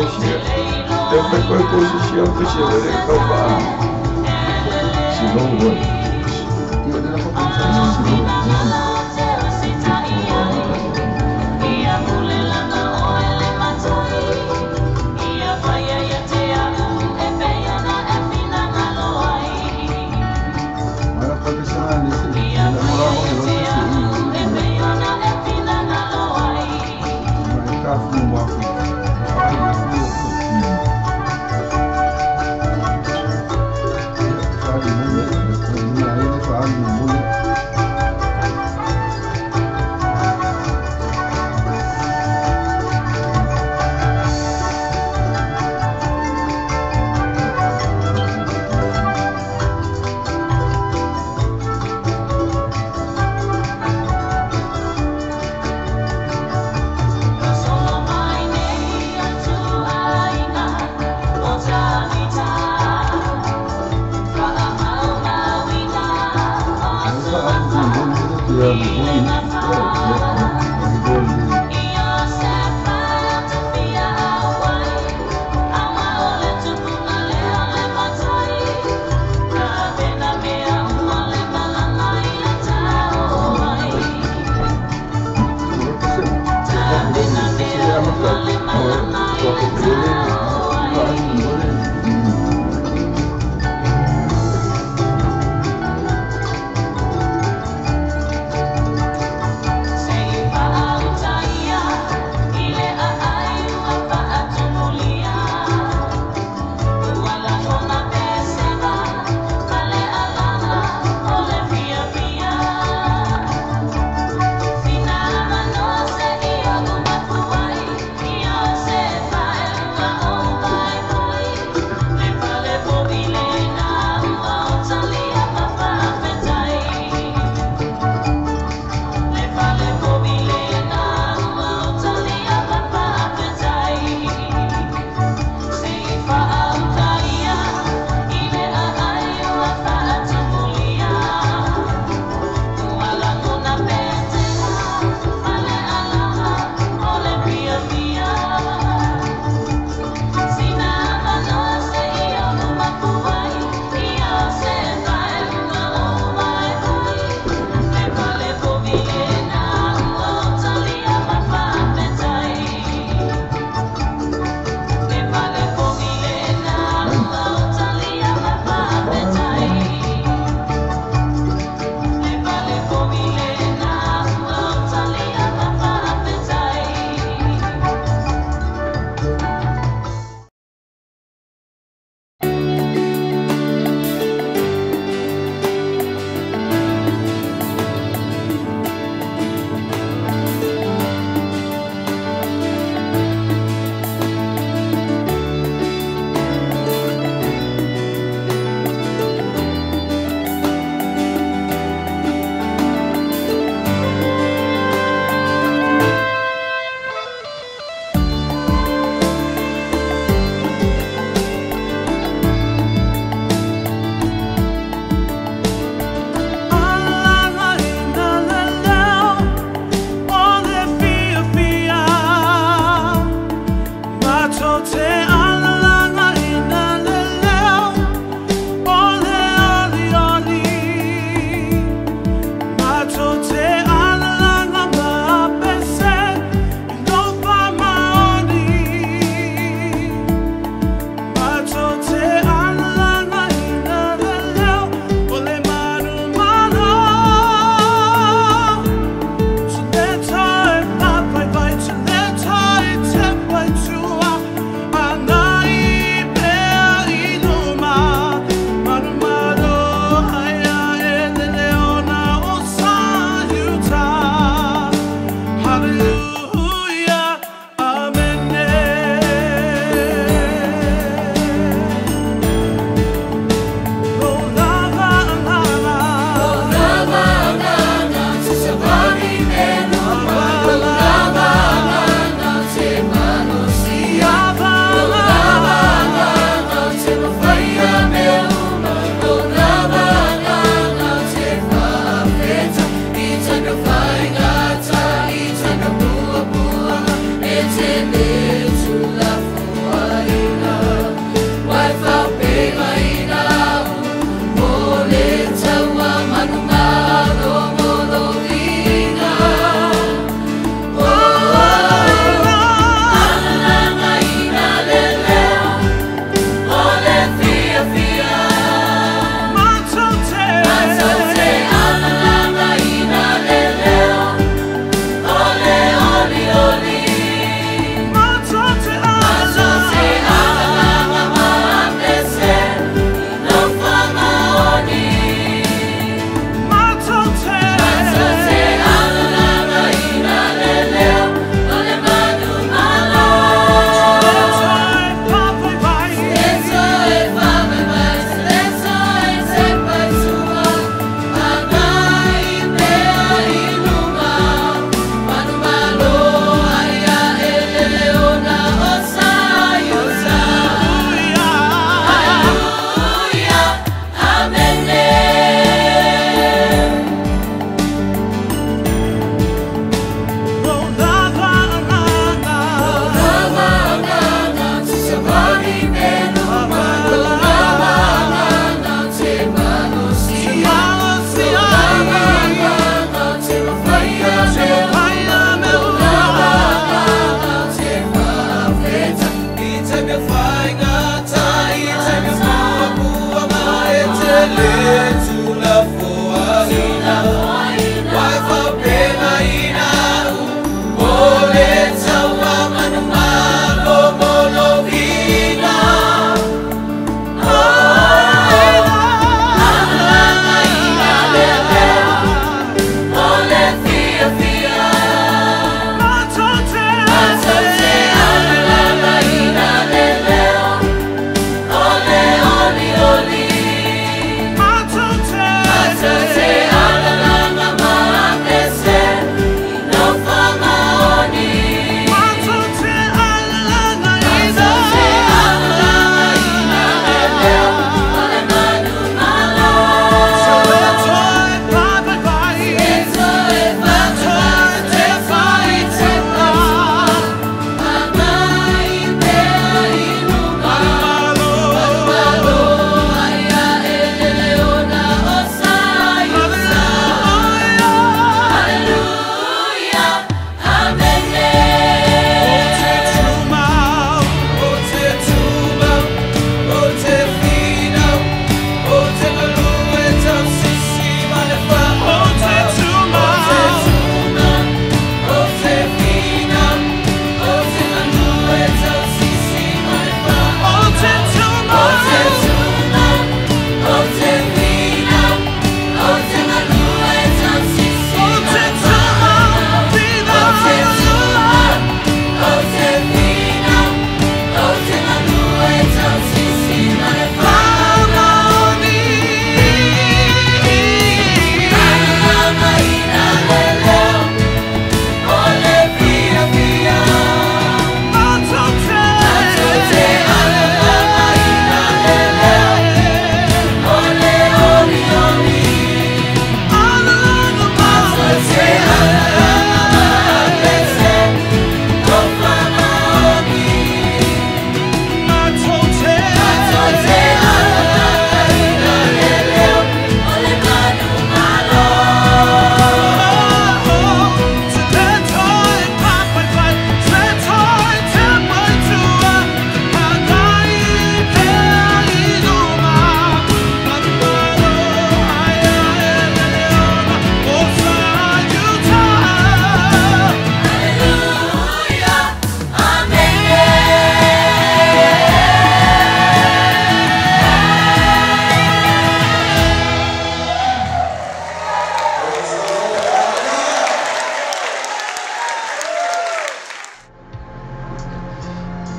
coxinha. Depois foi coxinha, eu puxei, eu nem calma. Se não, mano.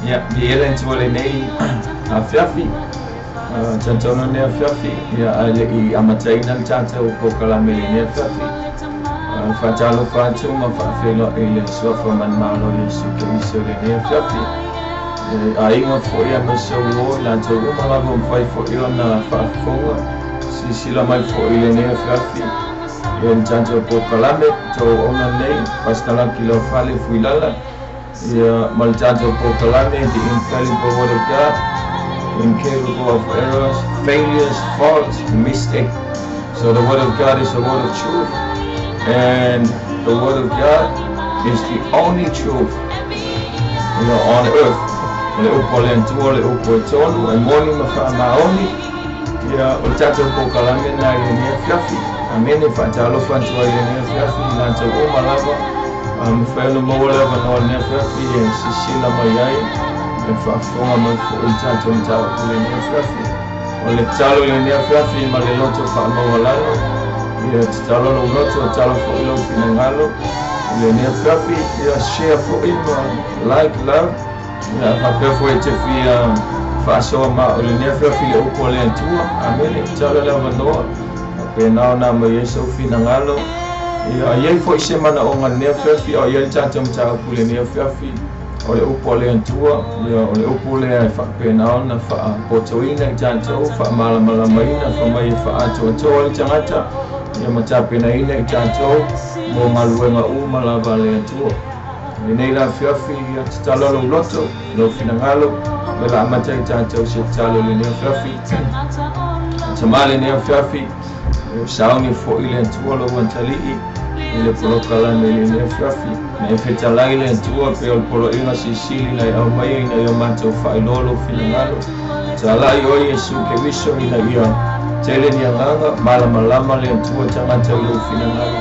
Ya, biela ntua le nei afiafi. Tantona ne afiafi. Ya, i amataina tātou po kalame le ne afiafi. Fatalo fatu ma fa'afelo ile sofa man malo Yesu Kristo le ne afiafi. Ainga fo ia masawo la tau malabo mfai fo ia na fa'afonga. Sila mai fo ile ne afiafi. Yang janjo po kalame to ona nei paskala kilo fale fuilala. Ya maljanjo po kalame the infallible word of God, incapable of errors, failures, faults, mistake. So the word of God is the word of truth, and the word of God is the only truth, on earth. Le upole ntuo le upoetonu and moni mafama oni. Ya uljanjo po kalame na ile ne afiafi. Amen. Fatalo fantua ile ne afiafi na to malaba. Mfano mawala bana ne afiafi sisila mayai e fa'afonga mai fo uljanjo mtao ile ne afiafi. Ole talo ile ne afiafi maleloto fa'amawalalo. Ya talo lo loto talo fo ilo finangalo. Ile ne afiafi ya share fo ima like love. Ya fa'afo etefia fa'asoa ma ile ne afiafi le upole ntua. Amen. Talo la banoa. Penau nama Yesu finangalo. Ya ye fo semana onga ne afiafi o ye tata mta pule ne afiafi. Ole upole ntua, ya ole upole fa penau na fa potoina tata fa mala maina fa mai fa ato to tangata. Ya mata pena ina tata mo maluenga mala vale ntua. Nei la afiafi ya talo lo loto lo finangalo. Bela mata tata se talo le ne afiafi. Tamale ne afiafi. Sauni fo ile ntua lo wantalii ile polo kalame ile ne afiafi na efetala ile ntua pe ol polo inga sisili na au mai ina yo mato failolo finangalo tala yo Yesu Kristo ina ia tele ni nganga mala malama le ntua tangata lo finangalo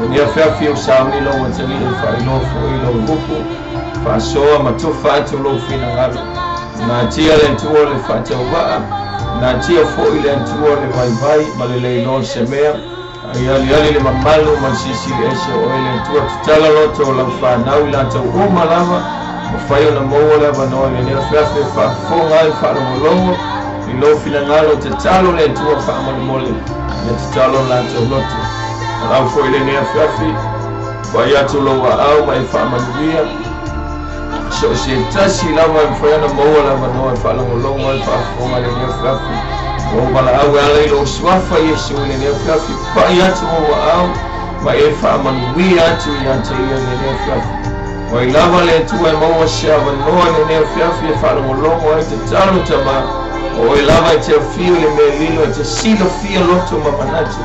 ne afiafi sauni lo wantalii failo fo ilo grupo fa soa matofa to lo finangalo na tia le ntua le fata wa na tia fo ile ntua le vai malele no semea ayali le mamalu masisi ese o ile ntua tala loto la fa na ula ta malama fayo na mola bano ile ne afiafi fa fonga fa longo ilo finangalo talo le ntua fa mole ne talo la to loto ala fo ile ne afiafi bayatu lo wa au mai fa manuia so se tasi lava mfano mola bano fa longo fa fonga le ne afiafi o bala au ala ilo swafa Yesu le ne afiafi pa yatu wa au mai fa manuia tu yatu ile ne afiafi o ilava le tu e mo shava no le ne afiafi fa longo te talo tama o ilava te fio le melilo te silo fio loto mamanatu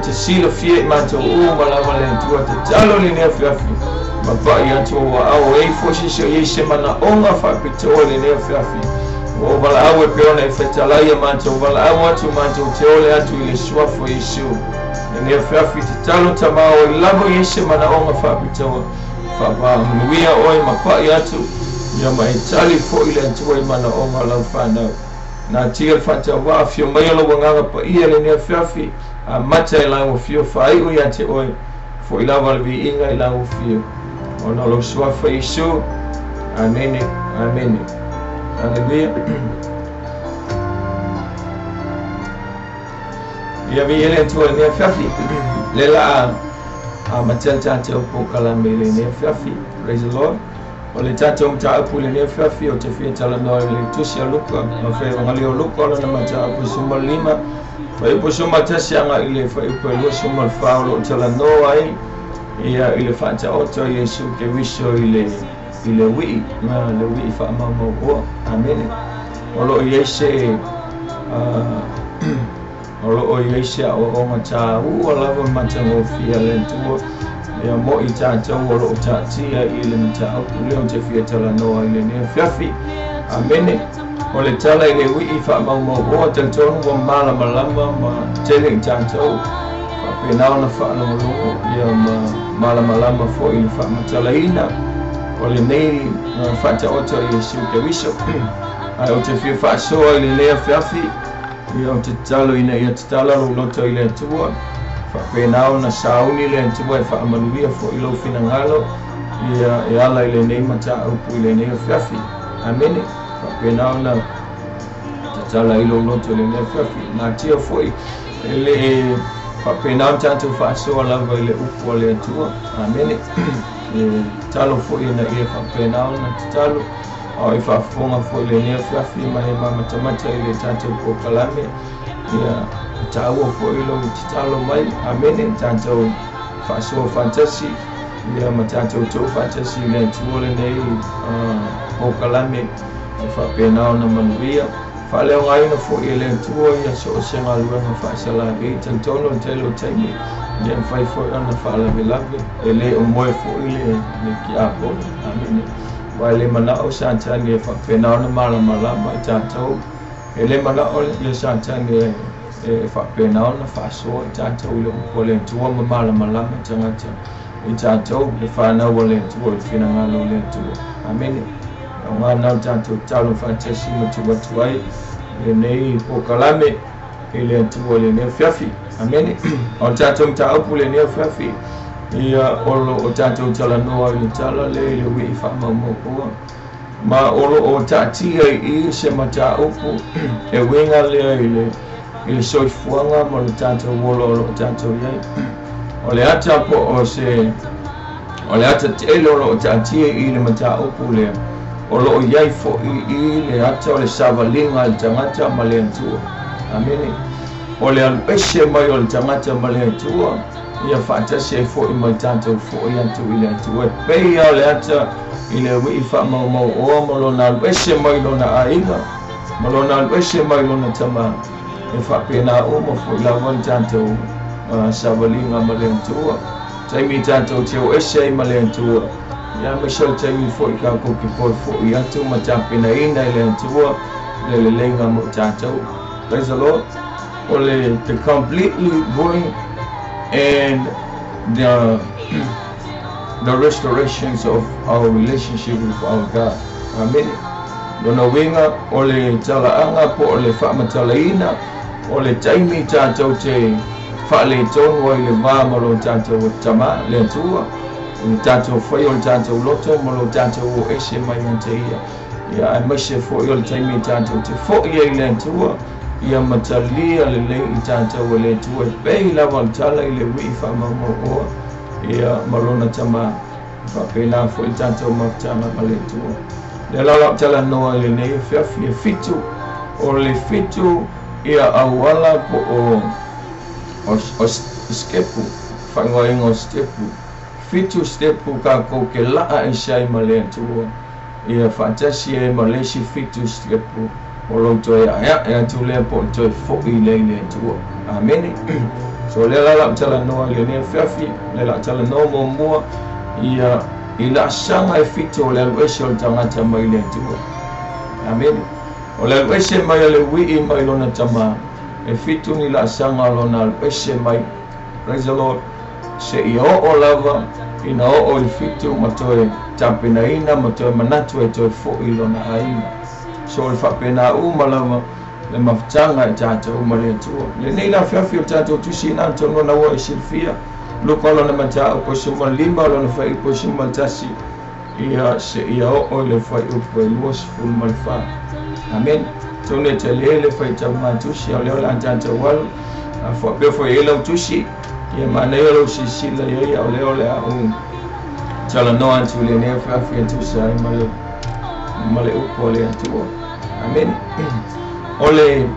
te silo fio manto malava le tu te talo le ne afiafi ma pa yatu wa au e fo si Yesu mana onga fa pitole ne afiafi o bala awe peona efetala ya manto bala awatu manto teole atu ile swafo Yesu ne afiafi talo tama o lavo Yesu mana onga fa pitole fa ba nuia oi mapa yatu ya mai tali fo ile atu mana onga la fana na tia fata wa fio mai lo nganga pa ile ne afiafi a mata ila o fio fa i ya te oi fo ila val vi inga ila o fio ona lo swafo Yesu amen amen. Haleluya. Ya biele tu ne afiafi lela matel tante po kalame le ne afiafi praise the Lord ole tante mta pule ne afiafi o te fia tala no le tusia luka ma fe ngali o luka na mata po suma lima fa ipo suma tasianga ile fa ipo lo suma faulo tala no ai ia ile fanta oto Yesu ke wiso ile wi ma le wi fa mama o amen olo Yesu olo Yesu o mata o lava mata o fia lentuo ya mo itata olo tatia ile mata o le te fia tala no ile ne fiafi amen ole tala ile wi fa mama o tanto o mala malama ma tele tanto fa penao na fa no ya mala malama fo ile fa mata ina ole nei fata oto Yesu Kristo ai o te fia fa so ile le fiafi ia te talo ina ia te talo lo loto ile tua fa penao na sauni le tua fa manuia fo ilo finangalo ia ala ile nei mata upu ile nei fiafi Amene whapena ona tatala ilo loto le nea whiawhi ngā tia foi ele whapena on tātou whaasoa lava ele upo le atua. Amene talo foi na ia whapena ona tatalo au i whaafonga foi le nea whiawhi mahe mamatamata ele tātou po kalame ia tāua foi ilo tatalo mai. Amene tātou whaasoa fantasi ia matatu tu fantasi le tuole nei o kalame fa pena ona manuia fa le ngai no fo ile tuo ia so senga luenga fa sala e tantono telo taimi ia fai fo ona fa la velave ele o moe fo ile ne ki apo. Amene wale mana o santani fa pena ona mala mai tato ele mana o le santani fa pena ona fa so tato ile o le tuo mala tangata i tātou le whanau le tua i whinanga lo le tua. Amene ngā nau tātou talo fantasi ma tuai le nei o kalame i le tua le nea whiawhi. Amene o tātou tāupu le nea whiawhi ia olo o tātou tala noa i le tala le wi i whamau ma olo o tātia i se ma tāupu e winga lea i le soifuanga ma le tātou olo o tātou iai. O le ata po o le ata te loro o tātia i le mata upu lea o lo o iai fo i le ata o le savalinga le tangata ma le antua. Amene o le aluese mai o le tangata ma le antua ia whaatasi e fo i mai tātou fo i atu i le antua e pei au le ata i le wi i wha mau o ma lo na aluese mai lo na ainga ma lo na aluese mai lo na tama e wha pena o ma fo i la wani tātou savalinga ma le antua taimi tātou teo ese i ma le antua ia mesol taimi fo i ka koki poi fo i atu ma tāpena ina i le antua le lenga mo tātou. Praise the Lord. O le the completely going and the restorations of our relationship with our God. Amen. Lona winga o le talaanga po o le whaamatalaina o le taimi tātou te whaale tongo i le māmaro tātou tama le atua i tātou whai o le tātou loto maro tātou o ese mai o te ia ia ai maise fo i o le taimi tātou te fo i le atua ia matalia le le i tātou le atua e pei lawa le tala i le wi whamamo oa ia marona tama whapena fo i tātou maftanga ma le atua le lalap tala noa le nei whiawhi e fitu o le fitu ia awala po o skepu whangoinga o stepu fitu stepu ka ko ke laa i sai ma le atua ia whaatasi e ma lesi fitu stepu o loto e atu lea po toi fo i le atua. Amene so le lalap tala noa le nei whiawhi le lalap tala noa mo mua ia i la sanga e fitu o le aluese o le tangata mai le atua. Amene o le aluese mai le wi i mai lona tama e fitu ni la sanga lona aluese mai. Praise the Lord. Se i o lava ina o i fitu ma toe tapena ina ma toe manatu e toe fo i lona aina so le whapena uma lava le maftanga e tātou uma le atua le nei la whiawhi o tātou tusi na antono na ua e silfia lupa lona mata o posuma lima lona whai posuma tasi ia se ia o le whai upo e luas fulu malfa. Amen. Tone te le whai tau matusi au leo la tātou walu a whapea whai e lau tusi ia mana ia lau sisila ia au leo le au tala noa atu le nea whiawhi atusa ai male upo le atua. Amen. Ole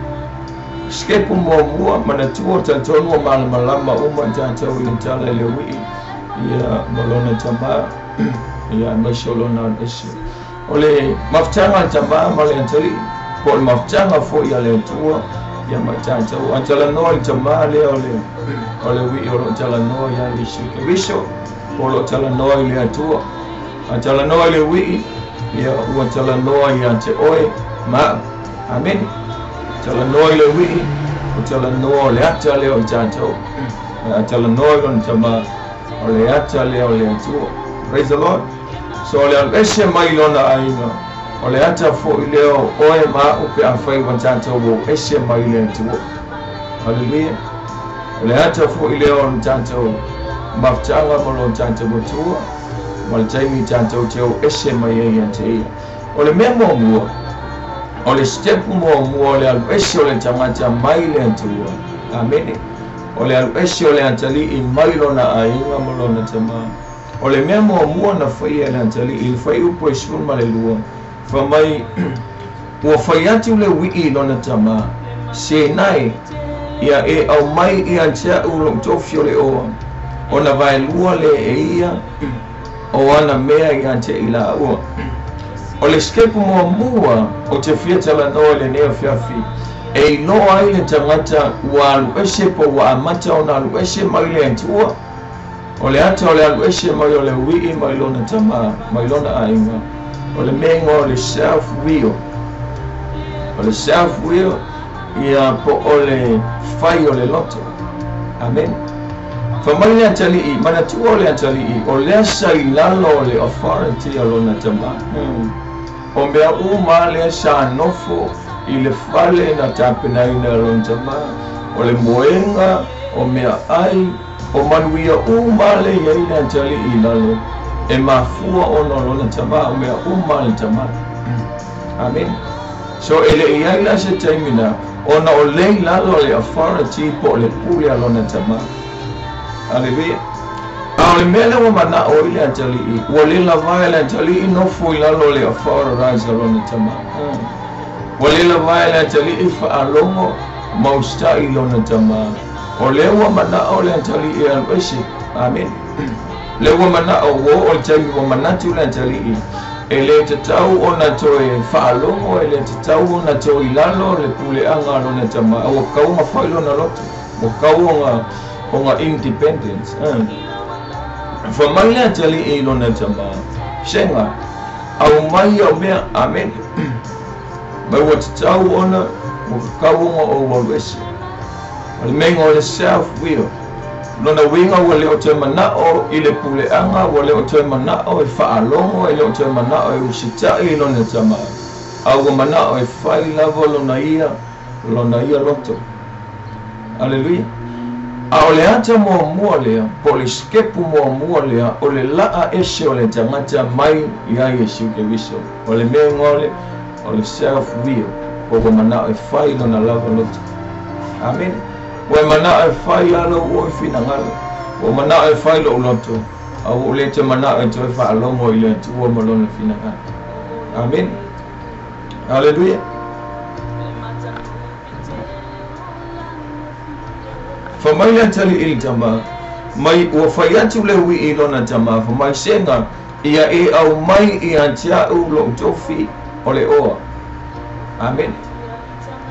skepu mua mana tua tantonua malama uma tātou i tala le wi ia malona tama ia maisholona esi ole maftanga tama male antali po maftanga fo ia le tua ia tātou antala noa tama le ole wi o tala noa ia le wiso o tala noa le atua antala noa le wi ia o tala noa ia te oe ma. Amen. Tala noa le wi o tala noa le ata le o tātou tala noa le tama o le ata le o le atua. Praise the Lord. So le alese mai lona aina o le ata fo i leo oe ma upe a whai wa tātou o ese mai le atua. Hallelujah. O le ata fo i leo o tātou maftanga mo lo tātou o tua ma le taimi tātou te o ese mai e ia te ia o le mea mua o le step mua o le aluesi o le tangata mai le atua. Amen. O le aluesi o le atali I mai lona ainga mo lona tama. O le mea mua na whaia le atali I whai upo e sun ma le lua. Whamai ua whai atu le wii lona tama. Se nai ia e au mai ia tia ulong tofi o le oa. O na vai lua le e ia o ana mea ia tia ila ua. O le skepu mua o te fiatala noa le nea fiafi e inoa ai le tangata ua aluese po ua amata o na aluese mai le antua o le ata o le aluese mai o le wii mai lona tama mai lona ainga o le menga o le self will ia po o le fai o le loto. Amen. Famai le atali I mana tua o le atali I o le asa I lalo o le authority o lona tama o mea uma le sa nofo I le fale na tapena ina lona tama o le moenga o mea ai o manuia uma le iaina atali I lalo e mafua ona lona tama o mea uma le tama. Amen. So ele iaina se taimina ona o lei lalo le authority po le pule a lona tama. Hallelujah. A le mele wa mana o ile atali I o le lava ile atali I no fo lalo le authority rise lona tama. O le lava ile atali I fa alongo mausta I lona tama. O le wa mana o le atali I alwesi. Amen. Le wa mana o wo o tali wa mana tu le atali I ele te tau ona toe whaalongo ele te tau ona toe lalo le pule anga lona tama o kau ma whailo na loto o kau onga independence whamai le atali I lona tama senga au mai au mea. Amen. Mai wa te tau ona o kau o wawesi o le menga o le self will lona winga wa leo te manao I le pule anga wa leo te manao e whaalongo e leo te manao e usitai I lona tama au wa manao e whai lava lona ia loto. Hallelujah. A o le ata mua lea po le skepu mua lea o le laa ese o le tangata mai I ai e siuke wiso o le mea ngole o le self will o wa manao e whai lona lava loto. Amen. Wa mana e fai alo o fina ngalo o mana e fai lo loto au le te mana e toi fa longo I le tua malona fina ngalo. Amen. Hallelujah. Fa mai atali I tama mai o fai atu le wi I lona tama fa mai senga ia e au mai ia tia u lo tofi o le oa. Amen.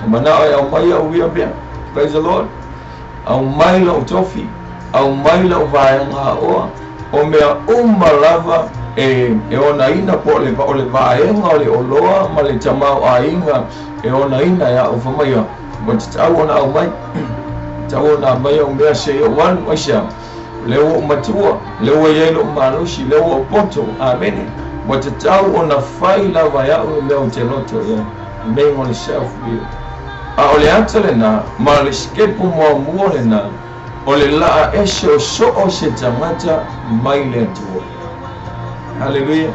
Mana e au mai au ia bia. Praise the Lord. Au mai lau tofi, au mai lau vaenga oa, o mea lava e ona ina po le vaenga o le oloa ma le tamau a inga e ona ina ya o whamaia. Ma te tau ona au mai, tau ona mai o mea se o wanu asia, leo o matua, leo e yelo manushi, leo o poto, amen. Ma te tau ona whai lava ya o mea o te loto ya, mea o le self-will. A o le atale na ma le skepu mua le na o le laa ese o so o se tangata mai le atua. Hallelujah.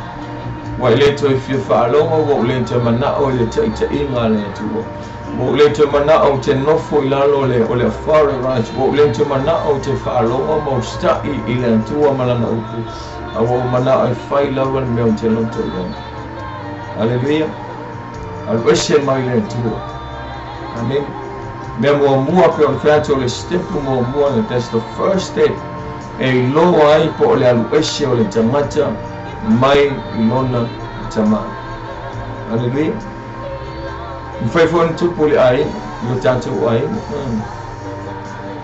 Wa le to if you follow wo le to mana o le te inga le atua. Wo le to mana o te nofo ilalo le o le far right wo le to mana o te follow mo sta I le atua malana uku. A wo mana o fai lawan me o te loto le. Hallelujah. Al wese mai le atua. Amen. Mea mua pe o le whātua o le stepu mua that's the first step e loa ai po o le aluese o le tangata mai I lona tama. Hallelujah. Mwhaiwhon tupu le ai I o tātou ai.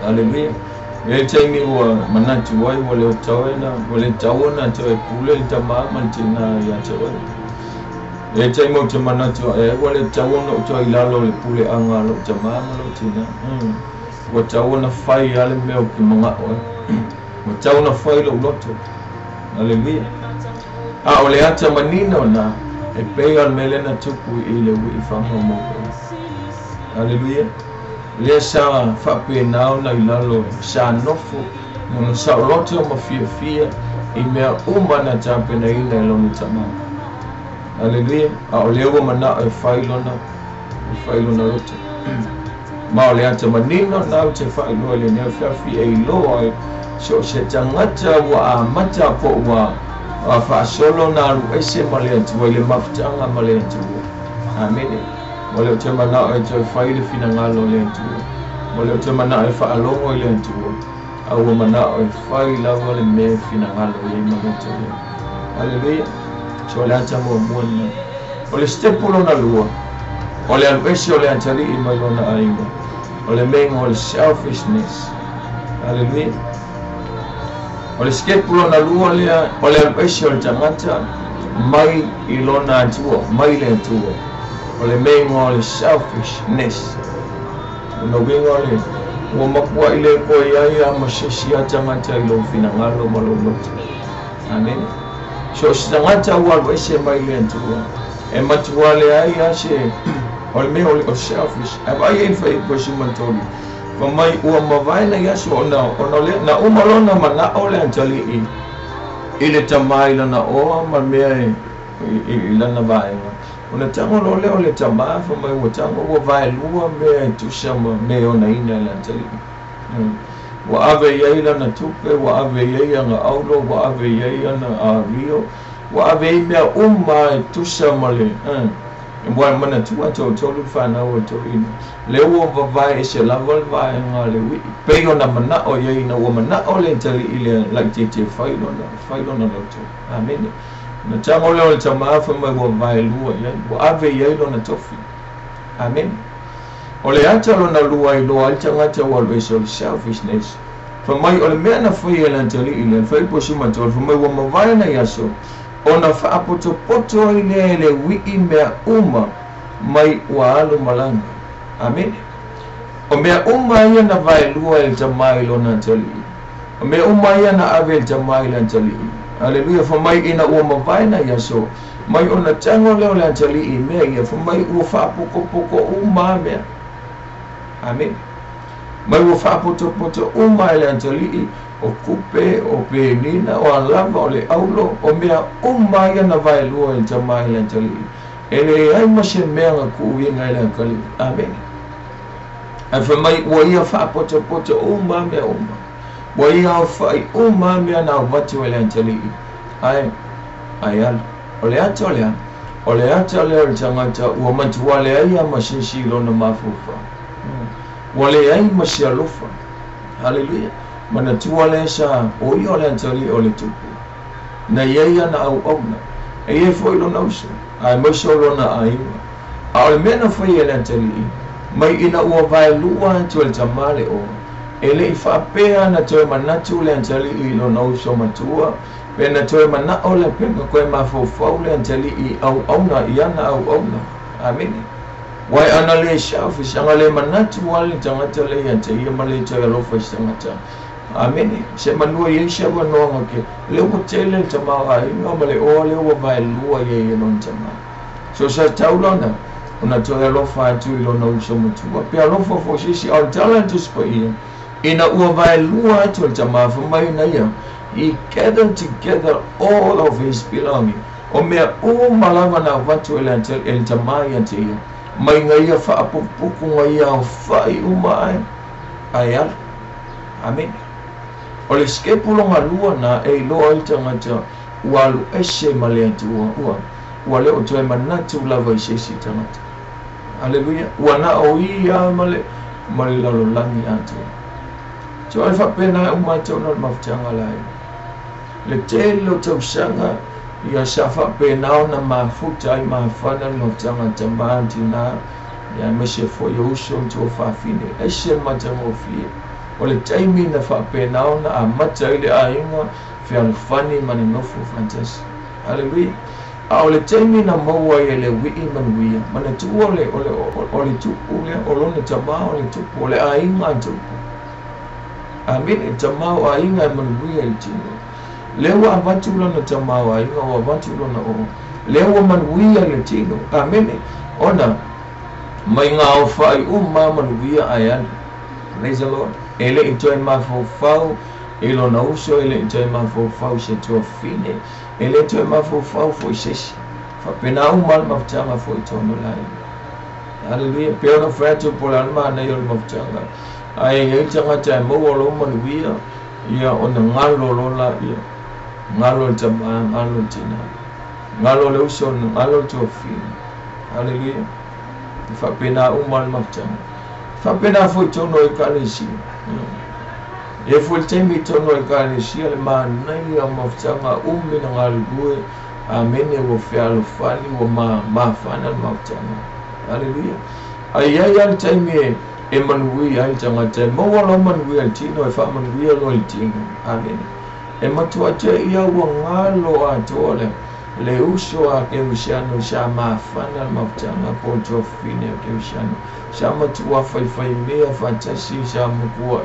Hallelujah. E taimi ua manatu ai o le o tauena o le tauana tau e pule le tama man tina I a tau ai. E tai mo te manatu e wale tauona o toi lalo le pule anga lo te mama lo tina. Wa tauona fai ale meo ki mga oe. Wa tauona fai lo loto. Hallelujah. A o le ata manina o na e pei al mele na tupu I le ui whanga moko. Hallelujah. Lea sa whape nao na I lalo sa nofo mona sa loto ma fia I mea umana tapena ina e lono tamau. Haleluya. O le o mana e failona roto. Ma o le ata manino na o te failo le ne fiafi e loa so se tangata wa amata po wa fa solo na ru ese male tu le mafutanga male tu. Amen. Mo le te mana e te faile fina ngalo le tu. Mo le te mana e fa alongo le tu. Au mana e faila le me fina ngalo le male tu. Haleluya. So le ata mo mona. O le stepulo na lua. O le alwesi o le antali i mai lona ainga. O le menga o le selfishness. Hallelujah. O le stepulo na lua lea. O le alwesi o le tangata. Mai i lona atua. Mai le atua. O le menga o le selfishness. Una winga o le. Ua makua i le koe ai a masisi a tangata i lo fina ngalo malo lote. Amen. So si tangata ua alwesi mai le atua. E matua le ai a se o le mea o selfish e vai e fai posi matoli fa mai ua mavaina yaso ona le na umalona mana o le antali i le tamai lana o ma mea i lana vaenga ona tango o le tamai fa mai ua tango ua vai lua mea tu sama mea ona ina le antali ua ave iai lana tupe ua ave iai anga aulo ua ave iai ana a rio ua ave i mea e tu sama le Mwa mana tua tolu whana o toina. Le ua vavai e se laval vai ngā le wi. Pei ona mana o iei na ua mana o le tali i le like te whailona loto. Amen. Na tango leo le tamawha mai ua vai lua iei. Ua ave iei lona tofi. Amen. O le ata lona lua i loa i tangata ua always o le selfishness. Fa mai o le mea na whai e le tali i le whai posi matol. Fa mai ua mawai na yaso. Ona whaapoto i le wii mea uma mai ua alu malanga. Amen. O mea uma ia na vai lua il tamai lona tali. O mea uma ia na ave il tamai lona tali. Haleluya. Fa mai ina ua mawai na yaso. Mai ona tango leo le tali i mea ia. Fa mai ua whaapoko uma mea. Amen. Mai ua whaapoto uma le tali i. O kupe, o penina, o alava, o le aulo, o mea ia na vai lua i tamai le tali. E le ai mase mea nga kuinga i le kali. Amen. A fa mai ua ia whaapoto uma mea uma. Ua ia au whai uma mea na wati wa le tali. Ai ala. O le ata lea. O le ata lea o le tangata ua matua le ai a masisi lona mafufa. Ua le ai masi alofa. Hallelujah. Mana tua le sa o i o le antali o le tupu. Na iei ana au auna. E ie foi lona uso. Ai maiso lona ainga. A o le mena foi e le antali i. Mai ina ua vai lua tu el tamale o. E le i whaapea na toe manatu le antali i lona uso matua. Pe na toe manao le penga koe mafau le antali i au auna i ana au auna. Amen. Wai ana le selfish anga le manatu wale tangata le yante ia male toe alofa tangata. Amen. Se manua ye se wa no ke le ko tele tama ai no male o le o vai lua ye no tama. So sa taulona ona to lo fa tu lo no so mutu. Pe lo fo si al talent to spy. Ina o vai lua to tama for mai na ya. He gathered together all of his belonging. O me o malama na watu el tama ya te. Mai ngai fa apupu ngai ya fa I umai. Ayal. Amen. O le skepulo ngalua na e loa i tangata walu ese male atu ua leo toe manatu lava i sesi tangata. Haleluya. Ua na o ia male lalo langi atu. So e whapena umatau na mafutanga lai. Le telo tausanga ia sa whapena o na mafuta I mafana no tangata maanti na ia mese fo i uso mtu o whafine. Ese matamo fie. O le taimi na whapenao na a mata I le ainga whialufani mani nofu fantas. Hallelujah. A o le taimi na maua I le wii manuia. Mana tupu o le tupu le o lone tamao o le tupu o le ainga tupu. Amen. E tamao ainga manuia I tino. Lewa avatu lona tamao ainga o avatu lona o. Lewa manuia le tino. Amen. Ona mai ngā o whai manuia ayana. Praise the Lord. Ele I toi mafofau ilo na uso ele I toi mafofau se tua fine ele toi mafofau foi sesi fa pena umal mafutanga fo itono lai. Hallelujah. Pero fratu polan mana yol mafutanga. Ai ngai tangata mo lo manuia ia ona ngalo lola ia. Ngalo tama ngalo tina. Ngalo le uson ngalo tofi. Hallelujah. Fa pena umal mafutanga. Fa pena fo itono ikalesi. E full time itono ikalesi le mana ia mafutanga na ngalgue. Amene wo fialo fali wo ma fana mafutanga. Hallelujah. Ayaya time Emmanuel ai tangata mo wala Emmanuel tino fa Emmanuel lo tino. Amen. E matuache ia wo ngalo atole le uso a ke ushano shama fana mafutanga ponto fine ke ushano shama tuwa fai mea fantasy shama kuwa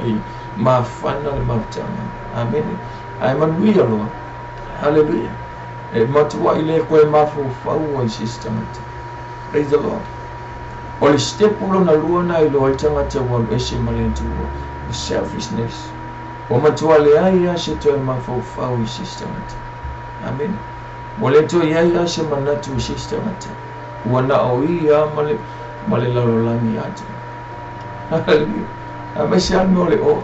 ma fana mafutanga. Amen. Emmanuel lo. Hallelujah. E matuwa ile kwa mafu fa system. Praise the Lord. Ole step ulo na luona ilo altangata wa eshe malentu selfishness. Wamatuwa le aya sheto mafu fa system. Amen. Moleto ya she manatu system. Wana oia male lalolani ate. Hallelujah. Amesha mole o.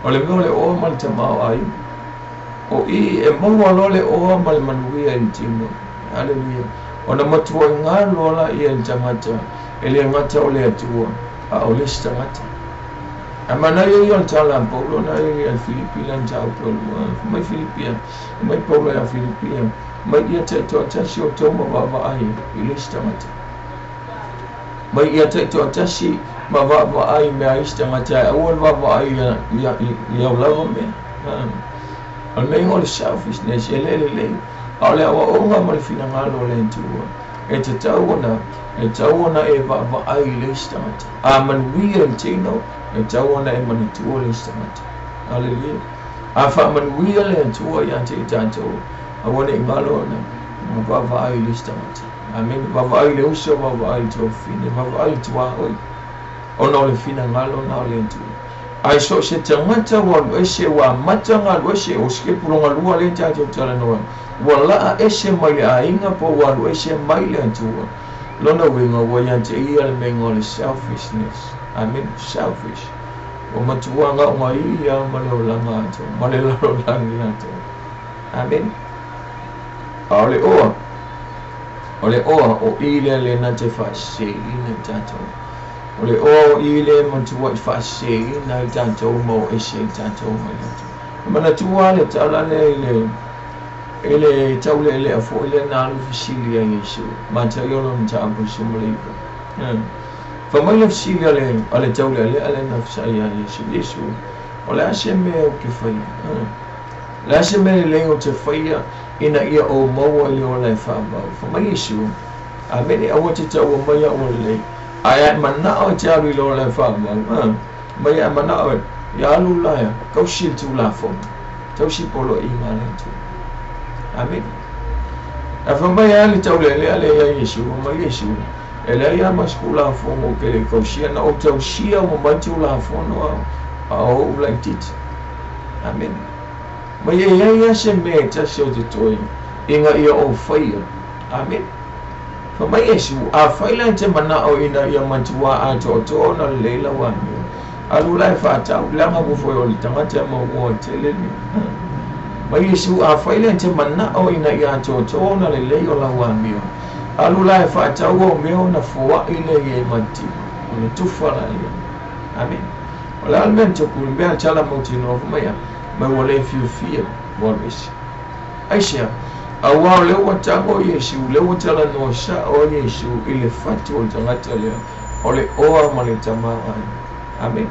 Ole mole o maltama ai. O e mo le o mal manuia intimo. Hallelujah. Ona matua ngalo la ia tangata ele ngata ole atua a ole tangata amana yo tala Paulo na ia Filipina tau Paulo mai Filipina mai Paulo ya Filipina mai ia te to tashi o toma baba ai ile tangata mai ia te to tashi baba ai me ai tangata awal baba ai ya lava me al mai ole selfishness ele ale awa onga malifina ngalo le ntua e te tauona e va ai le stamata aman wia tino e tauona e manitua le stamata. Hallelujah. Afa man wia le ntua ya te tanto awane ngalo na va ai le stamata. Amen. Va ai le uso va ai to fine va ai tua oi ona le fina ngalo na le ntua ai so se tangata wa eshe wa matanga eshe o ske pulonga lua le tato tala no wala eshe mai ainga po wa eshe mai le tua lona winga wa yante ia le mengo le selfishness. I mean selfish o matua nga mai ia malo langa to malo langa to. Amen. Ole o ile le na te fa se ina tato ole o ile matua fa se ina tato mo eshe tato mo mana tua le tala le ele taule ele afo ele na lufilia Yesu mata yolo mtambo shumulika fa mai lufilia le ale taule ale nafsa ya Yesu ole asheme o kifai la asheme le o te faia ina ia o maua le o le fa fa mai Yesu amene awati tawo mai o le aya mana o taru le o le fa mai mana o ya lula kaushi tu la fo taushi polo ingale tu. Amen. Afamba ya le taule le ale ya Yesu ma Yesu ele ya maskula fongo ke koshia na o taushia mo mantu la fono au like it. Amen. Ma ya sheme ta sho de toy inga ia o fire. Amen. Fa ma Yesu a faila te mana o ina ya mantu wa ato to na lela wa alula fa ta ulanga bu fo yo tangata mo wo teleni. Ma Yesu a faile te mana o ina ia to na le o la wa mio alula fa ta wo mio na fo ile ye mati ni tufala ile. Amen. Wala almente kulmbea chala motino maya ma wale fear always aisha awa le watango Yesu le watala no sha o Yesu ile fati o tangata le ole o maleta ma. Amen.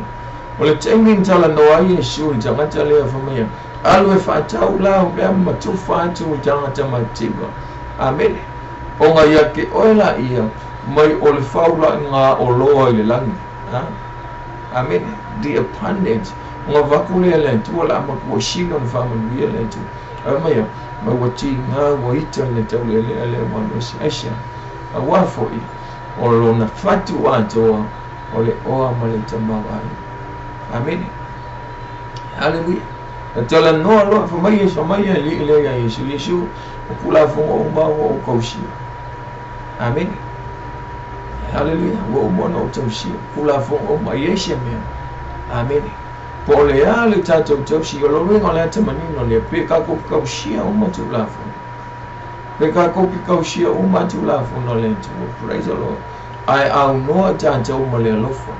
Ole tengi tala no Yesu tangata le fa maya alwe fatau la o matufatu tangata matiba. Amen. Onga yake oela ia mai ole faula nga oloa ile langi. Amen. The abundance nga vakule le tu wala makushino famu ile tu amaya ma wati nga waita le tawle le manosi aisha awafo olo na fatu wato ole oa maleta mawai. Amen. Hallelujah. Tala no lo fa mai so mai le ya Yesu pula fo uma o kausia. Amen. Hallelujah. Wo mo no tausia. Pula fo uma yeshe me. Amen. Pole ale tato tausia lo ringo le tamanino le peka ko kausia uma tula fo. Peka ko kausia uma tula fo no le tu. Praise the Lord. I au no tato uma le lofo.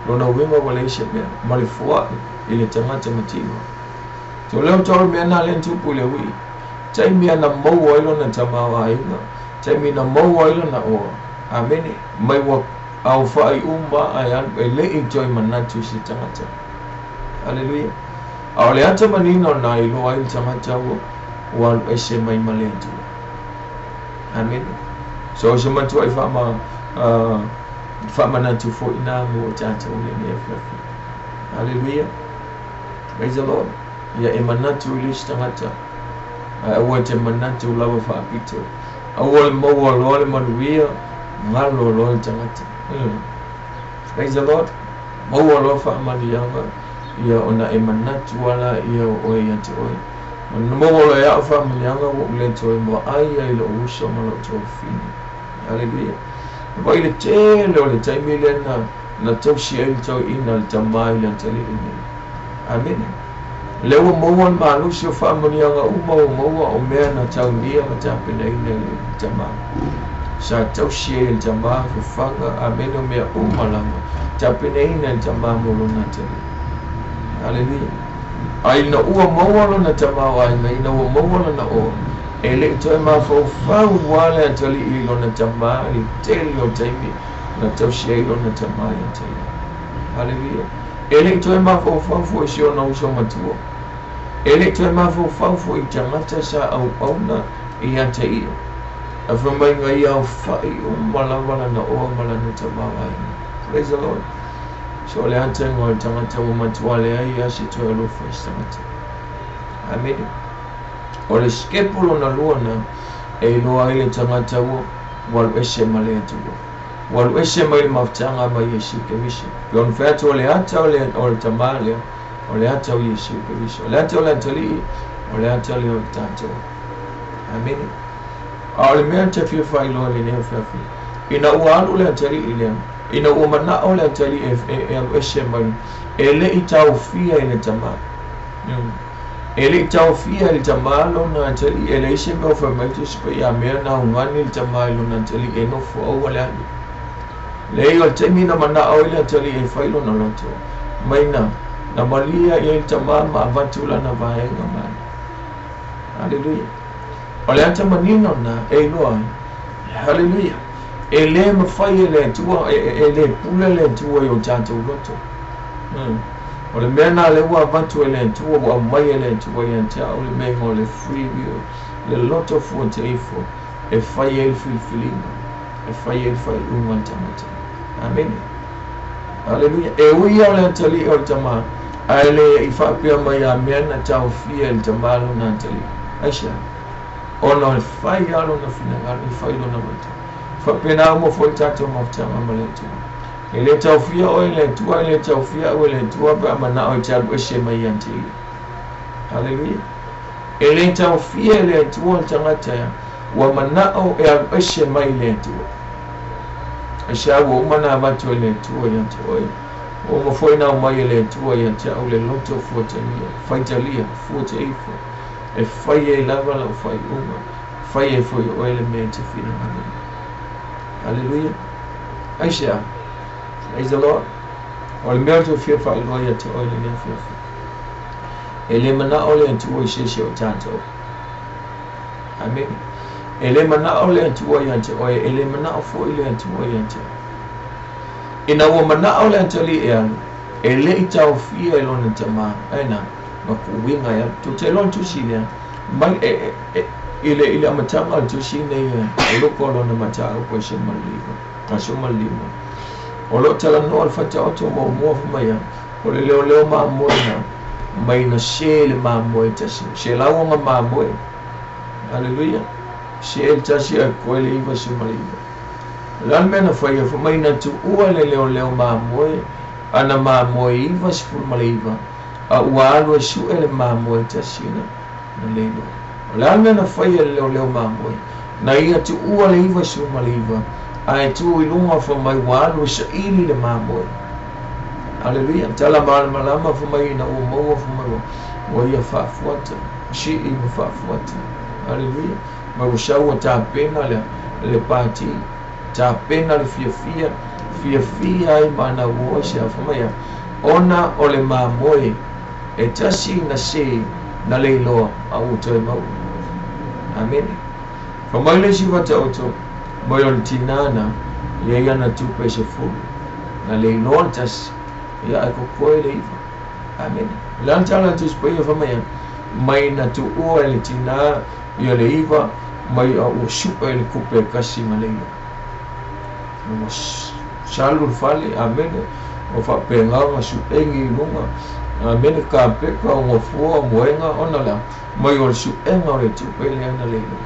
Lo no wingo wale shebe. Mali fo ile tamata matigo. So leo tol me na len tu pule wi. Tai mi na mo ilo na tamawa ina. Tai mi na mo ilo na o. Amen. Mai wa au fa umba ayan ele enjoy manatu si tamata. Hallelujah. Au le ata manino na ilo ai tamata wo wal ese mai malentu. Amen. So se mantu ai fa manatu fo ina mo tata o le ne. Hallelujah. Praise the Lord. Ya emanatu ilis tangata. Awate manatu lawa fa apito. Awal mawal wale manuia ngalo lol tangata. Praise the Lord. Mawal wa fa maniyanga ya ona emanatu wala ya oe ya te oe. Mawal ya fa maniyanga wo uleto mo aya ilo usho malo tofini. Hallelujah. Wa ile tele ole taimile na toshi elto ina tamai la tele. Amen. Lewa mawon malu sio family yang mawa o mena taunia matapena ine jama sa taushie jama fanga ameno me umalama tapena ine jama muluna tele. Hallelujah. Aina uwa mawalo na jama wa ina uwa mawalo na o ele to ma fo wala tele ilo na jama tele o taimi na taushie ilo na jama ya tele. Hallelujah. Ele to ma fo sio na uso matuo. Ele to ma fo jamata sa au pauna ia te ia. Afamai ngai au fai malawala na o malana tamawa. Praise the Lord. So le ante ngoi jamata o matuale ai asi to lo festamata. Amen. O le skepulo na luana e loa ile jamata o wal ese male tu. Wal ese mai maftanga mai Yesu Kristo. Yon fato le ata o tamale. Ole ata o Yesu Kristo. Ole ata o lantali. Ole ata o tato. Amen. Ole me ata fi fa ilo le ne fa fi. Ina ualu le tali ile. Ina umana o le tali e shemai. Ele itaufia ile tama. Ele itaufia ile tama lo na tali ele shemai fa mai spe ya me na ungani ile tama lo na tali eno fo o wala. Le yo temina mana o ile tali e fa ilo na loto. Maina na malia ya tamama avatula na vaenga man. Hallelujah. Ole ata manino na eloa. Hallelujah. Ele mafai ele tua ele pula ele tua yo tanto loto. Ole mena le wa avatu ele tua wa mai ele tua ya ta ole mengo le free will. Le loto fu te ifo. E fai el filfilino. E fai el fai umanta. Amen. Hallelujah. E wi ole tali o tama. Ale ifapia maya mena tau fia el tamalo na tali. Aisha. Ono fai alo na finagal fai lo na mata. Fa pena mo foi tato mo tama maletu. Ele tau fia o ele tua ele tau fia o ele tua ba mana o chal o she mayanti. Hallelujah. Ele tau fia ele tua tangata wa mana o e she mai le tua. Aisha wo mana ba to ele tua yanti oi. O mo foi na mai ele tua ya ta o le loto fotalia faitalia fotaifo e faie lava la fai uma faie foi o elemento fina. Hallelujah. Aisha. Praise the Lord. O le mea to fia fai loia te o le ne fia. Ele mana o le tua sheshe o tanto. Amen. Ele mana o le tua ya te o ele mana o foi le tua ya te. Ina wa mana o le tali e ele itau fia elona tama aina na kuwinga ya to telon tu sine mai ile amatanga tu sine lo kolo na mata ko shemaliva o lo tala no alfata auto mo mai o le leo ma mo na mai na shele ma mo tasi shela wa ma mo. Hallelujah. Shele tasi ko le iva shemaliva. Lan mena fai fa mai na tu ua le leo ma moe ana ma moe iva sifur maliva a ua alu su ele ma moe tasina na lelo La mena fai leo mamoi. Na ia tu ua le iwa suma le iwa. Ai tu ilunga fa mai walu sa ili le mamoi. Haleluya. Tala malama fa mai na umoa fa mai wa ia faafuata. Si ima faafuata. Haleluya. Ma ushaua ta pena le pati. Ta pena le fia ai mana ua se fa mai. Ona o le mamoi e tasi na se na leilo au toi mau. Amen. Pamaile si wata oto moyo tinana ia na tupe se fulu na leilo tas ia ko koe le iwa. Amen. Lantala tu spoia fa mai na tu o le tina ia le iwa mai o supa le kupe kasi ma leilo. Mo salur fale amen. O fa penga ma su engi lunga mene ka peka o ngofua moenga ona la mai o su enga o le tupe le ana leilo.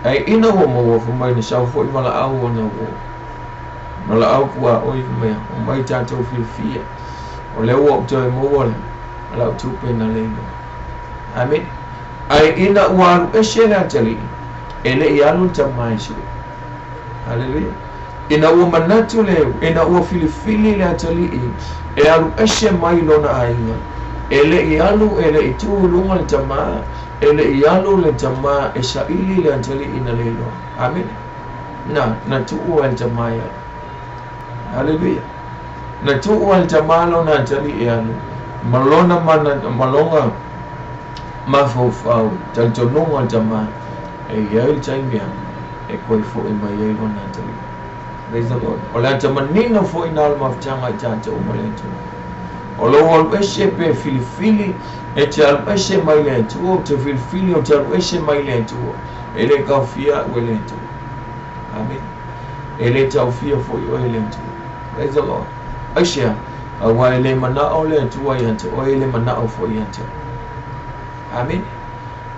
Ai ina o mo fu mai ni sau foi mala au ona o mala au kua oi mai o mai tato fia o le o to mo wala ala tupe na leilo. Amen. Ai ina wa esela tali ele ialu tamai su. Haleluya. Ina ua manatu leo, ina ua filifili le atali e alu eshe mai lona ainga. Ele i alu, ele i tuu lunga le tamaa, ele i alu le tamaa e saili le atali ina lelo. Amen. Na tuu le tamaa ya. Haleluya. Na tuu le tamaa lona atali e alu. Malonga mafofau, taltonunga le tamaa. E yael taimia, e koi fo e mai yael lona atali. Praise the Lord. Ola tamanina fo inal mafchanga chacha umalentu. Ola wal eshe pe filifili e chal eshe mailentu o te filifili o chal eshe mailentu. Ele kaufia welentu. Amen. Ele taufia fo welentu. Praise the Lord. Asha wa ele mana olentu wa yante o ele mana fo yante. Amen.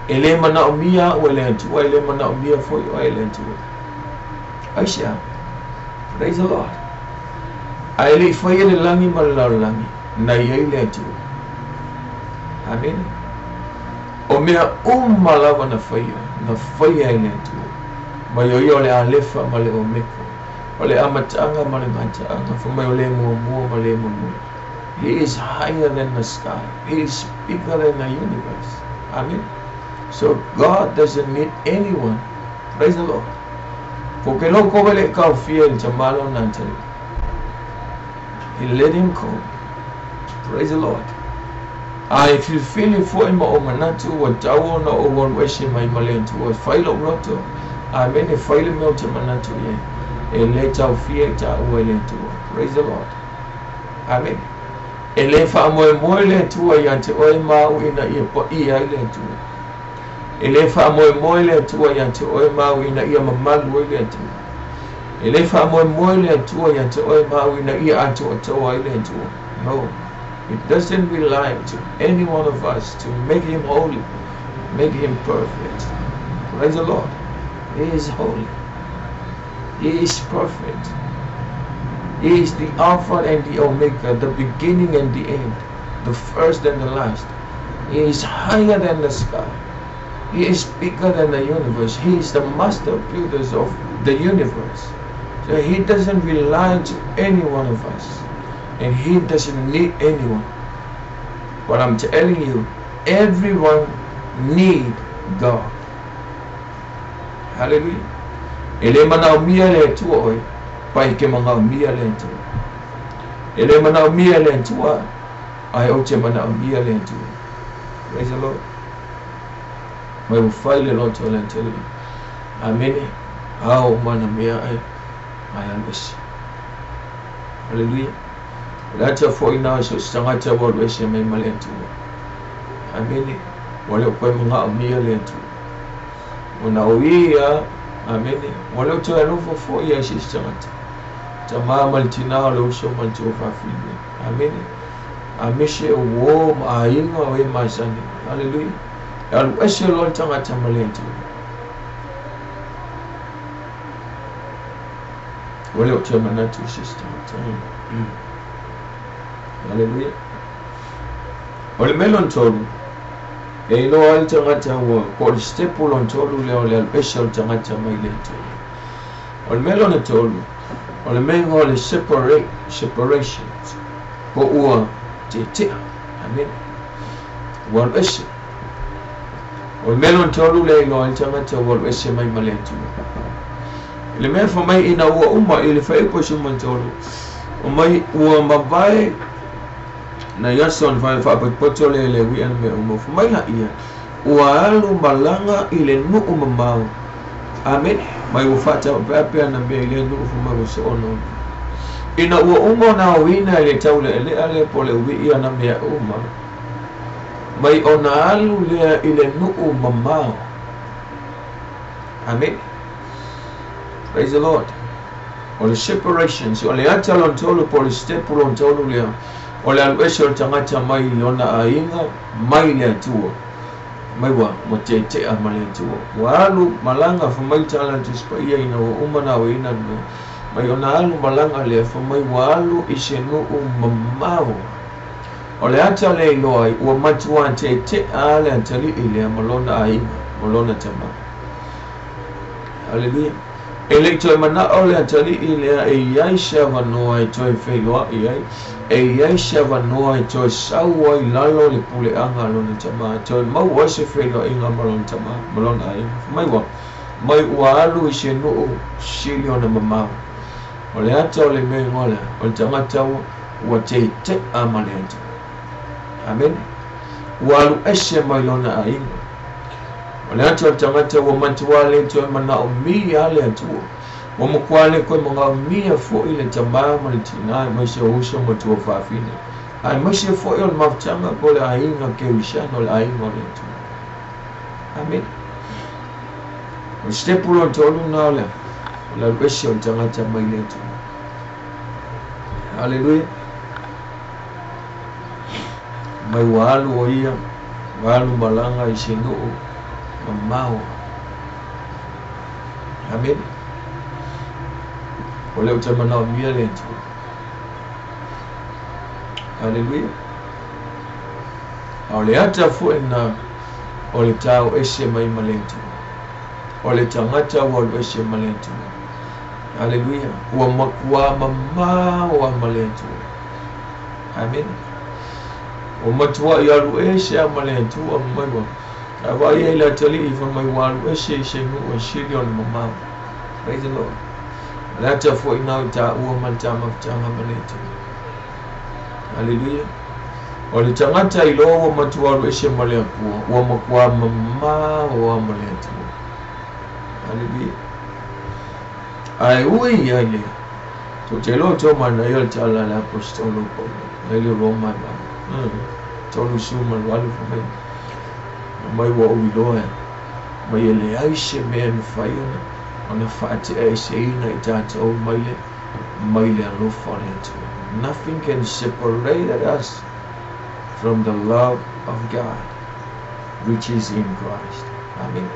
Ele mana mia welentu wa ele mana mia fo welentu. Asha. Praise the Lord. Aile faya le langi malalangi na yele tu. Amen. O mea malawa na faya ile tu. Mayoyo le alefa male omeko. Ole amatanga male matanga. Fuma ole muamua male muamua. He is higher than the sky. He is bigger than the universe. Amen. So God doesn't need anyone. Praise the Lord. Porque lo cobele ka fiel chamalo nantali. He let him go. Praise the Lord. I feel for him o manatu wa tawo na o won weshi mai malentu wa failo roto. Amen. E failo melto manatu ye. E leta fiel ta welentu. Praise the Lord. Amen. E le fa mo le tu yante o ma ina ye po ia le tu. Ele fa mo le tu yante o ma ina ia mamalu le tu. Ele fa mo le tu yante o ma ina ia anto to le tu. No. It doesn't rely to any one of us to make him holy, make him perfect. Praise the Lord. He is holy. He is perfect. He is the Alpha and the Omega, the beginning and the end, the first and the last. He is higher than the sky. He is bigger than the universe. He is the master builders of the universe. So he doesn't rely to any one of us. And he doesn't need anyone. But I'm telling you, everyone need God. Hallelujah. Ele mana mia le tu oi, pai ke mana mia le tu. Ele mana mia le tu ai o che mana mia le tu. Praise the Lord. Mai o fai le lot le tu. Amen. Au mana mia ai always. Hallelujah. Lacha foi na so sanga cha bol we se mai malentu. Amen. Wale ko mga mia lentu. Una oia. Amen. Wale to alo fo ya si sanga. Tama maltina lo so mancho fa fili. Amen. Amishe wo ainga we masani. Hallelujah. Alu ese lo tanga cha malentu. Wale to manatu sister. Hallelujah. Ole melon tolu e loa i tangata ua ko le stepu lon tolu leo le alpesha o tangata mai le tolu o le melo na tolu o le mengo o le separation po ua te tea amen ua alpesha o le melo na tolu le loa i tangata ua alpesha mai male tolu le mea fa mai ina ua uma i le whaipo si man tolu o mai ua mawai na yason fa poto le wi an me umo fa mai la ia ua alu malanga i le nuu mamau amen mai ua fata pepe na me le nuu fa mai se ono ina ua uma na wina le taule le ale po le wi ia na me uma mai ona alu le i le nuu mamau amen. Praise the Lord. O le separations, o le atalon tolu po le stepulon tolu lea, o le aluesho tangata mai lona ainga, mai le atua. Mai wa, mo te a ma le atua. Wa alu malanga fa mai talantis pa ia ina wa umana wa ina no. Mai ona alu malanga lea fa mai wa alu ise nuu mamau. O le atale loai, ua matua te a le antali ilea malona ainga, malona tama. Hallelujah. Electro mana ole antali ilea e yaisha vanoa e toi wheloa iai e yaisha vanoa e toi saua i lalo le pule anga alona tama toi mau wase wheloa inga malona tama malona ai mai ua alu i se nuu siliona mamau o le ata o le mea ngola o le tangata ua te a malenta amen ua alu ese mai lona ainga o le ata o tangata ua matua le toi mana o mia le atua ua makuale koe mga o mia fo i le tamaa ma le tina mai se uso matua whawhine ai mai se fo i o le mawtanga ko le ainga ke uishano le ainga o le atua amen o stepulo tolu na ole o le aluese o tangata mai le atua hallelujah mai ua alu o ia ua alu malanga i se nuu mamau amen o leo tamana o mia le atua hallelujah o le ata fu na o le tau ese mai male atua o le tangata ua o ese male atua hallelujah ua makua mamau a male atua amen o matua i alu ese a male atua mai wa Ava ia ila tali i fa mai walu ese i se nuu sili o le mamau. Praise the Lord. Lata fo ina o ta ua manta mawtanga maneta. Hallelujah. O le tangata i loa ua matualu ese male akua. Ua makua mamau a male atua. Hallelujah. Ai ui ia le. To te lo to mana i o tala le apostolo po. Ele Roma ma. Tolu suma walu fa mai. Mai wa o iloa mai ele aise mea na whaiona ona whaate aise ina i tātou mai le alofa le atua. Nothing can separate us from the love of God which is in Christ. Amen.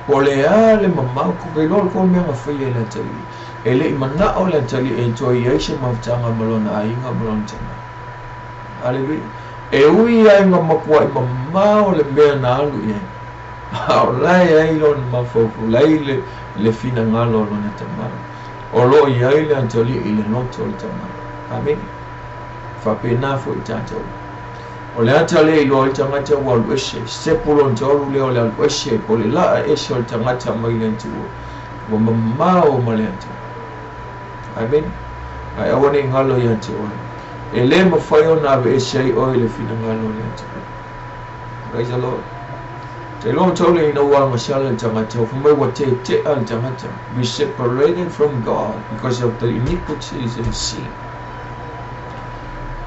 O le a le mamau ko kai lor ko mea mawhai le tali ele i mana o le tali e toi aise mawtanga malona ainga malona tana. Hallelujah. E ui ai ngā makua i mamau le mea na alu i au lai ai lo na mawhaupu lai le fina ngalo lo na tamara o lo i ai le antoli i le noto le tamara amen whapena fo i tātou o le atale i lo i tangata ua alu ese sepulo ntaolu leo le alu ese po le laa ese o le tangata mai le ntua ua mamau ma le ata amen ai awane ngalo i ante ole ele mawhai o na ve esei o le fina ngalo le atua. Praise the Lord. Te long tole ina ua masala le tangata o mai wa te a le tangata be separated from God because of the iniquities and sin.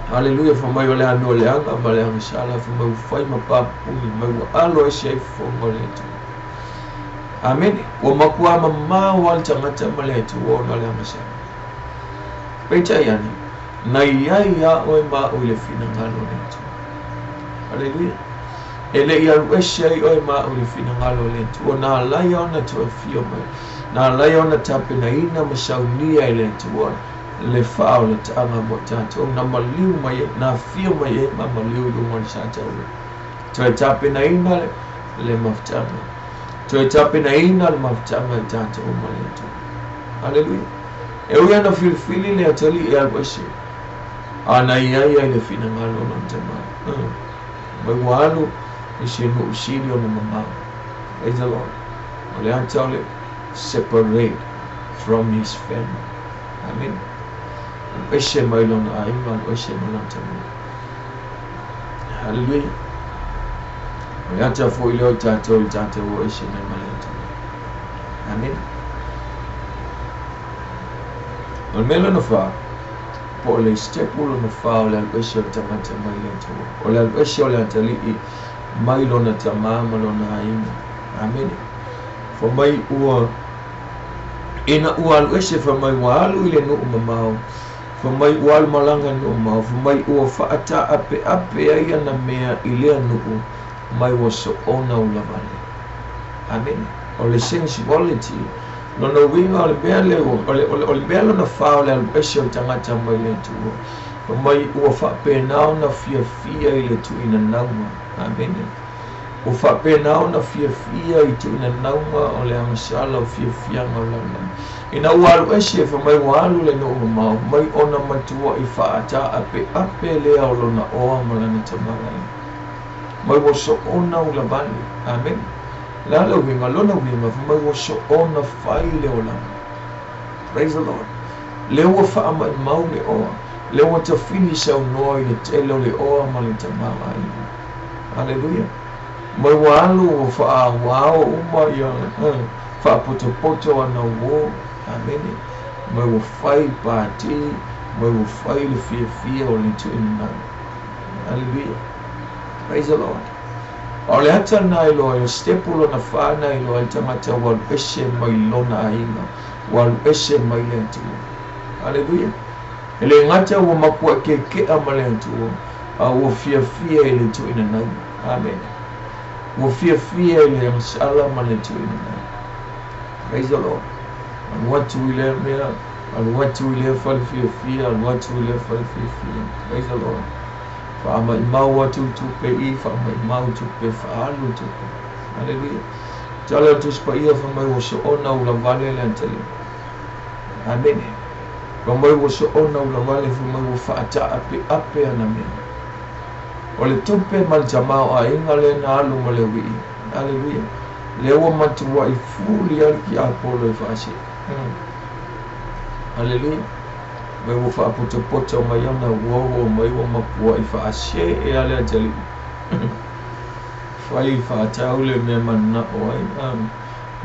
Hallelujah. Mai o le anu le anga ma le masala mai whai mapapumi mai wa alo esei fo mo le atua. Amen. Wa makua mamau al tangata ma le atua o le masala. Peita yani na iai a oe ma o le fina ngalo le atua. Hallelujah. Ele i alu ese ai oe ma o le fina ngalo le atua. Na lai ona tua fio mai. Na lai ona tapena ina masaunia i le atua. Le whao le taanga mo tātou. Na maliu mai e, na fio mai e ma maliu lunga le sātou. Toi tape na ina le mafutanga. Toi tape na ina le mafutanga I tātou o maletu. Hallelujah. E ui ana filifili le atali e alwese. Ana iai le fina ngalo na mtama. Mai walu I se no usiri o na mamau. Praise the Lord. Ole atale separate from his family. Amen. Alwese mai lona aima, alwese mai lona tama. Hallelujah. Ole ata fo ileo tātou o ese mai maleta. Amen. Ole melo na fa. Po le stepulo na fa ole alwese o tamata mai lento. Ole alwese ole atali I mai lona tama malona aima. Amen. For mai ua ina ua alwese for mai walu ile no mamau. For mai ua malanga no mamau. For mai ua faata ape ai na mea ile no mai waso ona ulavale. Amen. Ole sensuality no no winga ole bele ole bele na fa ole alwese o tangata mai le tu. For mai ua fa pe na fia ile tu ina nauma. Amen. O fa pena na fia I tu na nauma o le amasala o fia ngolana. Ina walu ese fa mai walu le no ma mai ona matua I fa ata ape le o lona o malana tamara. Mai wo so ona ula bani. Amen. La lo winga lona winga fa mai wo so ona fai le ola. Praise the Lord. Le wo fa mai mau le o. Le wo ta finish au noi le telo le o malana tamara. Hallelujah. Mai walu fa wao uma ya fa poto ana wo. Amen. Mai wo fai party, mai wo fai le fia o le tu ina. Hallelujah. Praise the Lord. Ole ata na ilo stepulo na fa na ilo tamata wal ese mai lona ainga. Wal ese mai lentu. Hallelujah. Ele ngata wo mapua ke amalentu. Wo fia ile tu ina. Amen. Wo fia ile msala maletu ina. Praise the Lord. And what we learn there, and what we learn for the fear, and what we learn for the fear. Praise the Lord. For my mouth to pay, for my mouth to pay for all to pay. Hallelujah. Tell her to spare for my was honor ula vale lentally. Amen. For my was honor ula vale for my fata ape aname. Ole tupe maljamao a ingale na alu malewi. Hallelujah. Lewa matuwa ifuli alki apolo ifashe. Hallelujah. Mai wo fa poto mai na wo mai wo mapua ifashe e ale ajali. Fai fa taule me manna oi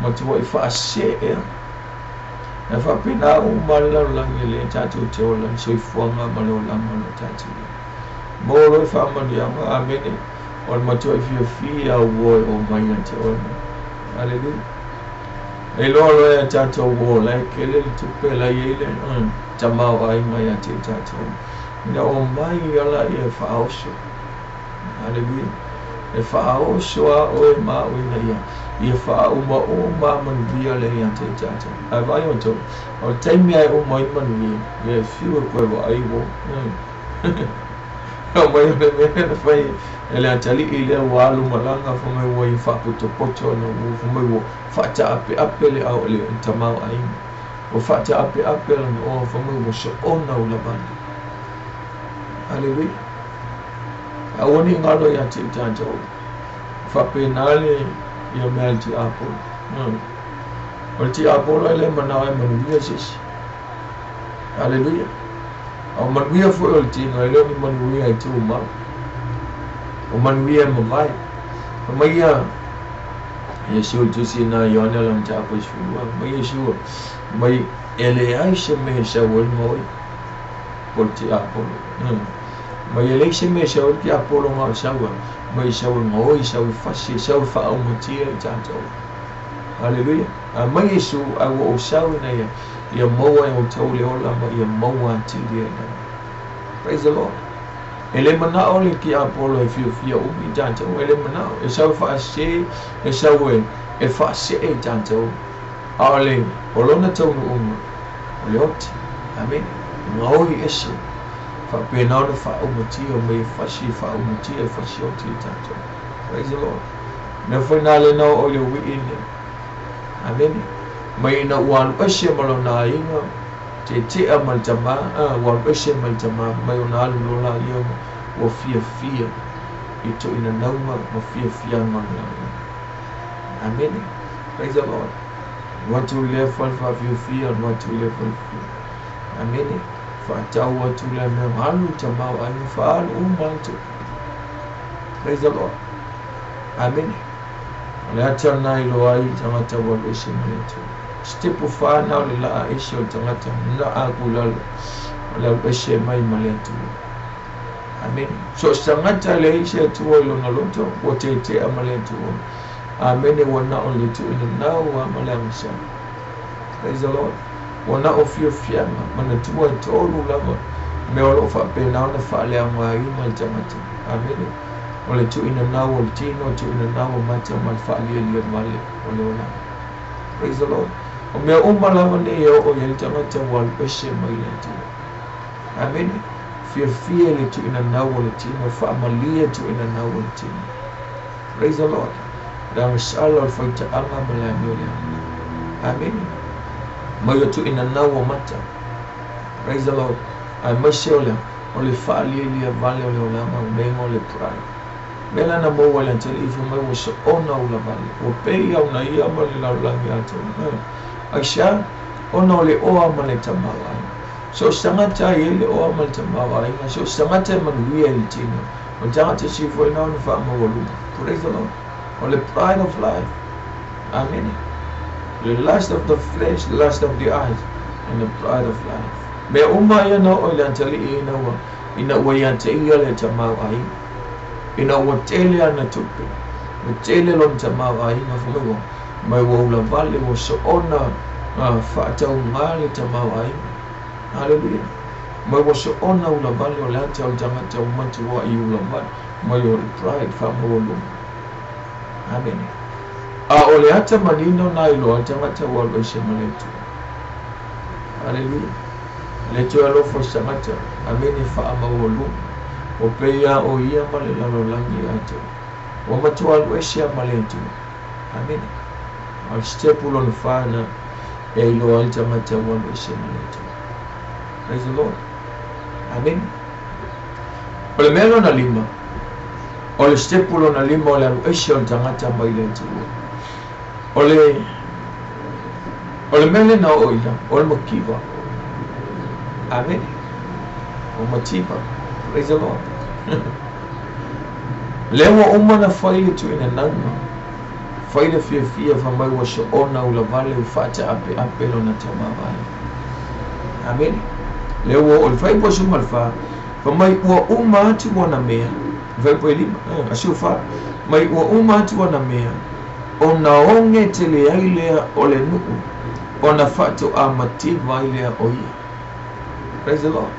matuwa ifashe e. Na fa pina o mala langile tatu teola so ifuanga malola malo tatu. Moro fa mandiama amene on matuwa ifia wo o mai teola. Hallelujah. Elolo ya tato wo like ele tupela yele tamao ai mai ati tato. Na o mai yala e faosho. Hallelujah. E faosho a o ma o na ya. E fa o ma man bia le ya tato. Ai onto. O time ai o mai man vi. E fiu ko ba ai wo. O mai me fai ele atali ile walu malanga fo mai wo fa poto no wo fo mai wo fata ape le au le tamau ai o fata ape no fo mai wo so ona ula bani. Hallelujah. Awoni ngalo ya titajo fa penale ya melti apple. Multi apple le manawa manuia sis. Hallelujah. Au manuia fo ulti no le manuia tu ma. O manuia mavai. Maya Yesu tu sina yona lam chapa shua. Mai Yesu mai ele aisha me shawol moi. Porti apolo. Mai ele aisha me shawol ki apolo ma shawa. Mai shawol moi shawol fashi shawol fa o matia tanto. Hallelujah. Mai Yesu awo shawa na ya moa o tole ola ma ya moa tilia. Praise the Lord. Ele mana ole ki apolo e fia ubi tanto ele mana e sa fa se e sa we e fa se e tanto ale olona tonu ole ot. Amen. Ngoi eso fa pena fa umati o me fa si fa umati e fa si oti tanto. Praise the Lord. Na finale na o le wi in. Amen. Mai na wan ashe malona inga te amal jama wan ashe mal jama mai ona lo la yo wo fia ito ina nauma ma fia ngana. Amen. Praise the Lord. What to live for you fear and what to live for you. Amen. For what to live me halu jama ayu fa al umantu. Praise the Lord. Amen. Leta na ilo ai tangata wa ishe maletu. Stepu fa na la ishe tangata na agulal la ishe mai maletu. Amen. So tangata le ishe tuwa ilo na loto wote amaletu. Amen. Wana only to in now wa malamsha. Praise the Lord. Wana ofio fiama mana tuwa tolu lava me olo fa pe na na fa le amwa imal tangata. Amen. Ole tu ina now ol tino tu ina now mata mal fa le male ole ola. Praise the Lord. O me umala ne yo o yel tangata wal peshe mai tu. Amen. Fear le tu ina now ol tino fa malia tu ina now ol tino. Praise the Lord. Ram shalom fa ta anga mala. Amen. Mayo tu ina now mata. Praise the Lord. I must ole fa le vale ole ola ma me ole pride. Mela na mo wala until if you was ona ula vale o pe ya una ia male la langi ato aisha ona le o male tamawa so sangata ile o male tamawa so sangata manuia litino o tangata si foi na no fa mo wolu. Praise the Lord. On the pride of life. Amen. The lust of the flesh, the lust of the eyes, and the pride of life. Me umaya no o lantali ina wa yante ile tamawa ina wotele ana tupe wotele lo mtamawa ina fumo mai wa vale wo so ona fata umali tamawa ina. Hallelujah. Mai wo so ona ula vale o lanta o jamata umati wa ula vale mai o pride famo lo. Amen. Ole hata manino na ilo jamata wa lo shemaletu. Hallelujah. Leto alo fo samata. Amen fa amawolu. O peia o ia male lalo langi ato. O matua alwesia maletu. Amen. Al stepulo nfana e ilo alta mata wa alwesia maletu. Praise the Lord. Amen. Ole melo na lima. Ole stepulo na lima ole alwesia altangata maletu. Ole mele na oila. Ole makiva. Amen. O matiba. Praise the Lord. Lewa umana faile tu ina nangma. Faile fia famai wa ona ula vale ufata ape lo na tamavai. Amen. Lewa ol faipo sumalfa famai wa umati wana mea. Faipo elima asufa mai wa umati wana mea. Ona onge tele aile ole nuku. Ona fatu amatiba ile oia. Praise the Lord.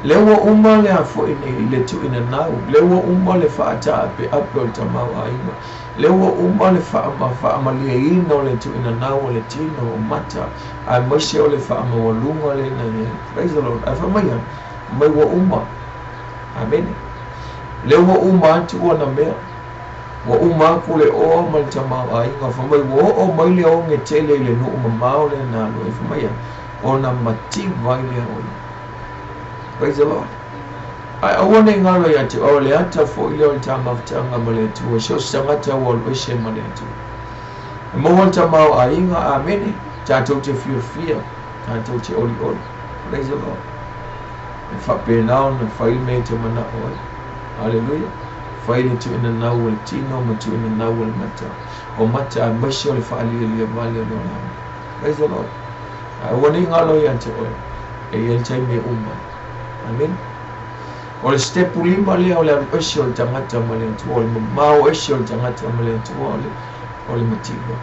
Lewa umale afo ine letu ina nau. Lewa umale faata ape o tamawa ina. Lewa umale fa amalia ina letu ina nau letino mata. I moshe ole fa amawalunga le na. Praise the Lord. Afamaya mai wa umma. Amen. Lewa umma tu wana mea. Wa umma kule o mal tamawa ina. Afamai wa o mai le o ngetele le no umma le na lo. Afamaya ona mativa ile o. Praise the Lord. I want to ngalo ya ti ole hata fo ile oltama ftanga maletu wo sho samata wo olweshe maletu. Mo wanta ma ainga ameni tato te fear tato te oli. Praise the Lord. Fa pe now na fa ile te mana oi. Hallelujah. Fa ile tu ina na wo tino matu ina na wo mata. O mata masho le fa ile vale no. Praise the Lord. I want to ngalo ya ti oi. E yeltai me umma. Amen. Ole stepu lima le ole esho tangata malentu ole mau esho tangata malentu ole matiba.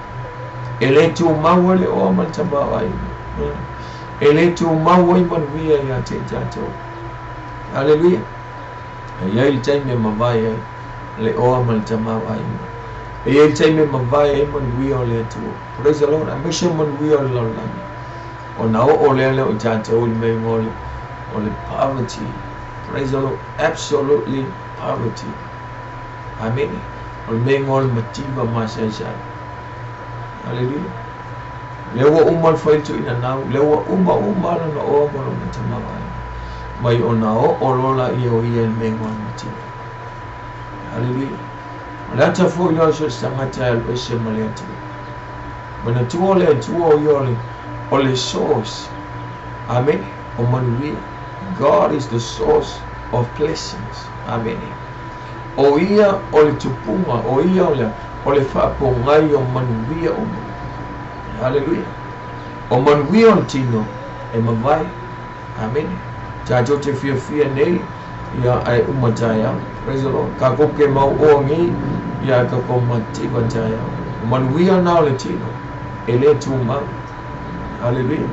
Ele tu mau ole o mantaba ai. Ele tu mau ai man via ya te jato. Hallelujah. Ya il time mavaya le o mantaba ai. Ya il time mavaya man via ole tu. Praise the Lord. Ambition man via ole. Ona ole o jato ole me ngole. Only poverty. Praise the Lord. Absolutely poverty. Amen. o le mengo le mativa masai. Hallelujah. Lewa uma faitu ina nau, lewa uma na o mo na tamawai. Mai ona o lola ia le mengo le mativa. Hallelujah. Lata fo yo so samata el ese maletu. Mana tuole yole ole source. Amen. O manuia. God is the source of blessings. Amen. O ia ole tupuma, o ia ole fa po ngai o manuia o. Hallelujah. O manuia o tino e mavai. Amen. Tato te fia nei ia ai umataya. Praise the Lord. Ka ko ke mau o ngi ia ka ko mativa taya. O manuia na ole tino ele tuma. Hallelujah.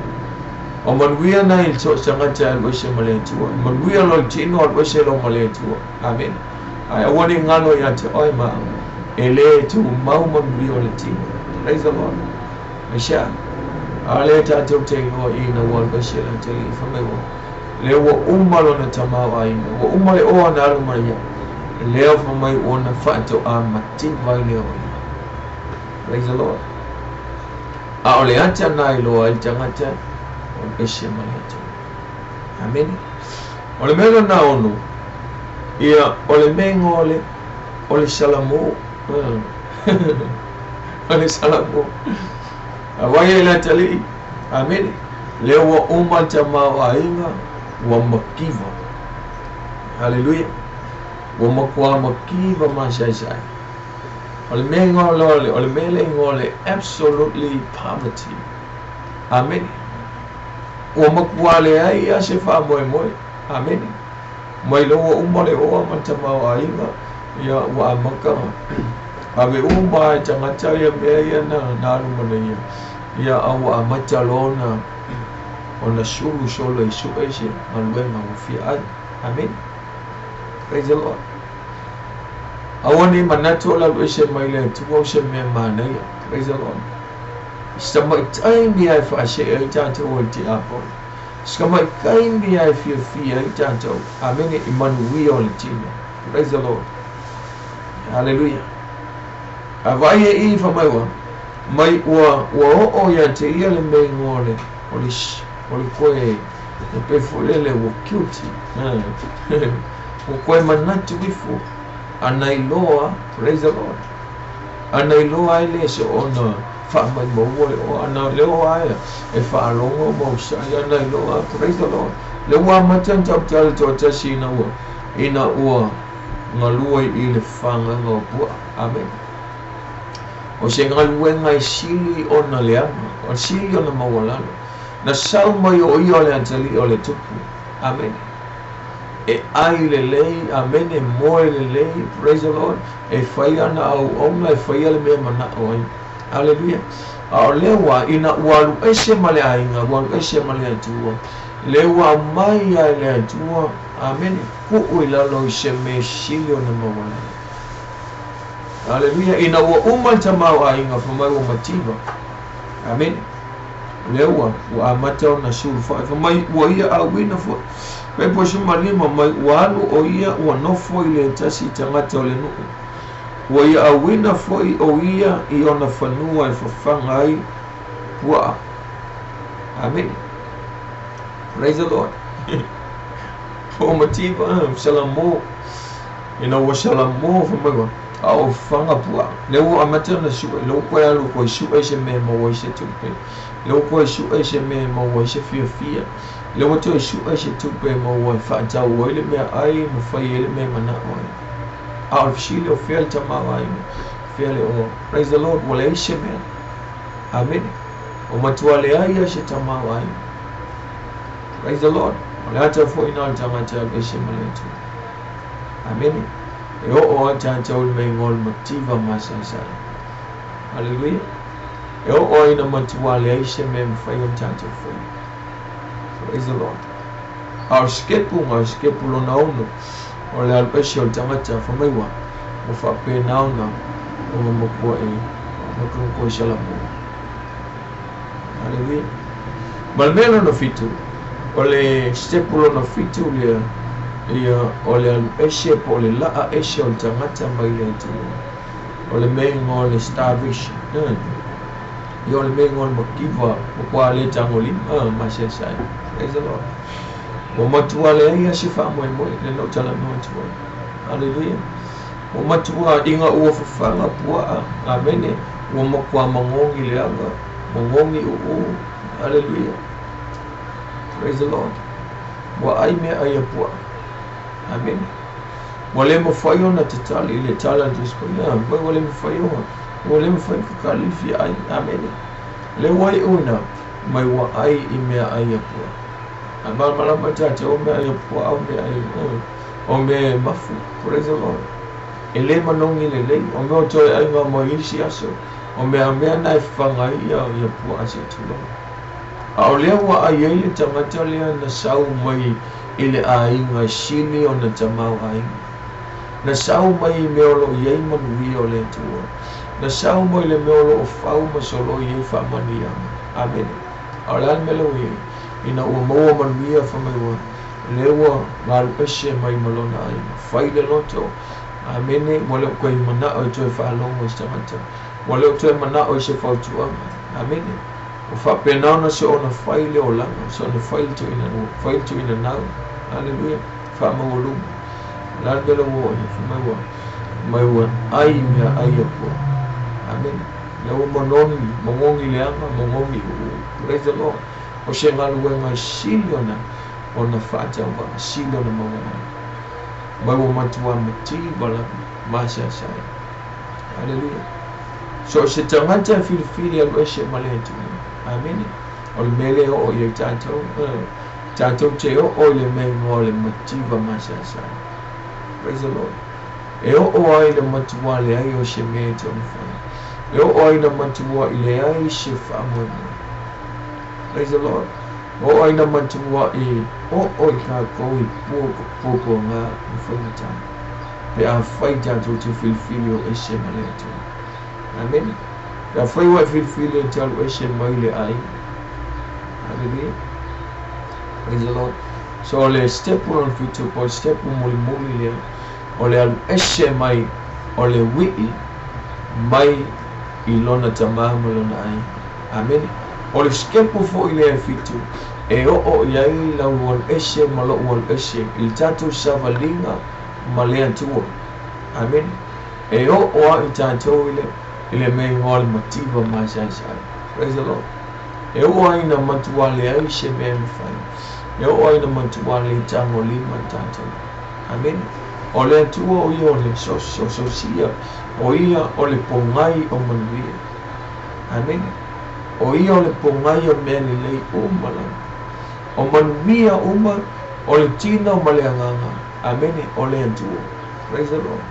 O manuia na il so samata el wese maletua. Manuia lo tino al wese lo maletua. Amen. Ai awani ngalo ya te oi ma ele tu mau manuia le tino. Praise the Lord. Mesha. Ale ta te ngo ina wal wese la te fa me wo. Le wo umalo na tamau ai. Wo umale o na alu maria. Le fa mai ona fa to a mativa le. Praise the Lord. A ole ata na ilo al tangata o ese maletu. Amen. Ole melo na onu. Ia ole mengo ole salamu. Ole salamu. Awai la tali. Amen. Lewa uma tamawa inga wa makiva. Hallelujah. Wa makwa makiva masai. Ole mengo ole mele ngole absolutely poverty. Amen. O makwale ai a se fa moi. Amen. Mai lo umole o mantama ainga ya wa maka. Ave umba tangata ya meya na rumane ya awa matalona ona shuru solo isu ese malwe mafi ai. Amen. Praise the Lord. Awani manatola wese maile tuwo se me manaya. Praise the Lord. Sama time ya fa she tanto wolti apo. Sama time ya fi tanto. Amen. Emmanuel tino. Praise the Lord. Hallelujah. Avaye I fa mai wa o ya te ia le me ngole. Oli koe pe folele wo cute. Wo koe manatu wifu. Anailoa, praise the Lord. Anailoa ile se ona fa mai mo o anailoa e fa longo mo sa anailoa, praise the Lord. Le wa matan tap tal to tasina wo ina o ngalua ile fanga ngo pu. Amen. O se ngalua ngai sili ona le o sili ona mawala. Na salmo yo le antali ole tupu. Amen. E ai le lei, amen, e moe le lei, praise the Lord, e whaia na au onga, e whaia le mea mana oi, hallelujah. Ao lewa, ina walu ese male ainga, walu ese male atua, lewa mai ai le atua, amen, ku'u ilalo I se me silio na mawala. Hallelujah, ina wa umanta mau ainga, whamai wa mativa, amen. Lewa, wa amatao na suru whamai, wa ia au wina fo. Pe po se malima mai walu o ia wa no foi le tasi tangata o le nuku. Wa ia awina foi o ia I ona whanua e whawhanga ai pua. Amen. Praise the Lord. O mativa, salamo. Wa salamo whamawa. Au whanga pua. Leo amata na sua. Leo koe alu koe sua se me mawa I se tupe. Leo koe sua se me mawa I se fia. Le wato isu ase tupe mo wa fa ta wo le me ai mo fa ele me mana oi. Al fshile o fel ta ma ai. Fel o praise the Lord wala ise me. Amen. O matwale ai ase ta ma ai. Praise the Lord. Wala ta fo ina ta ma ta ise me tu. Amen. E o ta ta ul me ngol motiva masasa. Hallelujah. E o ina matwale ise me fa yo ta ta fo. Praise the Lord. Our skepu lo na ono. O le alpesio tamata famaiwa. O fa pe na ona. O mo ko e. O ko shalamu. Hallelujah. Malmelo no fitu. O le skepu lo no fitu le o le alpesio po le la a esio tamata mai le tu. o le mei ngō le starvation yo le mei ngō le makiwa o kua le tangoli masesai. Praise the Lord. O matua le ia si wha moe moe le no tala no tua. Hallelujah. O matua inga ua whawhanga pua amene o makua mangongi le anga mangongi o. Hallelujah. Praise the Lord. Wa ai mea ai pua. Amen. Wale mo whaio na te tali le tala disko ya mai wale mo whaio wale mo whaio kakalifi ai. Amen. Le wai una mai wa ai I mea ai pua. Amal malama tate o mea ai pua o mea ai o mea mafu. Praise the Lord. Ele manongi le lei o mea toi ai ngā mo isi aso o mea nai whangai ia pua ase tula. A o lea wa ai ai le tangata lea na sau mai ile a inga sili o na tamau ainga. Na sau mai meolo iei manui o le tua. Na sau mai le meolo o fau masolo iei whamani anga. Amen. A o lean melo iei. Ina ua maua manuia whamaiwa. Lewa ngaru eshe mai malona ainga. Whai le loto. Amen. Wale o koe mana o toi whalongo i tangata. Wale o toi mana o se whautuanga. Amen. O whapenana se ona whai le o langa. Se ona whai tu ina nau. Hallelujah. Whamawalunga. Landela wo ya maiwa ai mea ai pua. Amen. Lewa monongi le anga mongongi u. Praise the Lord. O se ngalu ngai siliona ona whaata wa siliona mawana. Maiwa matua mati wala masha sai. Hallelujah. So se tangata filifili alu eshe maletu. Amen. O le mele o ye tatou te o le me ngole mativa masha sai. Praise the Lord. E o ai na matua le ai o se me te onwhai. E o ai na matua I le ai se whamoe mo. Praise the Lord. O ai na matua I o ka kou I pōko ngā mwhaingatā. Pe a whai tātou te whilwhili o eshe maletu. Amen. Pe a whai wai whilwhili o tālu eshe mai le ai. Hallelujah. Praise the Lord. So le step on fitu po step muli le ole alu eshe mai ole wii mai ilona tamamu lona ai. Amen. Ole skepu fo ile fitu e o yai la wal eshe malo wal eshe il tatu savalinga malea tuo. Amen. E o I tatu ile me ngol mativa masai. Praise the Lord. E o ai na matua le ai she me mfai. Yo oi na matua le tango lima tato. Amen. O le tua o ia o le sia. O ia o le pongai o manuia. Amen. O ia o le pongai o mele lei umala. O manuia uma o le tina o maleanganga. Amen. O le tua. Praise the Lord.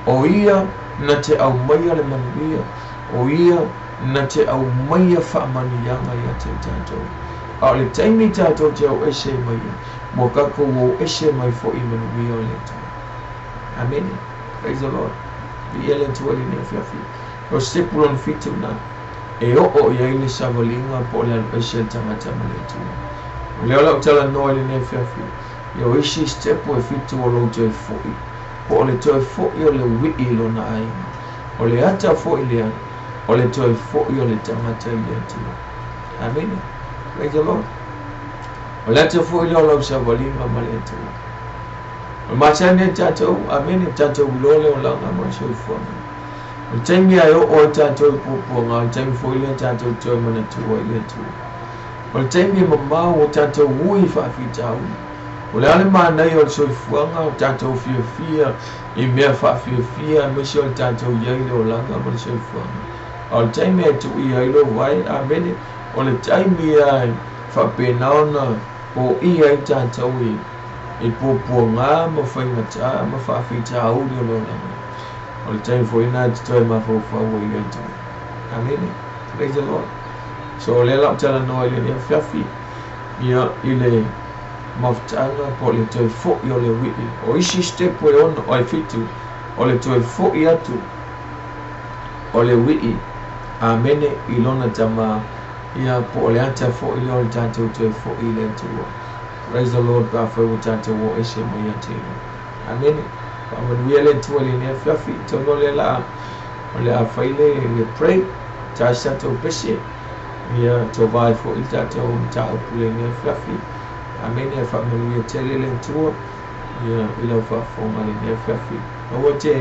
O ia na te au maia le manuia. O ia na te au maia whaamanianga ia te tato. A le taimi tātou te au eshe mai, mo kako o eshe mai fo I manuia o le tu. Amen. Praise the Lord. I ele tu ali ne fiafi. O stepulon fitu na, e o ia ile savalinga po le anu eshe tangata ma le tu. O le ola utala no ali ne fiafi. Yo ishi stepu e fitu o lo toi foi. Po o le toi foi o le wii lo na ai. O le ata foi le anu. O le toi foi o le tangata I le tu. Amen. Praise the Lord. O lete fo ilo lo sa valinga maletu. O machane tatou, amen, tatou lole o langa mo so fo. O taimi ayo o tatou popo nga, taimi fo ile tatou to manatu o ile tu. O taimi mama o tatou ui fa fitau. O le ale mana yo so fo nga tatou fia I mea fa fia me so tatou yai o langa mo so fo. O taimi tu I ilo vai, amen. O le taimi ai whapenaona o ia I tātou I pōpua ngā ma whaingata ma whawhita auri o lona. O le taimi fo ina te toi ma whawhau I atu. Amen. Praise the Lord. So o le lau tala noa I le nea whiawhi ia I le mawtanga po le toi fo I o le wiki. O isi stepu e ono o I fitu o le toi fo I atu o le wiki. Amen. I lona tama ia po le ata fo I o le tātou toi fo I le tua. Praise the Lord, pa fo o tātou o eshe mai ate. Amen. Pa manuia le tua le nea whiawhi, tono le la le afaile le pray ta sa to pese ia to vai fo i tatou mataupu le ngai fiafi amene e whamanuia tele le tua ia i lau whaafonga le ngai fiafi aua te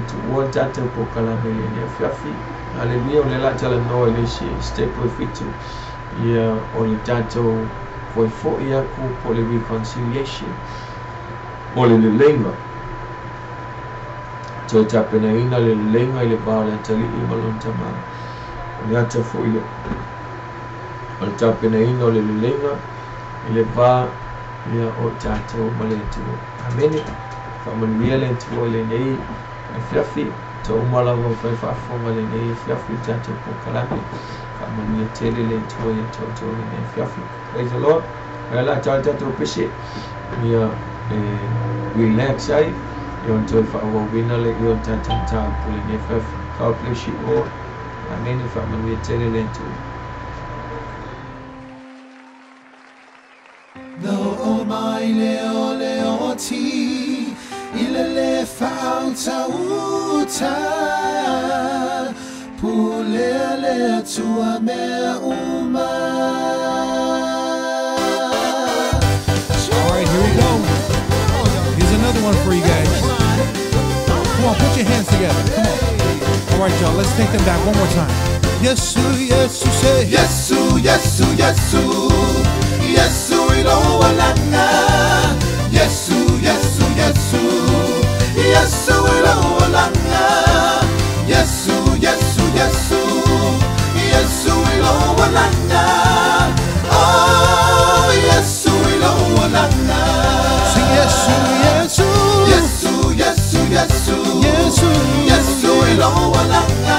tuua tatou pokalame le ngai fiafi aleluia o le la tala noa i le si step o fitu ia o le tatou foi fo'i aku po le reconciliation o le lelenga to tapenaina le lelenga i le pao le atali'i ma lona tamā o le ata fo'i le o le tapenaina o le lelenga i le pā ia o tatou ma le atua amene whamanuia le atua i lenei fiafi to umalawa fai whaafonga lenei fiafi tatou pokalame whamanuia tele le atua ia tatou lenei fiafi. Praise the Lord. Wala tatou pese ia relax ai ia toi whaawawina le ia tatou tāpu lenei fiafi. God bless you all. Amen. Whamanuia tele le atua. No o mai leo ti ile le fauta uta pule tua me uma. All right, here we go. Here's another one for you guys. Come on, put your hands together. Come on. All right, y'all, let's take them back one more time. Yesu, Yesu, say Yesu, Yesu, Yesu, Yesu ilowalanga. Yesu, Yesu, Yesu, Yesu ilowalanga. Yesu, Yesu, Yesu, Yesu ilowalanga. Oh, Yesu ilowalanga. sing Yesu, Yesu, Yesu, Yesu, Yesu, Yesu, Yesu ilowalanga.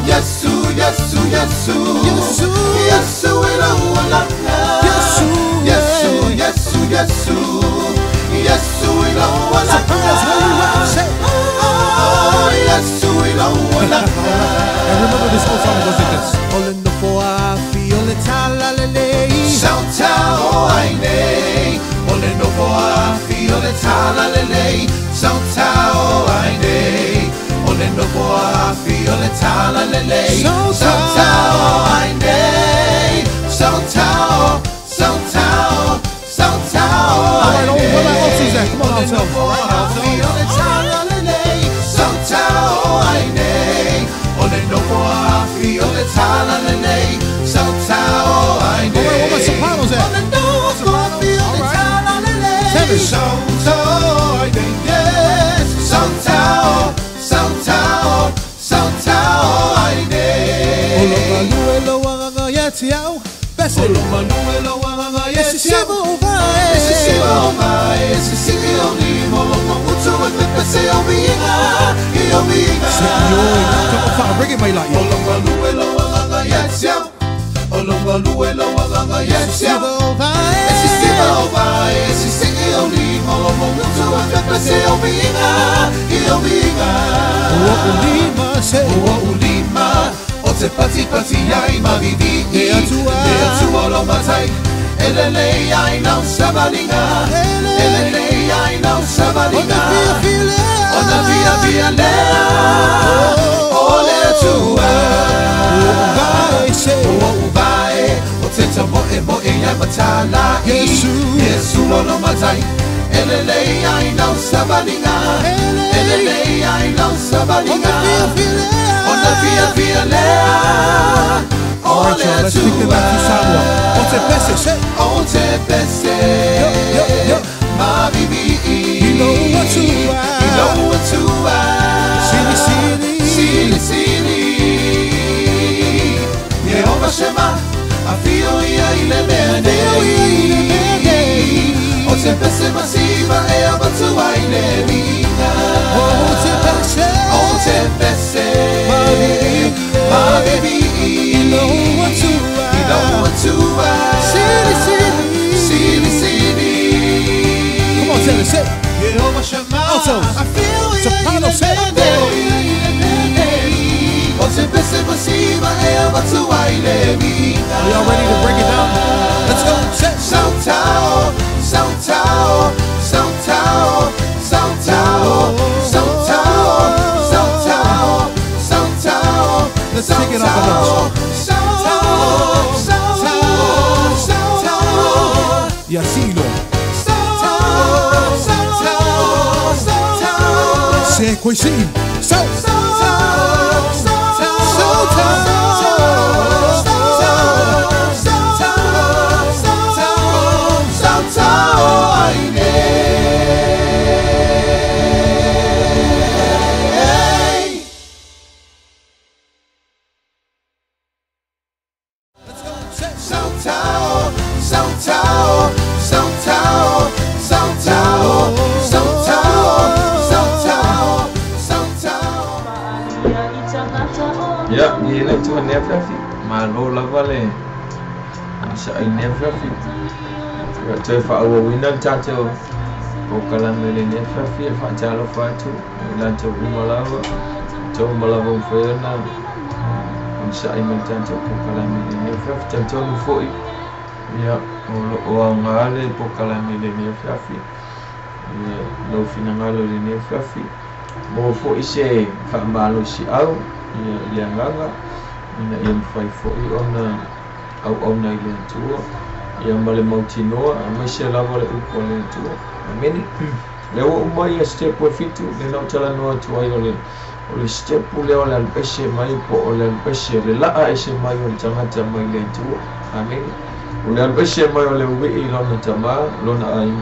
Yesu, Yesu, Yesu, Yesu, Yesu ilowalanga. Yesu, Yesu, Yesu, Yesu, Yesu ilowalanga. Sopranos, what do you want to say? Oh, Yesu ilowalanga. And remember, this whole song goes like this. Olendo foa fiole talalele. Santa o aine, olendo foa fiole talalele. Santa o aine, olendo foa fiole talalele. Santa o aine, Santa o, Santa o, Santa o All right, aine. where my ultras at? Come on, I'll tell you. Fiole talalele. Santa o aine, olendo foa fiole talalele. Santa o aine. All right, where my sopranos at? Tenors. Olomaluelo wanganga yetiao. Best it. Esse civil vai. Come on, fire, bring it, my light. Civil vai. Ulima say. Te pati pati ai mavidi E atua lo matai elele ai não sabalinga elele ai não sabalinga ona via lea ole tua vai say. o vai o te tamo e ai matala Yesu lo matai elele ai não sabalinga elele ai não sabalinga ona via lea. All right, y'all, let's take them back to Samoa. Onte pese, say. Onte pese, Yo. ma vivi. You know what to You know what to Sili. Yehova Shema, afio ia ile mene. Onte pese masiva e abatua ile mina. Onte pese, ma vivi. You know what to Sili. Come on, tell us, say. Yehova Shema, Altos. Soprano, say. Are y'all ready to break it down? Let's go. Say. Y así lo se così. Ya, gila tu nefafi. Malo la vale. Masa nefafi. Ya tu fa awo windan tato. Pokala mele nefafi fa jalo fatu. Lan tu umalawa. Tu umalawa fena. Masa imen tato pokala mele nefafi tato foi. Ya, o ngale pokala mele nefafi. Ya, lo finangalo le nefafi. Mo fo ise fa malo si au. Ya nganga ina yang fai foi ona au na ile tu ya male mautino amesha lava le ukole tu ameni leo mai step fitu le na tala no tu ai ole step le ole al peshe mai po ole al peshe le la aisha mai on tangata mai le tu ameni ole al peshe mai ole ubi ilona tama lona ai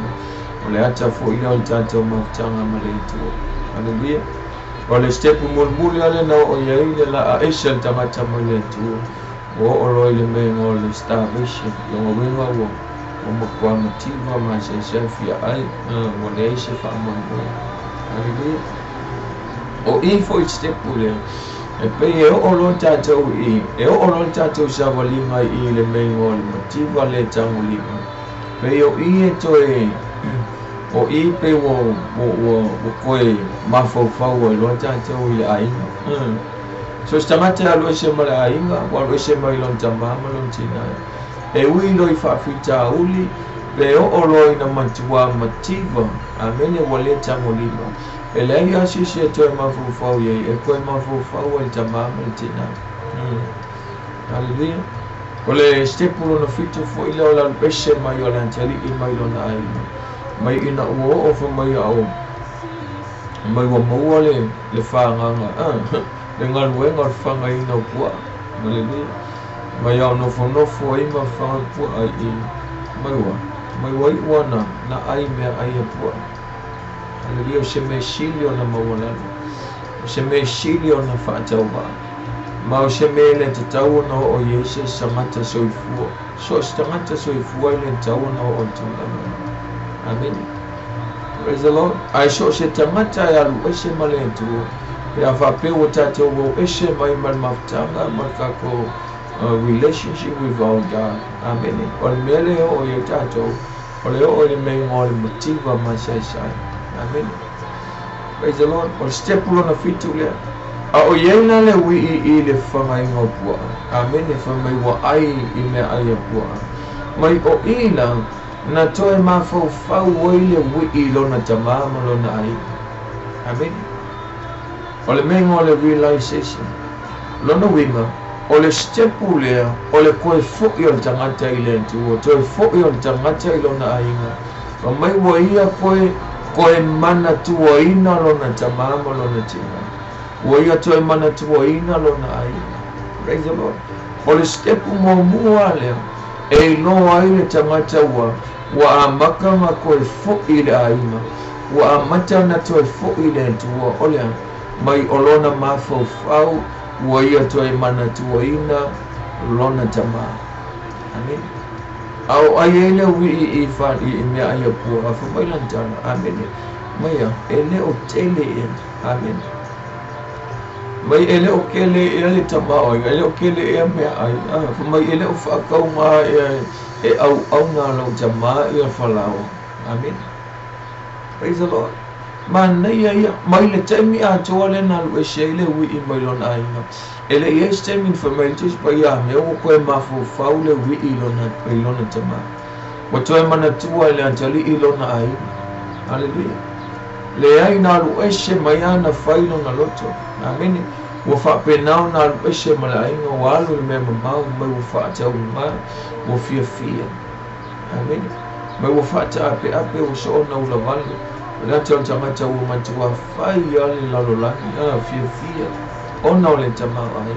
ole ata fo ile on tanto maftanga male tu haleluya. Oleh setiap mul-mul yang na o yai la Asia tamata mole tu o olo ile me ngol establish yang wenga wo kwa motiva mas selfie ai o le se fa mo ali o info step pule e pe o olo tato o olo tato savali mai ile me ngol motiva le tangu lima pe o to o I pe wo koe mafau o lo tanto ile ai so stamata lo se mala ai wa lo se mai lon tamba malon tina e wi lo fa fita uli pe o lo ina matua mativa amene wale tango lima ele ya si se to mafau ye e koe mafau o tamba malon tina haleluya ole stepulo no fito fo ile ola peshe mai ola tali I mai lon ai mai ina uo o fa mai au mai wa mawale le fa nganga le ngal we ngal fa ngai no pua male mai au no fo ai ma fa pua ai mai wa wana na ai me ai pua ale io se me silio na mawala se me silio na fa tauba ma o se me le tau no o yese samata soifu so samata soifu le tau no o tunda. Amen. Praise the Lord. I saw se tamata ya lueshe malentu. Ya vape wotato wo eshe mai man maftanga makako relationship with our God. Amen. On mele o yotato. Ole o le me ngol motiva masai. Amen. Praise the Lord. On step ulo na fitu le. A o yena le wi le fanga ngopua. Amen. Fa mai wa ai ime ai pua. Mai o ina na toe mafau oile wi lona tamama lona ai. Amen. Ole mengo ole realization lona winga ole stepu lea ole koe fo'i o tangata ile tu toe fo'i o tangata ilona ainga o mai wa ia koe mana tu ina lona tamama lona tina wa ia toe mana tu ina lona ai. Praise the Lord. Ole stepu mua lea e no aile tangata wa amaka ma koe fo'i le ainga wa amata na toe fo'i le tu ole mai olona mafau wa ia toe mana tuaina lona tama. Amen. Au aiele wi fa I me ai pu afa mai lantana. Amen. Mai ele o tele. Amen. Mai ele o kele ele tama o ele o kele me ai fa mai ele o fa kau ma e au na lo tama ia falau. Amen. Praise the Lord. Man ya mai le temi a toale na lu shele wi I mai lona ainga ele yes temi information pa ya me o ko mafu faule wi lona tama wa to mana tua le antali lona ai. Hallelujah. Le ai na lu eshe mai ana failo na loto. Amen. wo fa pe na na ese malai no walu me mau me wo fa ta uma wo fia amen me wo fa ta ape wo so na ula walu la ta mata wo matua fa ya le la la fia ona le tama ai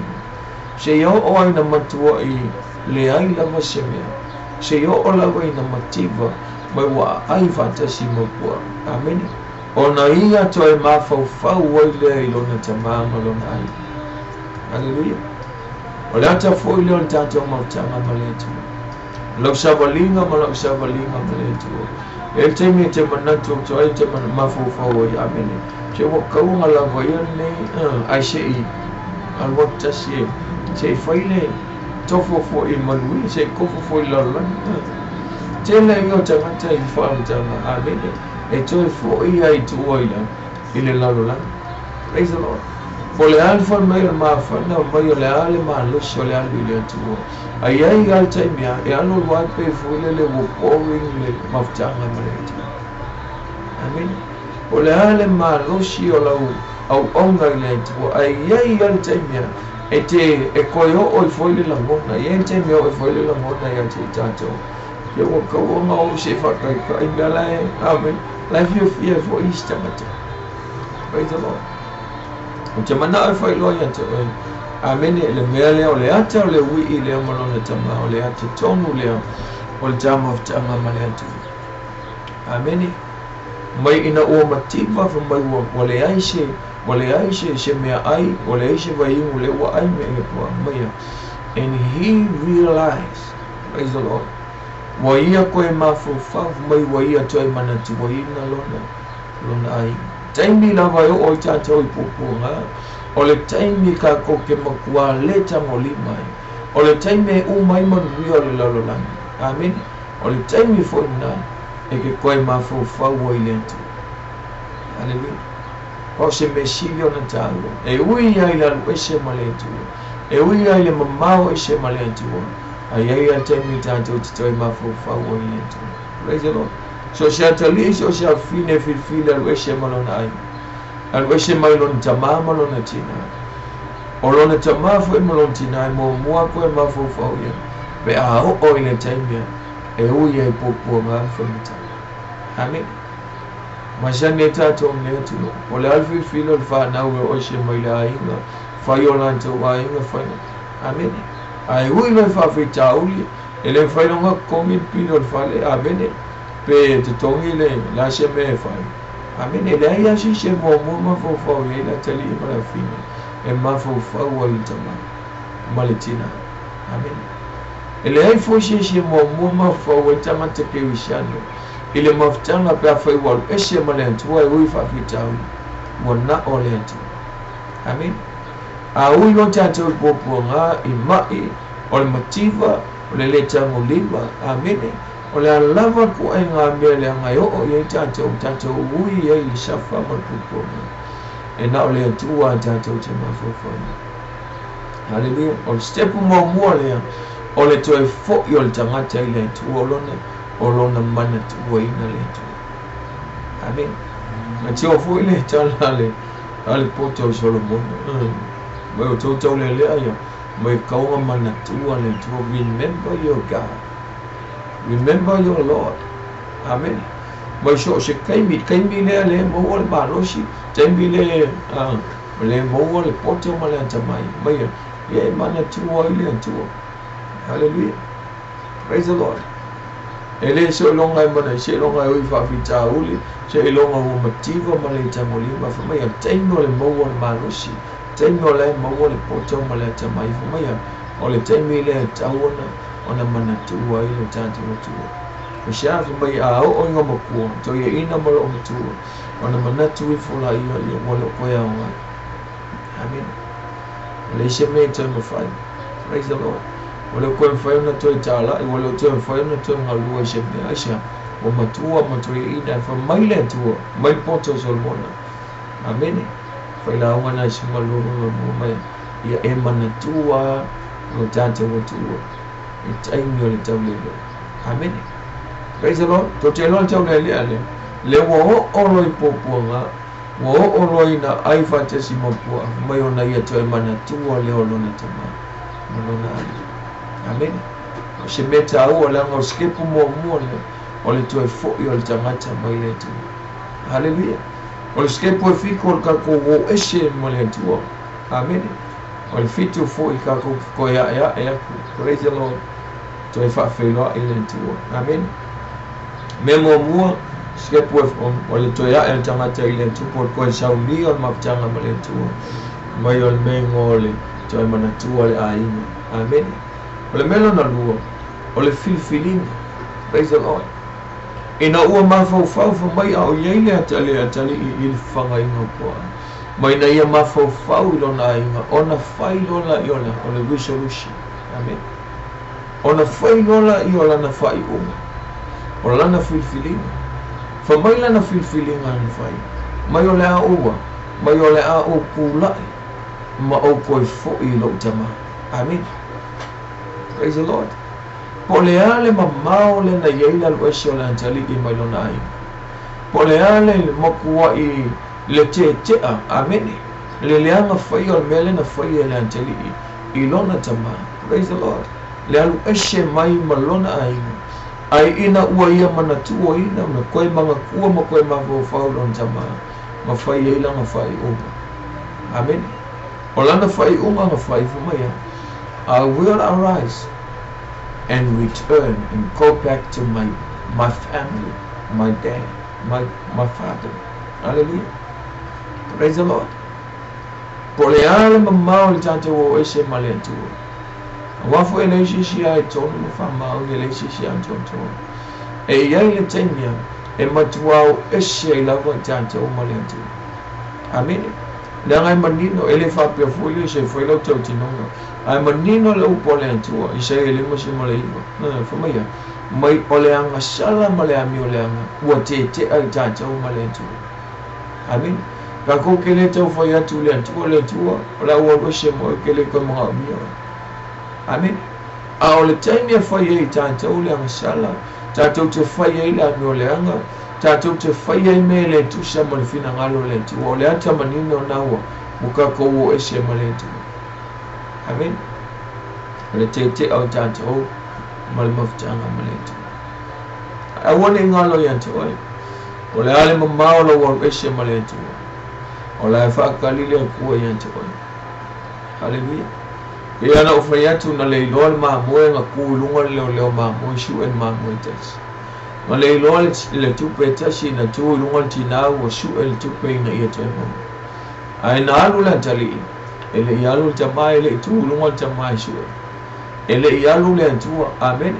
se yo o ai na matua I le ai la maseme se yo o la vai na mativa mai wa ai fantasi mo po amen ona ia to e ma fa o le lo na tama lo na ai haleluya ola ta fo le on tanto mo tama maletu lo sabalinga maletu e te me te manato to ai te ma fa o amen se wo ka una la vai ne ai se al waqta se faile tofo fo I malui se kofo fo I lala te le yo tangata I whao tanga amene e toi fo I ai tu oila I le lala praise the Lord po le alfa mai ma whana mai o le ale ma loso le alu I le atua ai al taimia e alo luai pe fo le wo pouring le maftanga maleta amen po le ale ma losi o lau au onga I le atua ai al taimia e koyo o foi le langona e te me o foi le langona ya te tato yo ko no se fa kai kai bela amen life you fear for Easter mate praise the Lord o te mana foi lo ya te amen le mele o le ata o le wi le malona tama o le ata tonu le o le jam of tama malatu amen mai ina o mativa fa mai o le aise wale aise se mea ai wale aise vai ule wa ai me po mai and he realized praise the Lord wa ia ko e mafu fa mai wa ia toi mana tu wa ina lona ai taimi la vai o ta toi popo nga o le taimi ka ko ke makua leta ngoli mai o le taimi u mai man wi o le lalo amen o le taimi fo na e ke ko e mafu fa wa ile tu hallelujah o se mesilio na talo e ui ai la ese maletu e ui ai le mamao ese maletu ai atemi tanto toi mafu fa o ile praise the Lord so se atali so se fine fil ese malona ai al ese malona tamama lona tina o lona tamafu e malona tina mo ko e mafu fa o be a o ile taimia e ui ai popo ma fa amen Masane tato mletu o le alfi filo fa na o se mai la inga fa yo la to wa inga fa amen ai ui le fa fitauli ele fa no komi pilo fa le amen pe te tongi le la se me fa amen ele ai si se mo ma fo fa le la tali ma la fine e ma fo fa wa itama maletina amen ele ai fo se mo ma fa wa itama te ke wishano ile maftanga pe afai wal ese malentu wa ui fa fitawi wona olentu amen a ui lo tanto popo nga imai ol motiva ole leta ngoliva amen ole lava ku enga mele nga yo o ye tanto ui ye shafa mal popo e na ole tu wa tanto chama fofo hallelujah ol step mo le ole to fo yol tangata ile tu olona mana tu ina le tu amen na tio fu ile tala ale poto Solomon mai to le ayo mai kaunga mana tu ale tu remember your God remember your Lord amen mai so se kai mi le mo wal ba lo si tembi le mo wal poto mala tamai mai ye mana tu ile tu hallelujah praise the Lord ele so longa mana se longa ui fa fita uli se longa o motivo male tamoli ma fa mai tengo le mo wal malosi tengo le mo wal poto male tamai fa mai o le temi le tauna ona mana tu ai le tanto tu o sha fa mai a o ngo mo ku to ye ina mo o tu ona mana tu fu la ia mo lo ko ya wa amen le se me to mo fa praise the Lord wale ko fa na to tala e wale to fa na to ngalu se me asha o matua matoi ina fa mai le tu mai poto solmona amen fa la wana shima lo mo mai ya emana tua o tanto o tu e taimio le tau amen praise the Lord to te lo tau le wo o lo ipopuanga wo oroina ai fatesi mapua mai ona ia toi mana tua le olona tama malona amen o se meta au la ngo skepu mo le o le toi fo i o le tangata mai le tu haleluya o le skepu e fiko ka ko wo eshe mo le tua amen o le fitu fo i ka ko ya praise the Lord toi fa felo i le tua amen memo mua skepu o le toya el tangata i le tu por ko sauli on maptanga mo le tua mai o le mengo le toi mana tua le aina amen o le melo na lua o le filfilina praise the Lord ina ua mafau mai au yeile atali i fanga inga poa mai na ia mafau i lona inga ona fai lona i ona o le resolution amen ona fai lona i ola na fai o lana filfilina fa mai lana filfilinga ni fai mai o le a ua mai o le a o kulai ma o koi fo i lo tama amen praise the Lord po le ale mamao le na yeila lo esho la antali i mai lona ai po le ale le mokua i le tea amen le leanga fai o mele na fai le antali i lona tama praise the Lord le alu eshe mai malona ai ina ua ia mana tua ina me koe manga kua ma koe manga fau lona tama ma fai yeila nga fai uba amen o lana fai unga nga fai fumaya I will arise and return and go back to my family, my dad, my father. Hallelujah. Praise the Lord. Poleale mamao le tante wo ese malentu. Wafu ele shishi ai tonu mo famao ele shishi an tonto. E yai le tenya e matuao ese la wa tante o malentu. Amen. Langai manino ele fa pe fuile se fuile tautinonga. Ai manino le upolentua i se ele mo se maleiva fa mai ole anga sala male ami ole anga ua te ai tata o malentu amen ka ko kele tau fa ya tu le tua la ua se mo kele ko mo mi amen a ole taimi fa ye tata o le anga sala tata te fa ye la mi ole anga tata te fa ye me le tu se mo le fina ngalo le tu ole ata manino na ua muka ko o ese malentu amen le te au tanto mal maftanga malentu awone ngalo yanto o le ale mamao lo wa eshe malentu o la fa kalile ku yanto haleluya ya na ofayatu na le lol ma mo nga ku lunga le ma mo shu en ma mo tes ma le lol le tu peta shi na tu lunga tina wo shu el tu pe na yeto ai na lu la tali ele yalu jamai le tu lunga jamai shu ele yalu le tu amen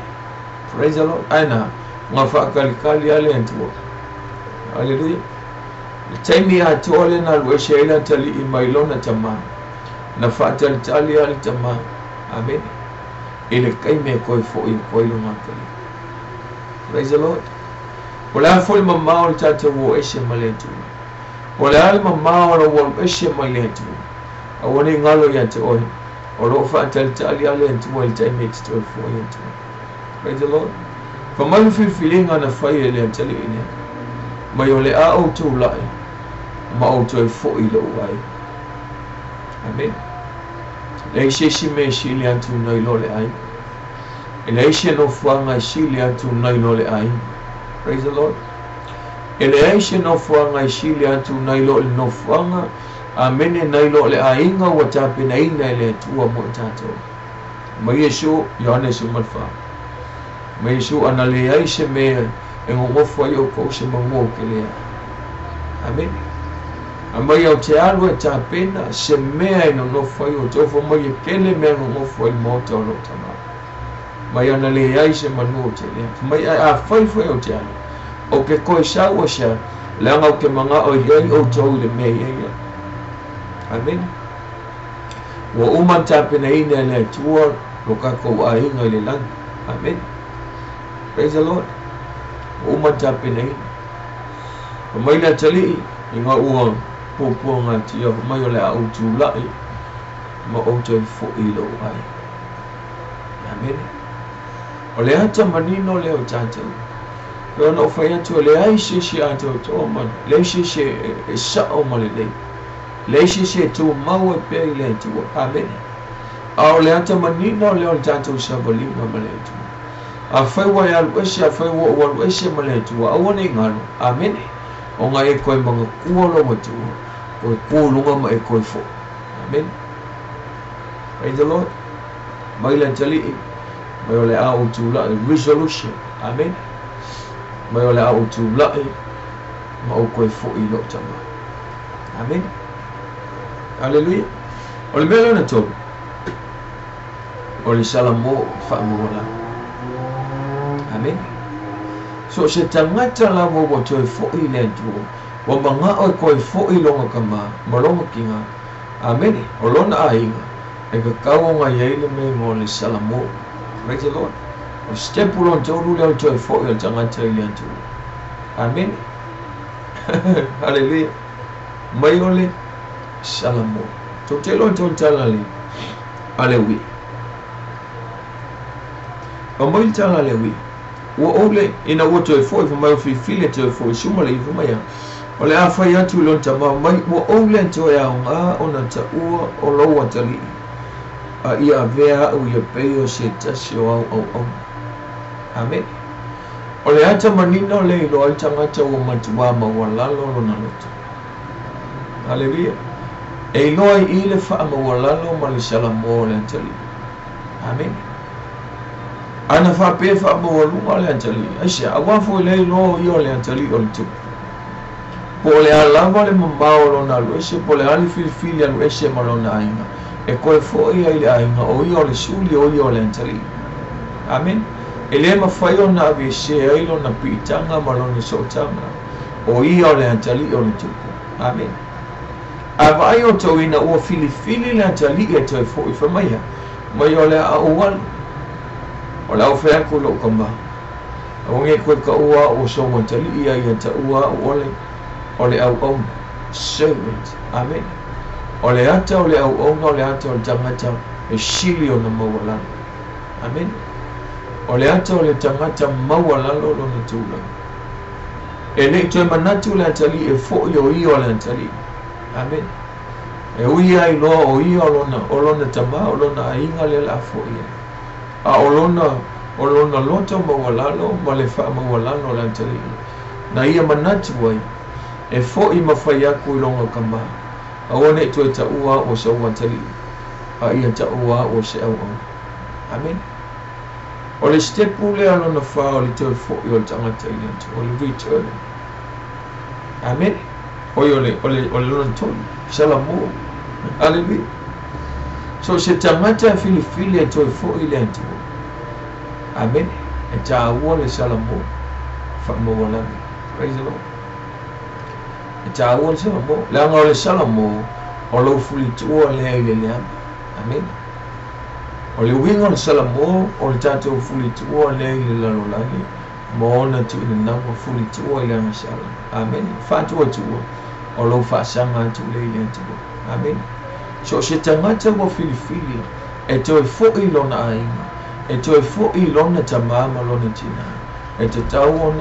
praise the Lord aina ngafa kali ale tu hallelujah temi atole na lu shela tali i mailona tama na fatal tali al tama amen ele kai me koi fo i koi lunga kali praise the Lord wala fo mamao tata wo eshe maletu wala al mamao wo eshe maletu awone ngalo yate oi oro fatal tali ale tu wel time to fo yate praise the Lord for my feeling on a fire le tali ine mayole a o tu lai ma o tu fo i lo wai amen le shishi me shili antu noi lole ai ele she no fuanga shili antu noi lole ai praise the Lord ele she no fuanga shili antu noi lole no fuanga amene noi lole ai nga wata pina ina le tua mo tato ma Yesu Yohanes malfa ma Yesu anale ai she me ngo fo yo ko she mo kele amen amai au te alua ta pena se mea ino no fai o tofo mai kele mea no fai mota o no tama mai ana le ai se manu o te lea mai a fai o te ala o ke koe sa ua sa leanga o ke manga o iei o tau le mea iei amen wa uman ta pena ina le tua lo kako a inga le lang amen praise the Lord uman ta pena ina mai na tali inga ua popo ngati ya mai ole au tu lai ma o te fo i lo ai amen ole ata manino le o tata Pero no fai atu le ai se atu to man. Le se sa o male le. Le se tu mau e pe le tu. Amen. Au le ata manina le on tatu sabali no male tu. A fai wa ya lu ese a fai wa lu ese male tu. A wona ngalo. Amen. O nga e koe mga kuolo mo tu. Koe kulunga ma e koe fo. Amen. Praise the Lord. Mai le tali. Mai ole a o tu la resolution. Amen. Mai ole a o tu la ma o koe fo I lo tama. Amen. Hallelujah. Ole mele na tolu. Ole salamo fa mo la. Amen. So se tangata la mo bo toi fo I le tu. Wa manga o koe fo I longa kama, malonga kinga. Amen. O lona ainga. E ka kawo nga yeile me mo le salamo. Praise the Lord. O step ulon tolu le o toi fo I le tangata I le tu. Amen. Hallelujah. Mai ole salamo. To telo to talale. Alewi. O mai talale. Wo ole ina woto e foi fo mai file to fo shumale I fuma ya ole afa ya tu lon tama mai wo ole to ya nga ona ta ua o lo watali a ia vea o ia peo se tasio au amen ole ata manino le lo ata ngata wo matwa ma walalo lo na loto haleluya e lo I le fa ma walalo ma le salamo le tali amen. Ana fa pe fa mo lunga le antali asia awa fo le no yo le antali o tu po le ala vale mo baolo na lo se po le ali fil ya lo ese malona ainga e ko fo I le ainga o yo le suli o yo le antali amen ele ma fa yo na be se ai lo na pitanga malona so tama o yo le antali o tu amen ava yo to ina o fili le antali e to fo I fa maya ma yo le a o o lau fea ko lo kamba o nge koe ka ua o so matali ia ta ua ole au servant amen ole ata ole au ole ata ole tangata e sili o na mawala amen ole ata ole tangata mawala lo na tula e le te manatu le tali e fo yo le tali amen e uia I lo o ia olona tama olona inga le la fo ia a olona loto mawalalo ma le fa mawalalo la tali na ia manatu wai e fo I mawhai aku I longa kamba a one tu e ta ua o sa ua tali a ia ta ua o se au amen o le stepu le alona wha o le te fo I o le tangata I lentu o le return amen o le lona tonu salamo hallelujah so se tangata fili e toi fo I lentu amen e ta ua le salamo fa mawalalo praise the Lord e ta ua le salamo le anga o le salamo o lo fuli tua le amen o le winga o le salamo o le tatou fuli tua le lalolagi mo ona tu I nama fuli tua I le anga sala amen fa tua o lo fa sanga tu le tua amen so se tangata ua fili e toi fo I lona ainga e toi fo I lona tamama lona tina e te tau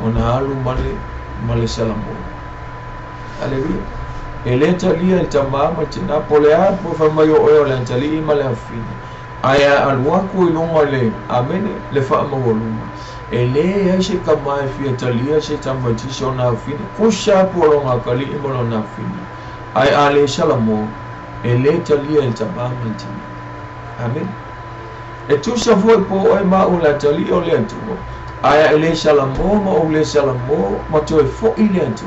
ona alu male salamo hallelujah e le talia e tamama tina po le a po fa mai o le tali ma le afina aya alwaku I longa le amen le fa mawoluma e le e se kamai fi talia se tamati so na afina kusha po longa kali I lona afina ai ale salamo e le talia e tamama tina amen e tu sa foi po o ma o la tali o le tu aya ele salamo ma o le salamo ma tu fo I le tu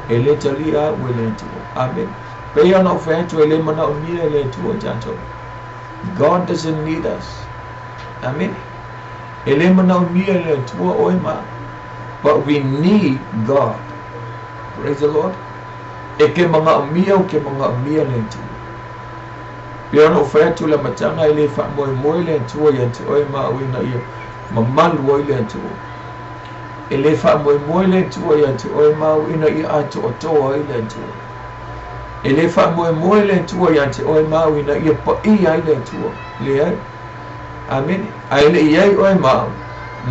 ele tali a o le tu amen pe ya no fe tu ele mana o ni le tu tanto God doesn't need us amen ele mana o ni le tu o ma but we need God praise the Lord e ke manga o mia le tu Pia no fa tu la matanga ile fa mo ile tu ya tu o ma o ina ia mamal wo ile tu ile fa mo ile tu ya tu o ma o ina ia atu o to ile tu ile fa mo ile tu ya tu o ma o ina ia pa ia ile tu le amen ai le ia o ma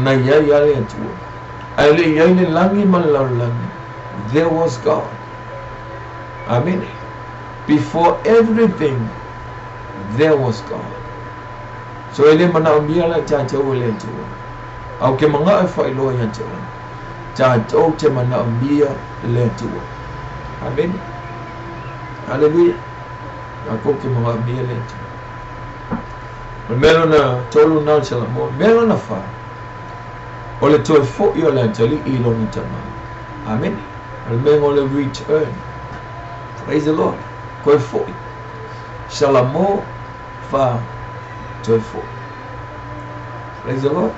na ia ia le tu Ai le langi malalangi. There was God. Amen. Before everything, there was God. So ele mana umbia la chacha wale tu. Au ke manga e failo ya tu. Chacha o te mana umbia le tu. Amen. Hallelujah. Ako ke manga umbia le tu. Melo na tolu na chala mo. Melo na fa. Ole toi fo yo la tali ilo ni tama. Amen. Almengo le return. Praise the Lord. Koi fo. Shalamo fa toi fo. Praise the Lord.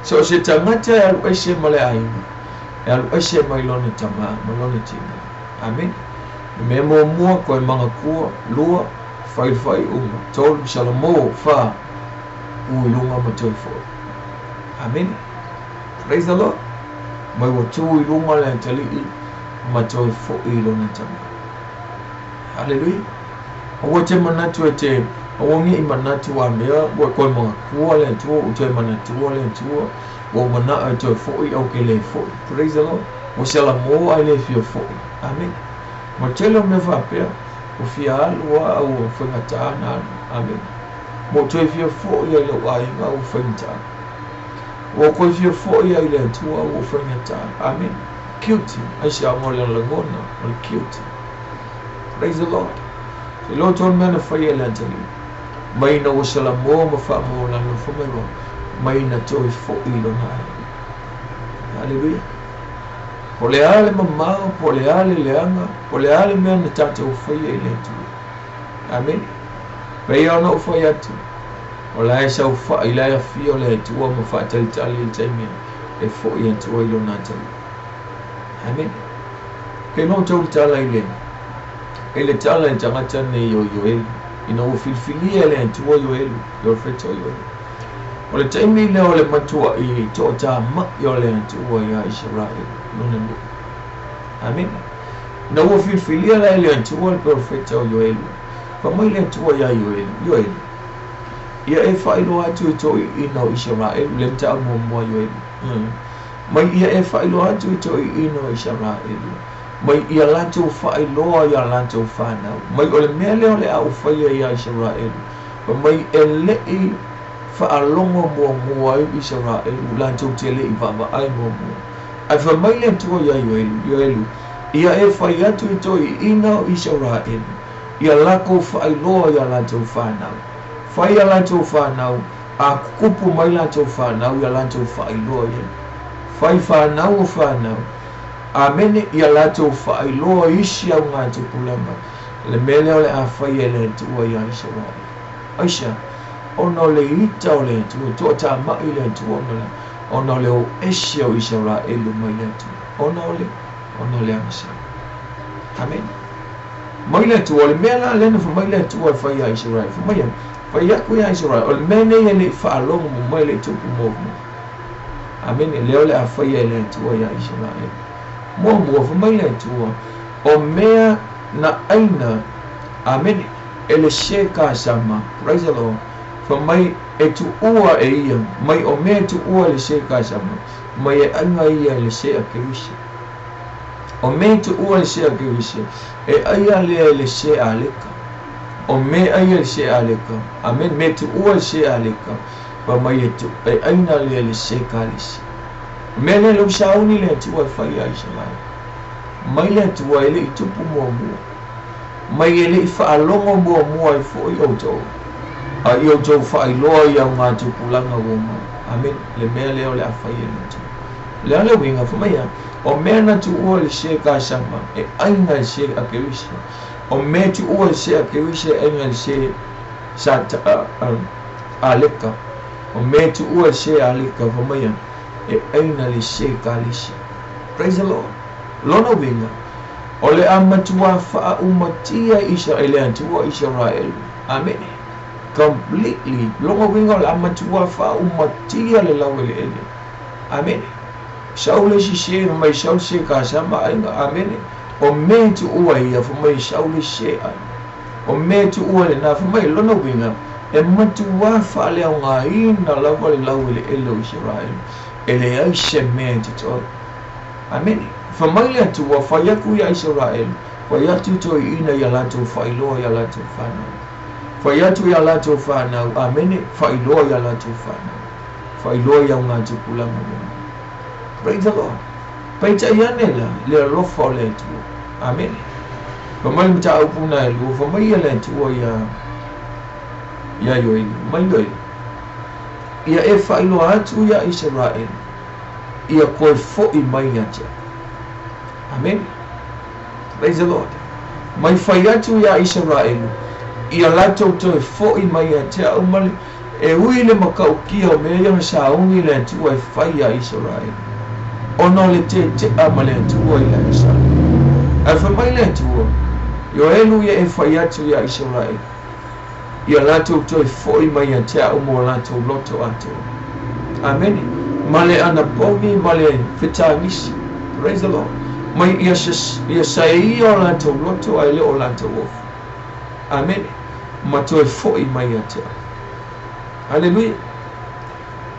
So se tangata ya lueshe male aina. Ya lueshe mailoni tama, mailoni tina. Amen. Memo mua koi mga kua, lua, fai uma. Tol shalamo fa uilunga ma toi fo. Amen. Praise the Lord. Mai wa tu ilunga le tali ma toi fo ilona tama. Hallelujah. Owo te manatu ete awongi imanatu wa mea wa koi mga kua le tu utoi manatu le tu wa mana to fo o ke le fo. Praise the Lord. O shalamo ai le fio fo. Amen. Ma telo me fa pe o fia lua o fengata na. Amen. Mo toi fio fo ia le wa inga o fengata. O koi fio fo ia le tu o fengata. Amen. Cute. Ai sia mo le ngona o cute. Praise the Lord. The Lord told me to fire lantern. May na wasala mo mafamo lang ng fumero. May na toy fo ilo na. Hallelujah. Poleale mamao, poleale leanga, poleale me na tata o fire letu. Amen. May na o fire tu. Olay sa ufa ilaya fio letu o mafatal tali time e fo yentu o ilo na tali. Amen. Keno tol tala ile. Ele tala jangata ne yo yo ina o filfilia le tuo yo elu yo feto yo. Ole time le ole matua I tota ma yo le tuo ya Israel no. Amen. Na o filfilia le tuo le perfecto yo elu. Pa mai le tuo ya yo elu. Ia e failo atu to ino Israel le ta mo yo elu. Mai ia e failo atu to ino Israel. Mai ia lanto fai loa ia lanto fana. Mai ole mele ole au fai ia Israel. Mai ele I fa alongo mo Israel lanto tele I baba ai mo. Ai fa mai le to ia yo. Ia e fai atu to ina Israel. Ia lako fai loa ia lanto fana. Fai ia lanto fana. A kupu mai lanto fana ia lanto fai loa. Fai fana. Amen. Ia lato whailoa isi au ngā te pulanga. Le mele o le a whai e le tua ia Israel. Aisha, ono le ita o le tua, toa tā mai le tua mele. Ono le o esi o Israel elu mai le tua. Ono le amasa. Amen. Mai le tua, le mele lena fa mai le tua whai ia Israel. Fa mai whai aku ia Israel. O le mene e le whaalongo mo mai le tupu mo. Amen. Leo le a whai e le tua ia Israel. Mo fa mai le tua o mea na aina. Amen. Ele sheka sama. Praise the Lord. Fa mai e tu ua e ia mai o mea tu ua le sheka sama mai e anga ia le shea kewisha o mea tu ua le shea kewisha e aia le shea aleka o mea aia le shea aleka. Amen. Me tu ua le shea aleka fa mai e tu e aina le sheka lisi mele lo sauni le tua fai ai Israel. Mai le tua ele I tupu mo. Mai ele I whaalongo mo ai fo I oto. A I oto whaailoa I au ngā tupu langa o mo. Amen. Le mea leo le a whai ele tu. Leo le winga fa mai o mea na tu ua le she ka sama e aina le she a kewisha. O mea tu ua le she a kewisha e aina le she sa aleka. O mea tu ua le she aleka fa mai e aina le she kalisi. Praise the Lord. Lona winga. Ole amatua fa umatia Israel antua Israel. Amen. Completely. Lona winga ole amatua fa umatia le lawele ele. Amen. Shaule she mai shaule she ka sama ainga. Amen. O metu ua ia fa mai shaule she ai. O metu ua le na fa mai lona winga. e matua fale au ngā ina lawa le lau le elo Israel e le ai se mea te toi. Amen. Whamaile atua whai aku ia Israel whai atu toi ina ia lato whailoa ia lato whanau. Whai atu ia lato whanau. Amen. Whailoa ia lato whanau. Whailoa ia ngā tupulanga mea. Praise the Lord. Paita ianela le rofa o le atua. Amen. Whamaile mta au puna e lua whamaile le atua ia yoi mai yoi ia e whailo atu ia Israel ia koe fo'i mai atia. Amen. Praise the Lord. Mai whai atu ia Israel ia lato toi fo'i mai atia umali e ui le makau kia o mea ia sa ungi le atua e whai ia Israel ono le te ama le atua ia Israel a whamai le atua yo elu ia e whai atu ia Israel ia lato toi fo'i mai atia umo lato loto atu. Amen. Male ana pogi male fitangisi. Praise the Lord. Mai ia sai o lato loto ai le o lato ofu. Amen. Ma toi fo'i mai atia. Hallelujah.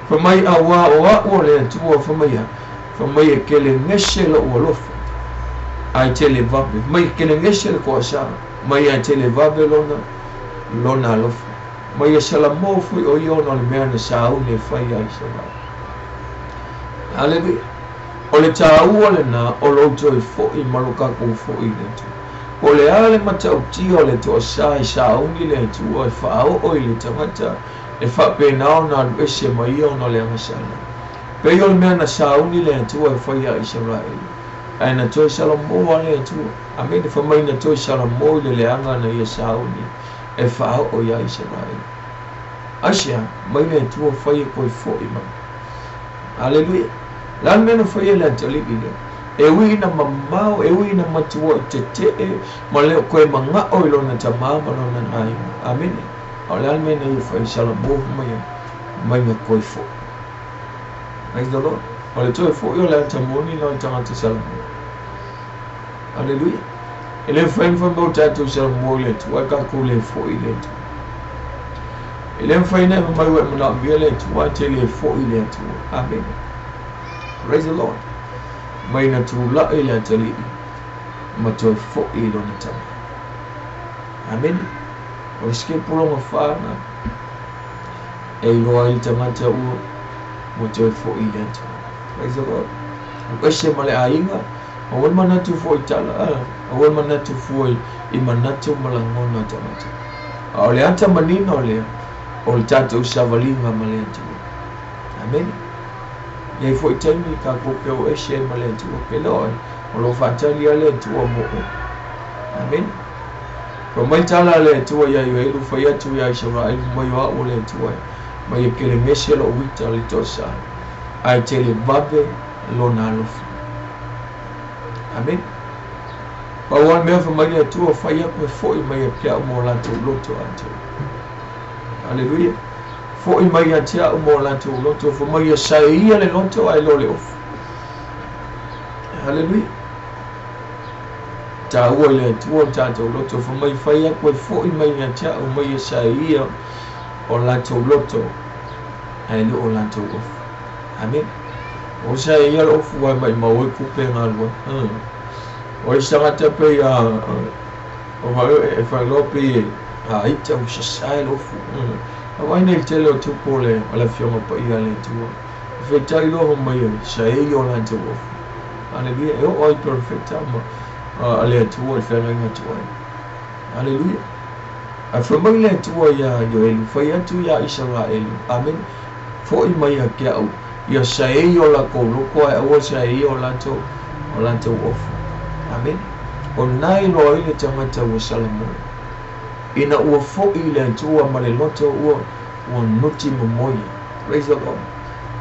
Famai awa o le atua famai. Famai e kele ngese lo o lofu. Ai tele vabe. Mai kele ngese le ko sa. Mai ai tele vabe lona lofu. Mai e salamo fui o iona le mea na sau le whai ai Israel. Hallelujah. O le tāua le nā o louto e fo'i malukako fo'i le tu. O le ale matau ti o le to sai saungi le tu o e whao o i le tangata e whapenao nā luese mai o no le angasana. Pei o le mea na saungi le tu o e whai ai Israel. Ai na toi salamo a le tu. Amen. Whamai na toi salamo i le anga na ia saungi. E whao o ia Israel. Asia, mai le tu o whai e koe fo'i mai. Hallelujah. Lan mena whai e le talipi le. E ui na mamau, e ui na matua i te te ma leo koe manga o ilo na tamama no na nai. Amen. O le lan mena i whai salamohu mai na koe fo'i. Praise the Lord. O le toi fo'i o le tamoni na o tangata salamohu. Hallelujah. E le whai mwhamau tātou salamohu le tu, ai kako le fo'i le tu. E le whai nei mai wai mana mea le tu, ai te le fo'i le tu. Amen. Praise the Lord. Mai na tu la'i le tali ma toi fo'i lo na tama. Amen. O le ske pulonga whana e roa i tangata ua ma toi fo'i le tama. Praise the Lord. O ese ma le ainga o wan manatu fo'i tala o wan manatu fo'i i manatu malangona tangata. O le ata manina o le tātou savalinga ma le atu. Amen. Ia foi taimi ka koke o ese ma le atu ke loi o lo whatali a le atu o mo'o. Amen. Ko mai tala le atu ia i elu whai atu ia Israel mai o le atu mai e kele mese lo wita le tosa ai te le vabe lo na alofi. Amen. Pa wan mea wha mai le atu o whai aku e fo'i mai e pia o mo lanto loto atu. Hallelujah. Fo'i mai atia o mo lanto loto fo mai sai ia le loto ai lo le ofu. Hallelujah. Ta ua le tua tātou loto fo mai whai a koe fo'i mai atia o mai sai ia o lanto loto ai lo o lanto ofu. Amen. O sai ia lo ofu ai mai mau e kupe ngā lua. O i sangata pe o mai e whai lopi a ita o sasai lo ofu. Awai nei te leo tupo le ala fionga pa ia le tua. Whetai loho mai sa e o lanto ofu. Hallelujah. E o ai perfecta ma ale tua e whenanga tua. Hallelujah. A whamai le tua ia Ioelu. Whai atu ia Israel. Amen. Fo'i mai a kia au. Ia sa e o la kōroko ai aua sa e o lanto ofu. Amen. O nai roa i le tangata ua Salamoe. Ina ua fo'i le tua ma le loto ua nuti momoi. Praise the Lord.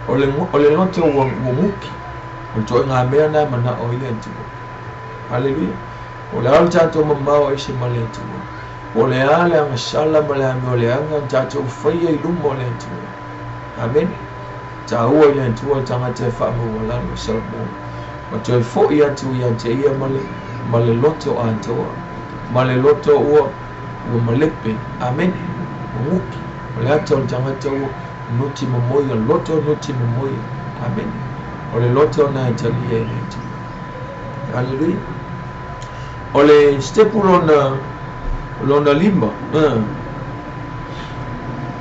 O le loto ua muki. O toi ngā mea nai mana o i le tua. Hallelujah. O le ala tātou mamau e se ma le tua. O le ale anga sala ma le ame o le anga tātou whaia i lumo le tua. Amen. Ta ua i le tua tangata e whaamu o lano Salamoe. Ma toi fo'i atu i ante ia ma le loto a toa. Ma le loto ua malepe. Amen. Muki. ole ata o tangata o nuti mamoia loto nuti mamoia amen ole loto na tali e hallelujah ole stepu lona lima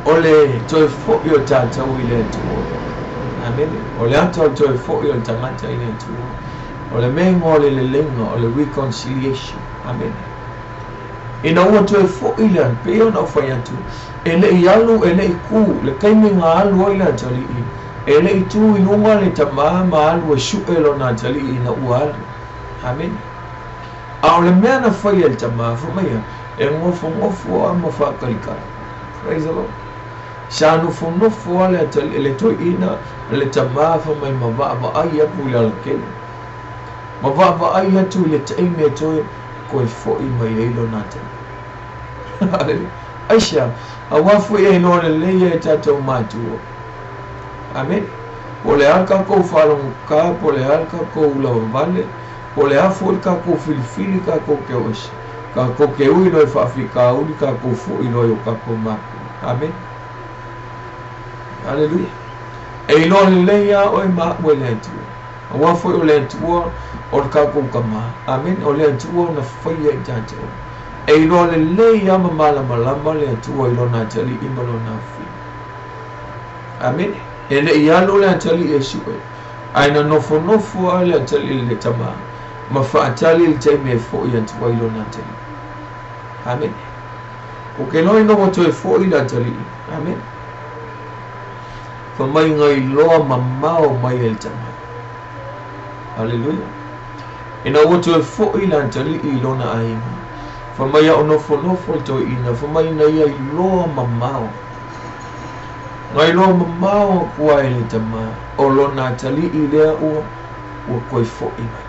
ole toi fo yo tata o ile tu amen ole ata o toi fo yo tangata ile tu ole mengo ole lenga ole reconciliation amen ina o toi fo ile pe ona fa ya tu ele yalu ele iku le kaimi ngalu ile tali ele itu inunga le tamama alu shu elo na tali ina ual amen aule mena fa ya tama fa maya ngofo ama fa kalika praise the lord shanu funofo ale tali ele to ina le tama fa mai mava aya pula ke mava aya tu le taime to ko fo I mai elo na tali aisha awafu e no le ye tato matu amen ole alka ko falon ka ole alka ko la vale ole afu ka ko filfili ka ko keosh ka ko keui no fa afrika uli ka ko fu ino yo ka ko ma amen hallelujah e no le ya o ma wele tu awafu ole tu o ka ko kama amen ole tu na fa ye tato e no le ya mala le tu o lo na tali imalo na fi amen ele yalo le tali esu aina nofo ale tali le tama mafa tali le teme fo ya tu o lo na tali amen o ke no ino to fo ila tali amen fa mai ngai lo mamao mai el tama hallelujah ina o to fo ila tali ilo na aina fa mai ono fo to ina fa mai na ia lo mamao ngai lo mamao kwa ele tama o lo na tali ile o koi fo ina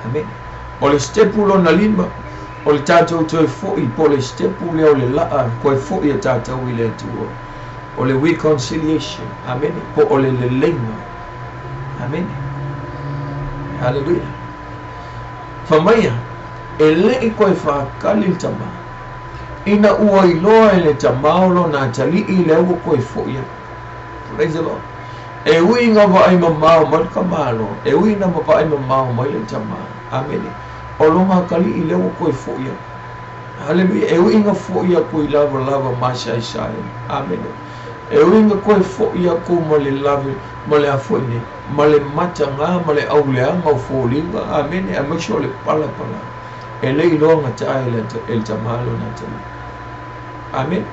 amen o le stepu lo na lima o le tatou to fo I po le stepu le o le la koi fo ia tatou ile tu o le reconciliation amen po o le lenga amen hallelujah fa mai ele I koe whakali tama ina ua iloa ele tamaolo na tali I le ua koe foia praise the Lord e ui nga wa ai mamao malka malo e ui na ma ai mamao mai le tama amen o longa kali I le ua koe foia hallelujah e ui nga foia koe lava masha isai amen e ui nga koe foia ko male lave male afoine male matanga male auleanga o folinga amen e make sure le pala ele ilonga ta el tamalo na tali amen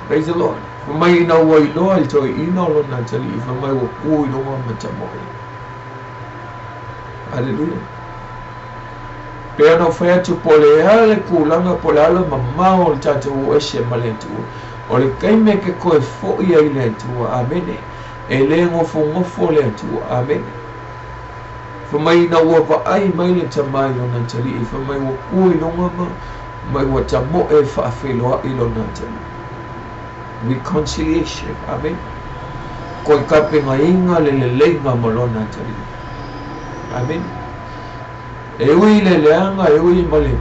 praise the Lord mai na wo ilo el to ino lo na tali fa mai wo ku ilo ma tamo hallelujah pero foi tu poleale kulanga polalo mamao el tato o eshe malentu o le kaime ke ko fo ia ile tu amen ele ngofo le tu amen fa mai na wa va ai mai le tamai lo na tali fa mai wo ku ilo ma mai wo tamo e fa felo ilo na tali reconciliation amen ko ka pe ngai nga le nga mo lo na tali amen e ui le anga e ui male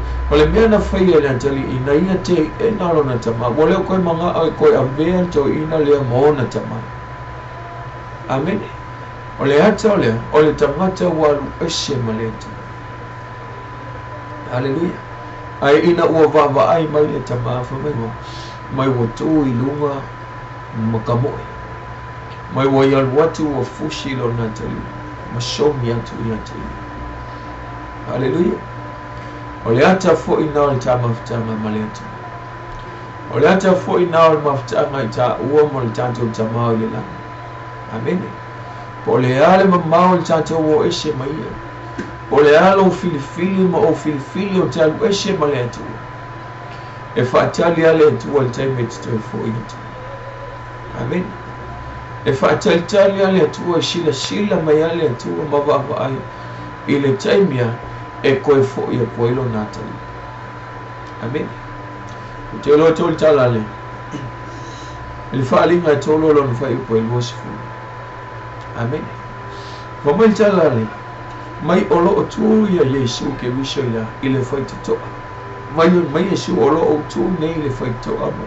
mea na whaia le tali ina ia te e nalo na tama wale koe manga ai koe a mea to ina lea mo na tama amen o le hata o le tangata walu eshe maletu hallelujah ai ina ua vava ai mai le tama fa mai wo tu I lunga makamoe mai wo yal watu wa fushi lo na tali mashomi atu ia tali hallelujah o le hata fo ina le tama ftanga maletu o le hata fo ina le maftanga ita ua mo le tanto tama le la amen po le ale mamao le tanto wo eshe mai o le alo filifili ma o filifili o talu eshe maletu e fatali ale tu o le taime to fo ina amen e fatali ale tu o shila mai ale tu o mavava ai ile taimia e koe fo ia koe lo natali amen o te lo tol talale il falinga tolo lo fai po il wosfu amen ko mai talale mai olo tu ia Yesu ke wisho ila ile fai to mai Yesu olo tu ne ile fai to amo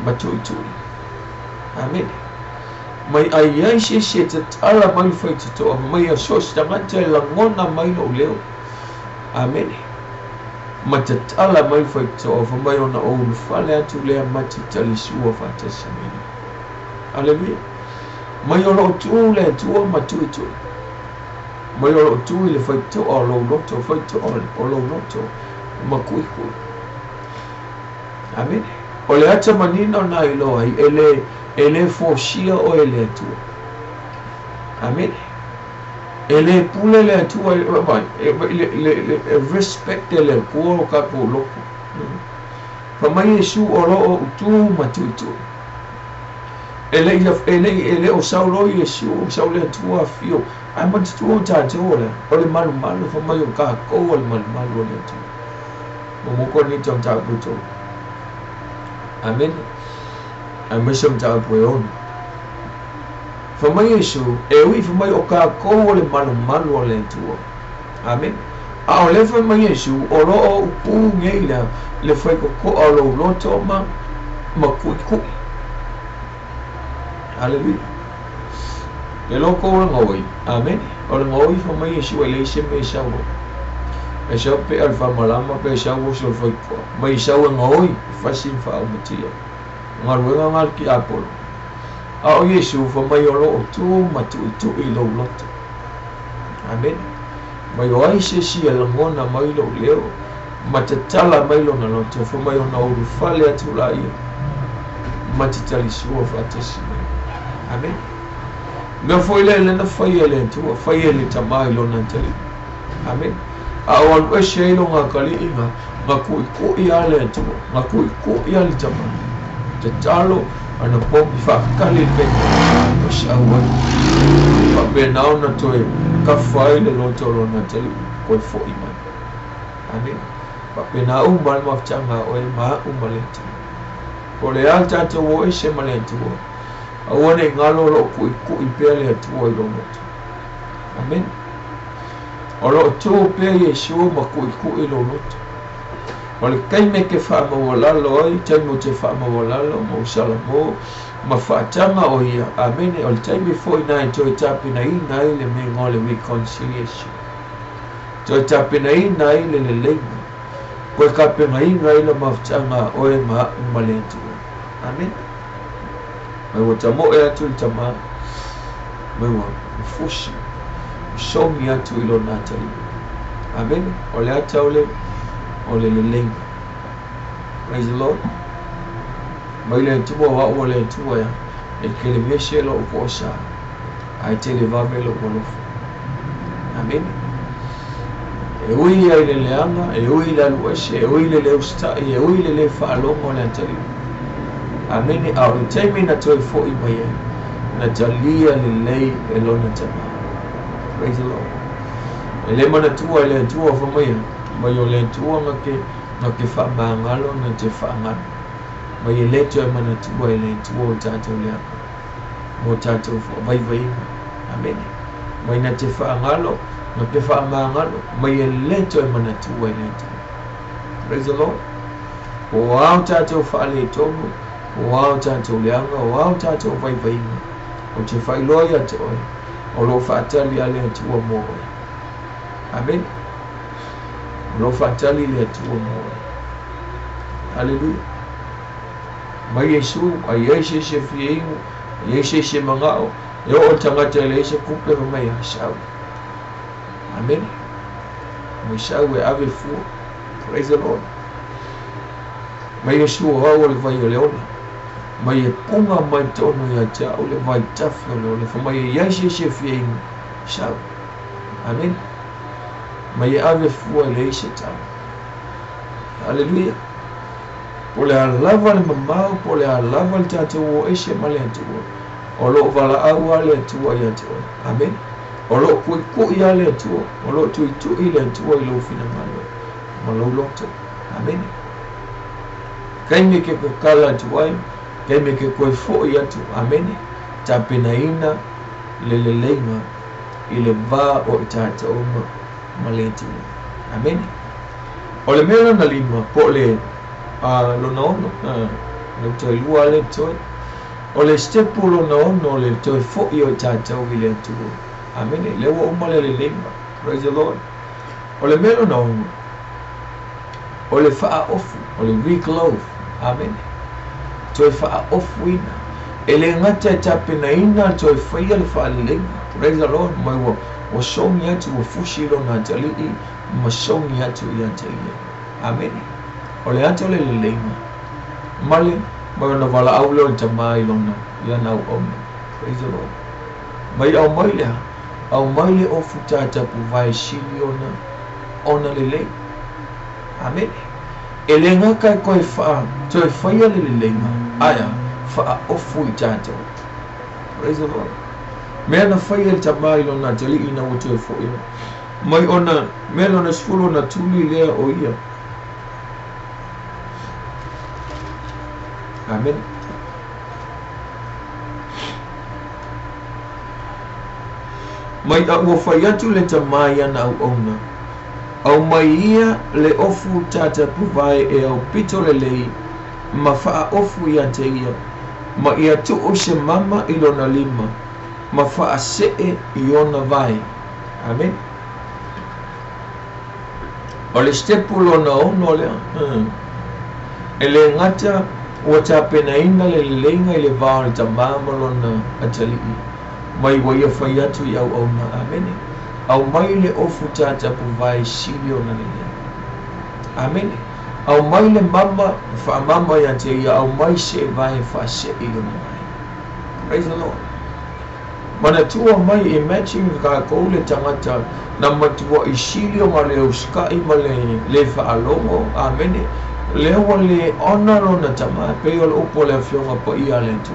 matui. Amen. Mai ai se te ala mai fai te toa mai a sos tangata la ngona mai no leo. Amen. Ma te ala mai fai te toa mai ona o fale atu lea mati tali sua fatasamini. Hallelujah. Mai o lo tu le tua matui. Mai o lo tu le fai te toa o lo loto fai te toa o lo loto ma kui. Amen. O le ata manina na ilo ai ele fosia o ele atua. Amen. Ele pule le atua le respect ele kuo ka ko loko. Pa mai Yesu o lo tu matutu. Ele o saulo Yesu o saulo atua fio. Ai matutu o tato o le malu fa mai o ka ko o le malu o le atua. Mo ko ni tong ta buto. Amen. Ai mesam ta poon. Fa mai Yesu wi fa mai o ka ko o le malu o le atua. Amen. A o le fa mai Yesu o lo o pu ngeila le fa ko o lo loto ma ku. Hallelujah. Le lo ko ngoi. Amen. O le ngoi fa mai Yesu le se me sa o. E sa pe al fa malama pe sa o so fa ko. Mai sa o ngoi fa sin fa o matia. Ngal ngal ki apol. A o Yesu fa mai o lo tu matu i lo loto. Amen. Mai o ai se si ala ngona mai lo leo. Matatala mai lo na loto fa mai o na o fale atu la ia. Matitali sua fa tesi. Amen. Nga foi le na fai ele tu fai ele tamai lo na tali. Amen. A o e se lo nga kali inga nga ku ia le tu nga ku ia le tamai. Te talo ana popi fa kali pe o shawa. Pa be na na toe ka fai le lo to lo na tali ko fo ima. Amen. Pa be na mal ma changa o ma maleti. Ko le alta to o e se maleti o. Awane ngalo lo ku pele tu o lo moto. Amen. Olo tu pe Yesu ma ku lo moto. Ole kai me ke fa mo wala lo ai tai mo te fa mo wala lo mo sala mo ma fa tanga o ia. Amen. Ole tai me foi na to tapi na ina ile me ngole reconciliation. To tapi na ina ile le. Ko ka pe na ina ile ma tanga o e ma maletu. Amen. Mai wa tamo e atu tama mai wa fushi show me atu ilo natali. Amen. Ole ata ole le. Praise the Lord. Mai le tuwa wa ole tuwa ya e kele meshe lo kosa ai tele va melo konofu. Amen. E ui ya ile leanga e ui la luashe e ui le usta e ui le fa longo le tali. Amen. Au taimi na toi fo i mai na talia lei e lona tama. Praise the Lord. Ele mana tua le tua fo mai o le tua ngake fa mangalo na te fa ngan. Mai le tua mana tua le tua tato le mo tato fo vai. Amen. Mai na te fa ngalo na te fa mangalo mai le tua mana tua le tua. Praise the Lord. O au tato fa le tomu. Wow tato leanga, wow tato vai. O te fai loia te oi. O lo fatali ale tua mo. Amen. O lo fatali le tua mo. Hallelujah. Mai Yesu, ai Yesu se fiengu, Yesu se mangao. E o tangata le se kupe mai asau. Amen. Mai sau e ave fu. Praise the Lord. Mai Yesu o le vai o leona. Mai e punga mai tono ya ta o le vai tafi o le fa mai ya se fiengu sau. Amen. Mai e ave fu le se ta. Hallelujah. Pole alava le mamau, pole alava le tato o e se male atu o lo vala au ale atu ya tu. Amen. O lo ku ya le atu o lo tu ile atu i lo fina malo. Ma lo loto. Amen. Kai me ke ko kala tu ai, kai me ke ko fo ya tu. Amen. Ta penaina le lenga ile va o tato o male tu. Amen. O le mena na lima po le lo no le toi lua le toi o le stepulo no le toi fo io tātou i le tu amen le o male le lima praise the Lord o le melo no o le faa ofu o le week loaf amen toi faa ofu ina ele ngata tape na ina toi faia le faa le lima praise the Lord mai o songi atu o fushilo na tali i ma songi atu i atali amen o le atu le lima male mai na wala au le tamai lona ia na o praise the Lord mai au mai le o futata pu vai shiliona ona le amen ele ngaka ko fa toi faia le lima aya fa ofu i tato praise the Lord me na faia le tamai lona tali ina o toi fo ina mai ona me lona sfulo na tuli le o ia amen mai o faia tu le tamai ana ona au mai ia le ofu tata puvai e au pito le lei ma faa ofu ia te ia ma ia tu o se mama ilona lima ma faa see iona vai amen o le stepulo na ono le ele ngata o ta pena ina le lenga i le vao le tamama lona atali mai wa ia fai atu i au ona amen au mai le ofu tata puvai sili ona le amen au mai le mama fa mama ia te ia au mai se vai fa se i ona mai praise the Lord mana tua mai imagine ka ko le tangata na matua i sili o ma le uskai ma le fa alongo amen le wale ona lona tama pe o opo le fionga po ia le tu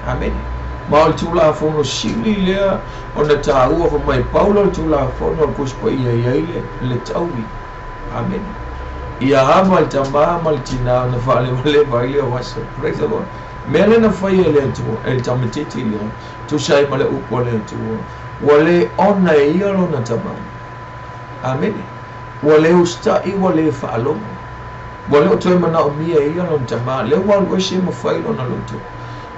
amen ma o tula fono sili le ona ta ua fo mai paulo tula fono kus po ia ile le tawi amen ia ama tama mal tina na fale le vai wasa praise the Lord mele na fai le tu el tamatiti le tu sai male opo le tu wale ona ia lona tama amen wale ustai wale fa alongo wale o toi mana o mia ia lon tama le wal o se mo fai lona loto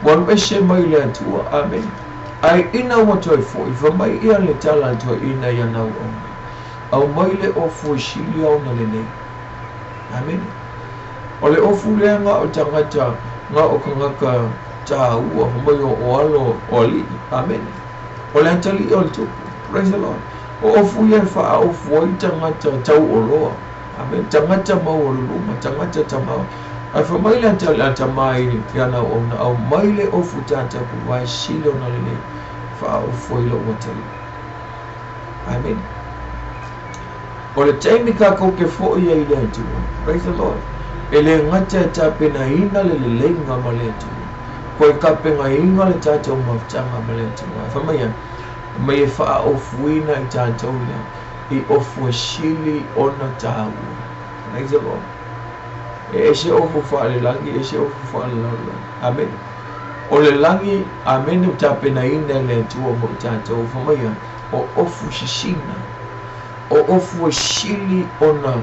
wal o se mai le atua amen ai ina o toi fo i mai ia le tala toi ina ia na o au mai le o fo shili au na le nei amen o le o fu le nga o tangata nga o kangaka ta ua mai o alo o li amen o le antali o tu praise the Lord o fu ia fa o fu i tangata tau o loa amen tangata mau o luma tangata tamau ai fa mai le tamai yana ona au mai le o futata pu vai silo na le fa o foi lo watali amen o le taimi ka ko ke fo ia ile tu praise the Lord ele ngata ta pena ina le lenga male tu ko ka pena ina le tata mo tanga male tu fa mai fa o fuina i tata ona i ofu shili ona tau praise the Lord e se ofu fa le langi e se ofu fa le langi amen o le langi amen u tape na ina le tuo mo tata o famaya o ofu shishina o ofu shili ona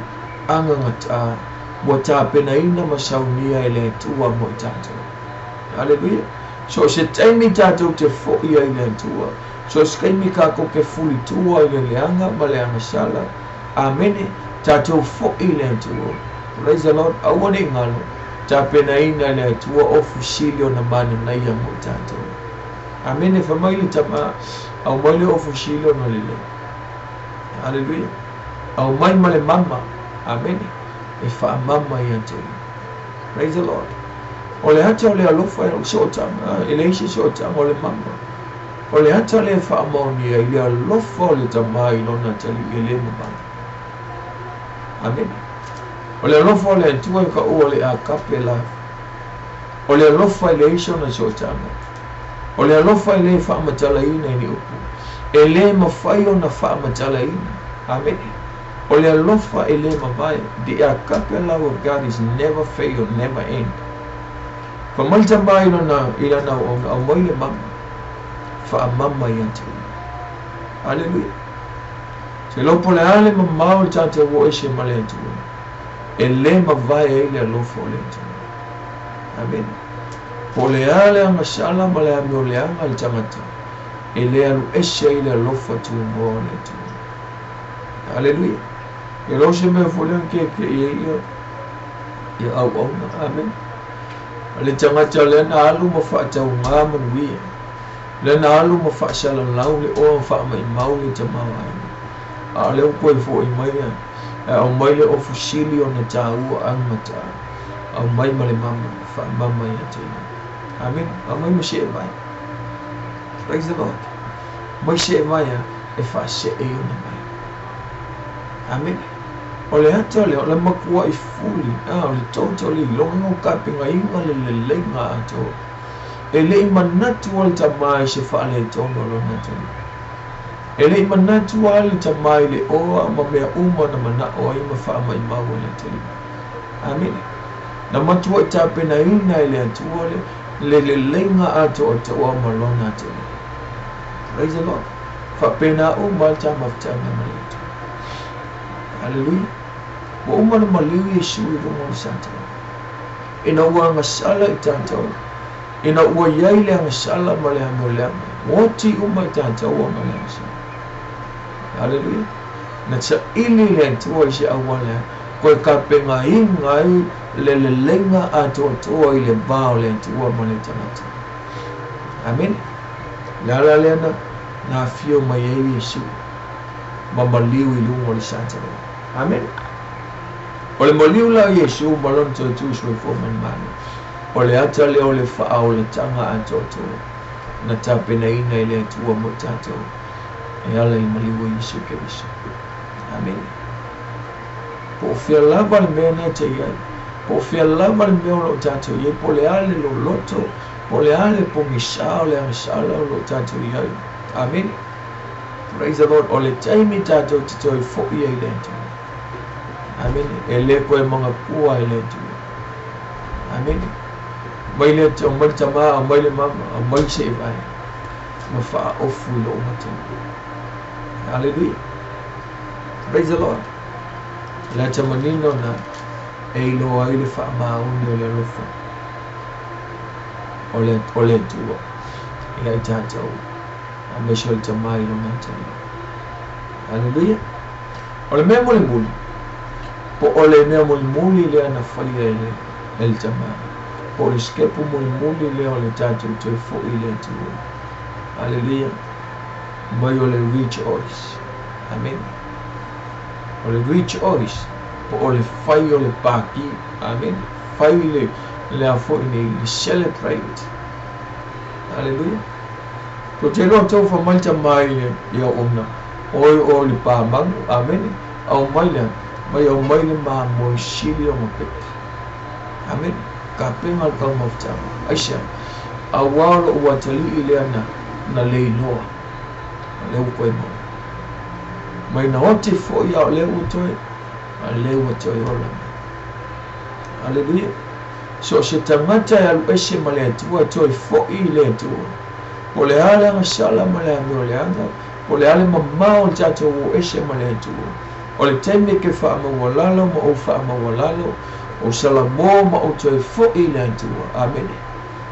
angangata mo tape na ina masaunia ele tuo mo tata hallelujah so se taimi tata te fo ia ile tuo so skaimi ka ko ke fuli tuo ile leanga maleanga sala amen tatou fo ile tuo praise the Lord awone ngalo tape na ina le tuo ofu shilio na mana na ia mo tatou amen fa mai tama au mai ofu shilio no lele hallelujah au mai male mama amen e fa mama ia te praise the Lord ole hata ole alofa o shota ele shi shota ole mama ole hata le fa amoni ile alofa ole tamai lona tali ele mama amen ole alofa ole tuwa ka ole a kapela ole alofa ile isho na shota ole alofa ile fa matala ina ni upu ele mafayo na fa matala ina amen ole alofa ele mabaya the a kapela of God is never fail never end Pamalta mai na ila na o moile mama fa mama yante hallelujah se lo pole ale mama o tante wo eshe malentu ele ma vai ele lo folento Amen. Pole ale masala male amole al chamata. Ele alu eshe ile lofa tu ngole tu. Hallelujah. Elo se me folen ke ya au au. Amen. Ale chamata le na alu mo fa ta ngam wi. Le na alu mo fa shala lau le o fa mai mau le chamawa. Ale ko fo i mai ya. Au mai le ofusili ona tau ang mata. Au mai male mama fa mama ya te. Amen. Au mai mo she mai. Praise the Lord. Mai she mai e fa she e ona mai. Amen. Ole hata ole makua I fuli. Ole totally longo kapinga inga le lenga ato. Ele manatu wal tamai she fa le tono lo natu. Ele manatu wal tamai le o ma me uma na mana o I ma fa mai ma wala tele. Amen. Na matua tape na ina ile atuole le lenga ato o te o ma lo natu. Praise the Lord. Fa pena uma tama tama malito. Hallelujah. Wa uma na maliu Yesu I mo santa. Ina wa masala itanto. Ina ua yaile ang sala maleang. Woti uma tanta wa maleang. Hallelujah. Na sa ili le tua si awala. Koe ka penga ingai le lenga ato tua I le bao le tua maleang. Amen. Lala lena na fio mai Yesu. Mamaliu I lungo li santa. Amen. Ole maliu la Yesu malon to tu so fo man. Ole ata le ole fa ole tanga atoto na tape na ina ile tua motato e ala I maliu Yesu Kristo. Amen. Po fia lava le mena te ia. Po fia lava le mea lo tato ia. Po le ale lo loto. Po le ale po misao le ansala lo tato ia. Amen. Praise the Lord. Ole taimi tato tito I fo ia ile tu. Amen. Ele ko e mga kua ile tu. Amen. Mai le te mai tama mai le mama mai se vai ma fa ofu lo mate. Hallelujah. Praise the Lord. La tamanino na e lo ai le fa ma un le rofa. Ole tu. Ila tata o. Ame shol tamai lo mate. Hallelujah. Ole me mo le muli. Po ole me mo le muli le ana fali el tamai. Por escape muli leo le tatu to fo ile tu. Hallelujah. Mai ole rejoice. Amen. Ole rejoice. Po ole fai ole paki. Amen. Fai le afo ni celebrate. Hallelujah. Po te lo to fa malta mai ya omna. Oi ole pa bang. Amen. Au mai le ma mo shili o mo pe. Amen. Kapengal kau mafta Aisha awalo watali ileana na leinoa leu koe mo mai na wati fo ya leu toi leu toi ola. Hallelujah. So se tamata ya lueshe male tua toi fo ile tu ole ala masala male amole anga ole ale mamao tato wo eshe male tu ole teme ke fa ma walalo mo fa ma walalo o salamo ma o toi fo ile tu. Amen.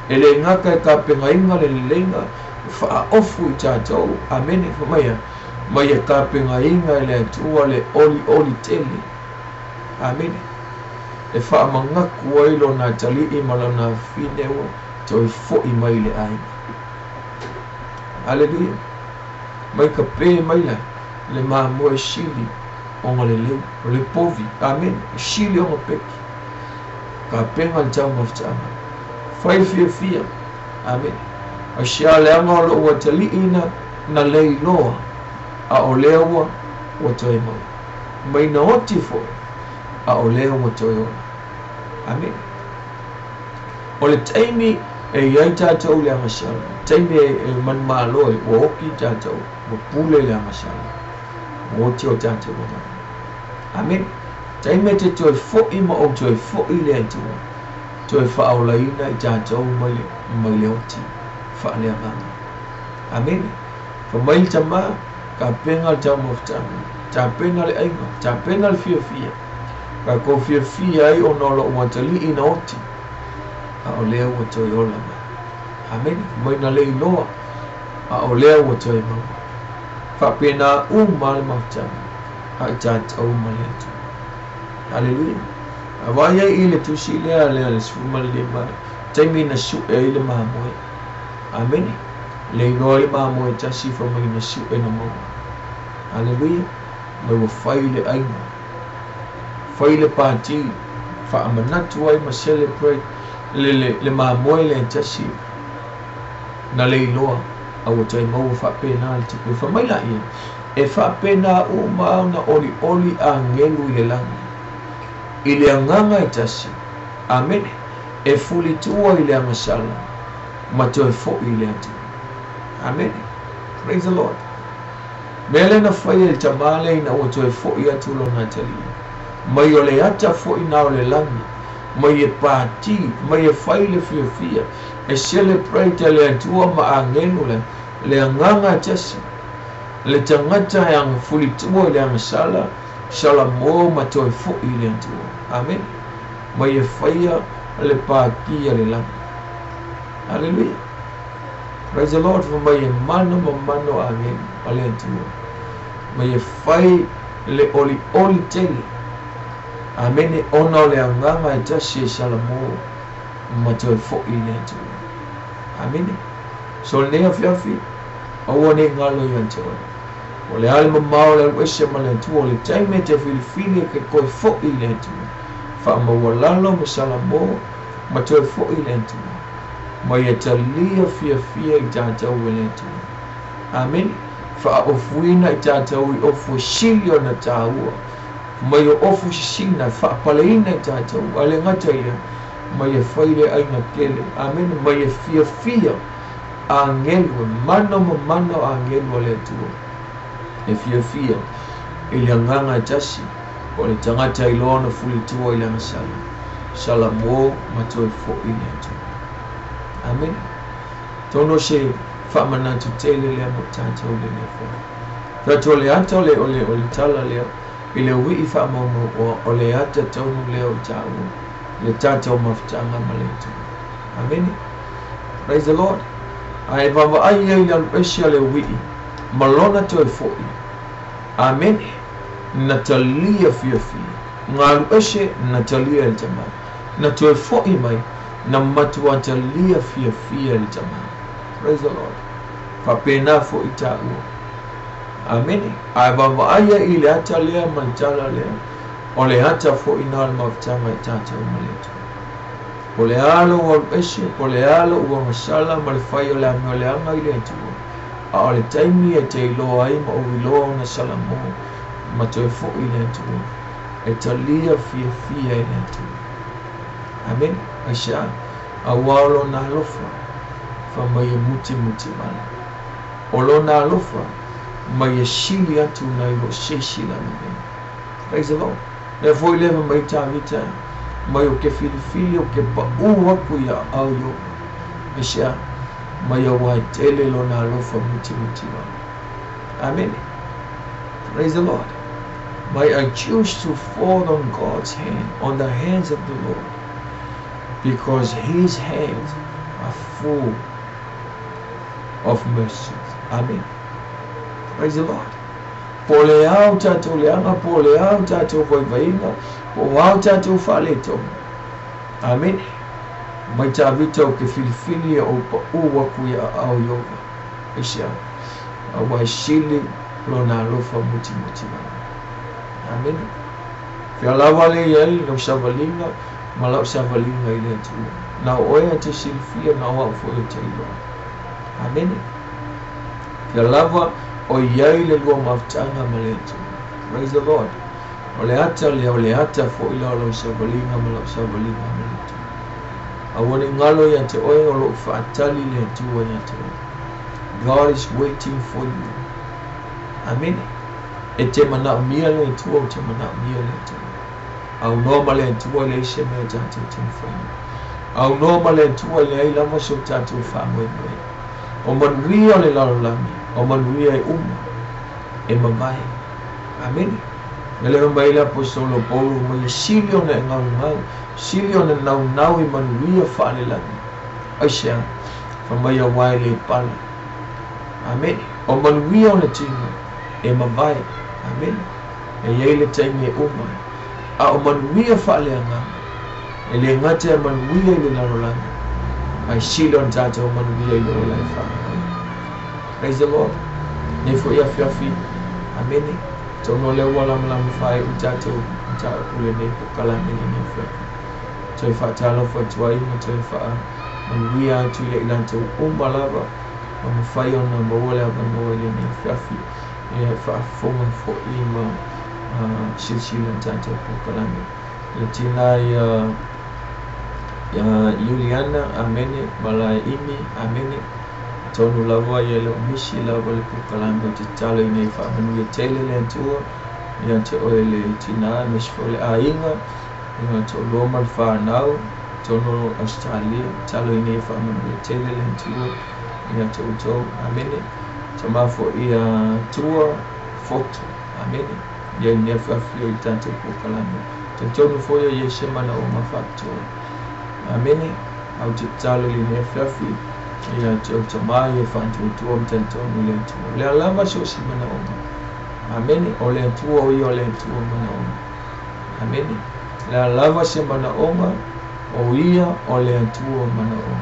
Ele ngaka ka pengainga le lenga fa ofu tato. Amen. Maya ka pengainga le tu le oli tele. Amen. E fa mangaku wailo na tali I malana finewo toi fo I mai le ai. Hallelujah. Mai ka pe mai le ma mo shili o le povi. Amen. Shili o peki. Ka pengal tau maftama. Fai fia. Amen. Asia leanga lo watali ina na leiloa. A olewa watoi mau. Mai na oti fo. A olewa watoi ona. Amen. Ole taimi e yai tatou le amasala. Taimi e man maloi o oki tatou. Mo pule le amasala. Mo oti o tatou. Amen. Taime te toi fo I ma o toi fo I le tu. Toi fa au laina I tatou mai le oti. Fa le amanga. Amen. Fa mai tama ka pengal tau maftama. Ta pengal ainga. Ta pengal fia. Ka ko fia ai o nolo watali ina oti. a o lea ua toi ola mai. Amen. Mai na lei loa a o lea ua toi mau. Whapena ma le mautanga a i tātou ma le atu. Hallelujah. A wai ai i le tusi lea le sfuma le lima taimi na su e i le mamoe. Amen. Le inoa le mamoe tasi fa mai na su e na mau. Hallelujah. Mai wa fai le aina. Fai le pāti. Fa amanatu ai ma celebrate le mamoe le tasi. Na le inoa. Awa tai mau whapena le tipu. Fa mai la ia. E whapena o mau na oli a ngelu i le langi. I le anganga i tasi. Amen. E fuli tua i le angasala. Ma toi fo i le atu. Amen. Praise the Lord. Mele na whai e tamale ina o toi fo i atu lo na tali. Mai o le ata fo i na o le langi. Mai e pāti. Mai e whai le fia fia. E celebrate le atua ma a ngelu le anganga i tasi. Le tangata yang fuli tua i le angasala. Shala mo ma toi fo i le atua. Amen. Mai e whaia le pākia le langi. Hallelujah. Praise the Lord for mai e mano a ngeni a le atua. Mai e whai le oli tele. Amen. E ona o le anganga e tasi e shala mo ma toi fo i le atua. Amen. So lea fiafi aua ne ngalo i antua. O le ale mamao le wese ma le atua. O le taime te filifili ke koe fo i le atua. Fa mawalalo ma shala mo ma toi fo i le atua. Mai e talia fia i tātou e le atua. Amen. Fa ofuina i tātou i ofu silio na tāua. Mai o ofu sisina fa paleina i tātou. Ale ngata ia. Mai e whaile aina kele. Amen. Mai e fia a ngelu. Mano a ngelu le atua. E fia i le anganga tasi. O le tangata i loa na fuli tua i le angasala. Sala mo ma toi fo i le atua. Amen. Tono se whamanatu tele lea mo tātou le nefo. Kato le ata o le tala lea. I le ui i whamaumo o le ata taunu lea o tāua. Le tātou mawhtanga ma le tu. Amen. Praise the Lord. Ai wawa ai ai le aluesia le ui. Malona toi fo i. Amen. Natalia fia. Ngā aluesia Natalia el jamai. Na toi fo i mai. Na matua talia fia le jamai. Praise the Lord. Whapena fo i tāua. Amen. Ai wawa ai ai le ata lea mantala lea. O le ata fo i nā le mawhtanga i tātou ma le tu. O le alo o esi, o le alo ua masala ma le whai o le ame o le anga i le atu. A o le taimi e te iloa ai ma o iloa na sala mo ma toi fo i le atu. E talia fia i le atu. Amen. Aisha, a walo na lofa fa mai e muti mana. O lo na lofa mai e sili atu na ilo se sila me. Praise the Lord. Le foi leva mai tāwita mai o ke filifili o ke pa'u aku ia au yo. Aisha, mai o wai tele lo na lofa muti mana. Amen. Praise the Lord. May I choose to fall on God's hand, on the hands of the Lord, because His hands are full of mercy. Amen. Praise the Lord. Po le au tātou leanga, po le au tātou vaivainga, po au tātou whaleto. Amen. Mai tā vita o ke filifili o pa uwaku ia au yoga. Isha, a wai sili lo na lofa muti mana. Amen. Fia lawa le iai, lau savalinga, ma lau savalinga i le atu. Na oea te silfia, na oa fo e te iloa. Amen. Fia lawa o iai le lua maftanga ma le atu. Praise the Lord. O le ata fo ila lau savalinga ma lau savalinga ma le atu. Awani ngalo ya te oe o lo whaatali le atu o ya te oe. God is waiting for you. Amen. E te mana mia le tua o te mana mia le tua. Au noma le tua le se me tātou te mwhaina. Au noma le tua le ai lama so tātou whamoe moe. O manuia le laulami. O manuia e uma. E mamae. Amen. Ele baila apostolo Paulo mai silio na ngau silio na nau I manuia whanela aisha whamaya waile pala amen o manuia o na tino e mawai amen e yeile taimi e uma a o manuia whalea ngā e le ngate a manuia I le narolanga ai silio na tata o manuia I le olai whanela praise the Lord ne fo ia fiafi amen tono le wala malam fai utato uta ule ne kala ne ne fa toi fa talo fa toi mo toi fa manuia tu le ilanto umbalava mo fai ona mo wala mo le ne fafi e fa foma fo ima silsila tanto kala ne le tina ya Juliana amene malai ini amene tono lava yelo misi lava le pukalanga te talo nei fa manuia tele le tua ia te oele tina mes fole ainga ia to lomal fa nau tono Australia talo nei fa manuia tele le tua ia to to amene tama fo ia tua foto amene ia ne fa fio tanto pukalanga te tono fo ia semana o mafato amene au te talo le fa fio ia te mai e fantu tu mtento le tu le alama so si mana o amen o le tu o io le tu mana o amen le alama si mana o ia o le tu mana o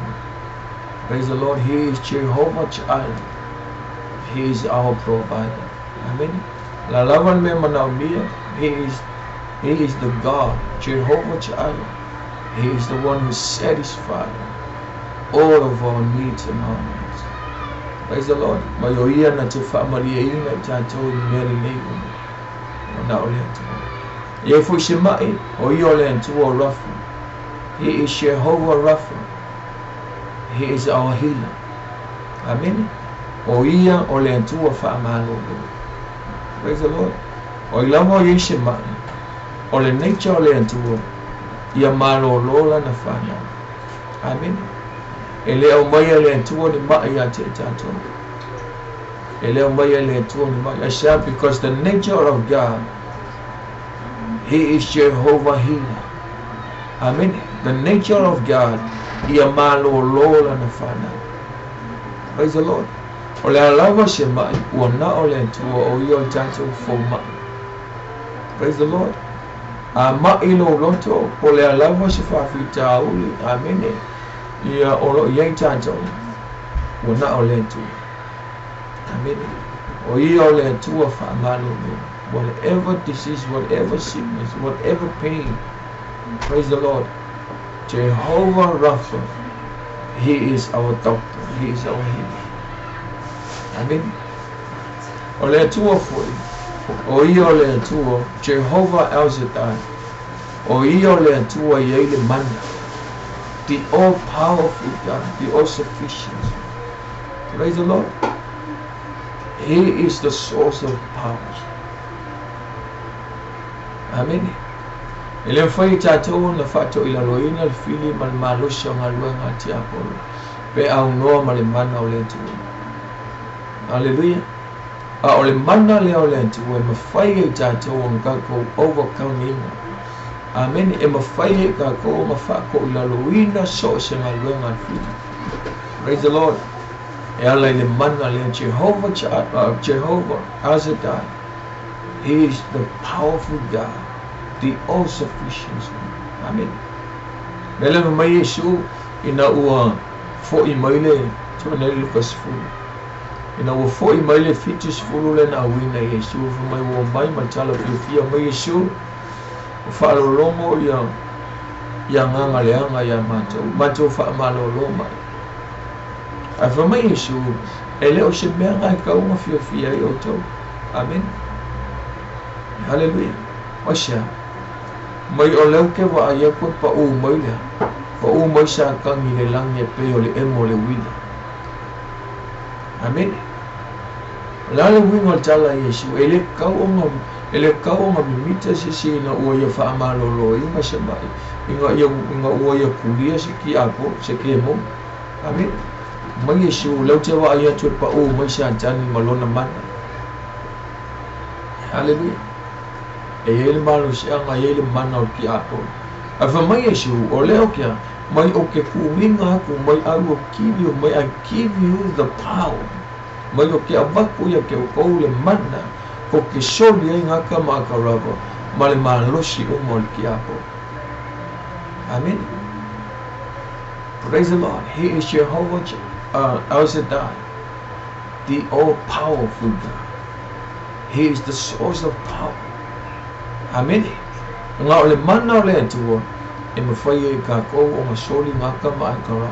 praise the Lord. He is Jehovah Jireh. He is our provider amen la alama me mana o mia he is the God Jehovah Jireh. He is the one who satisfies all of our needs and our needs. Praise the Lord. Mayoia na te whaamaria ina tātou I meri leiu. Na o lea tua. Ie fui se mai, o I o lea tua o Rapha. He is Jehovah Rapha. He is our healer. Amen. O ia o lea tua whaamalo. Praise the Lord. O I lama o se mai, o le nature o lea tua, ia malo lola na whana. Amen. Ele o mai le tua ni mai a te tato. Ele o mai le tua ni mai. I say because the nature of God, He is Jehovah healer. Amen. The nature of God, ia malo lola na whana. Praise the Lord. O le alawa se mai, ua na o le tua o i o tato fo mai. Praise the Lord. A mai lo loto, o le alawa se whawhita uli. Amen. Ia olo iai tātou ua na o le tua amen o ia o le tua whaamalo mea whatever disease, whatever sickness, whatever pain, praise the Lord. Jehovah Rapha, He is our doctor, He is our healer. Amen. O le tua foi o ia o le tua Jehovah El Shaddai, o ia o le tua iai le mana, the all-powerful God, the all-sufficient. Praise the Lord. He is the source of power. Amen. Ele fai tātou na whato ila loina le fili mal malusha ngā luenga ti apolo. Pe au noa ma le mana o le tua. Hallelujah. A o le mana le o le tua e mawhai e tātou ngā kou overcome inga. Amen. E mawhai e ka kou mawhako ila loina so se ngā luenga fili. Praise the Lord. E ala le mana le Jehovah El Shaddai. He is the powerful God, the all-sufficient one. Amen. Mele mai Yesu ina ua fo'i mai le tōna Lukas fulu. Ina ua fo'i mai le fitus fulu le na wina Yesu. Mai ua mai matala fia mai Yesu. Whaalolongo ia nganga leanga ia mātou. Mātou whaamalolo mai. Ai mai Yesu e leo se mea ngai kaunga fia i o tau. Amen. Hallelujah. Osha. Mai o leo ke wa aia koe pa u mai lea. Pa u mai sa kangi le langi e pe o le emo le wina. Amen. Lale winga tala Yesu. Ele kaunga mimita sisi ina ua ia whaamalolo inga se mai. Inga ua ia kulia se ki apo, se ki emo. Amen. Mai Yesu leo te wa aia tue pa u mai sa tani malona mana. Hallelujah. ele malu sianga ele manau ki apo ava mai Yesu o leo kia mai o ke kuminga aku mai au I give you the power mai o ke avaku ya ke o le mana o ke soli ai ngaka makarava male malosi o mol ki apo. Amen. Praise the Lord. He is Jehovah El Shaddai, the all-powerful God. He is the source of power. Amen. Nga ole mana ole tuo e mawhai ka kou o masoli ngaka maakara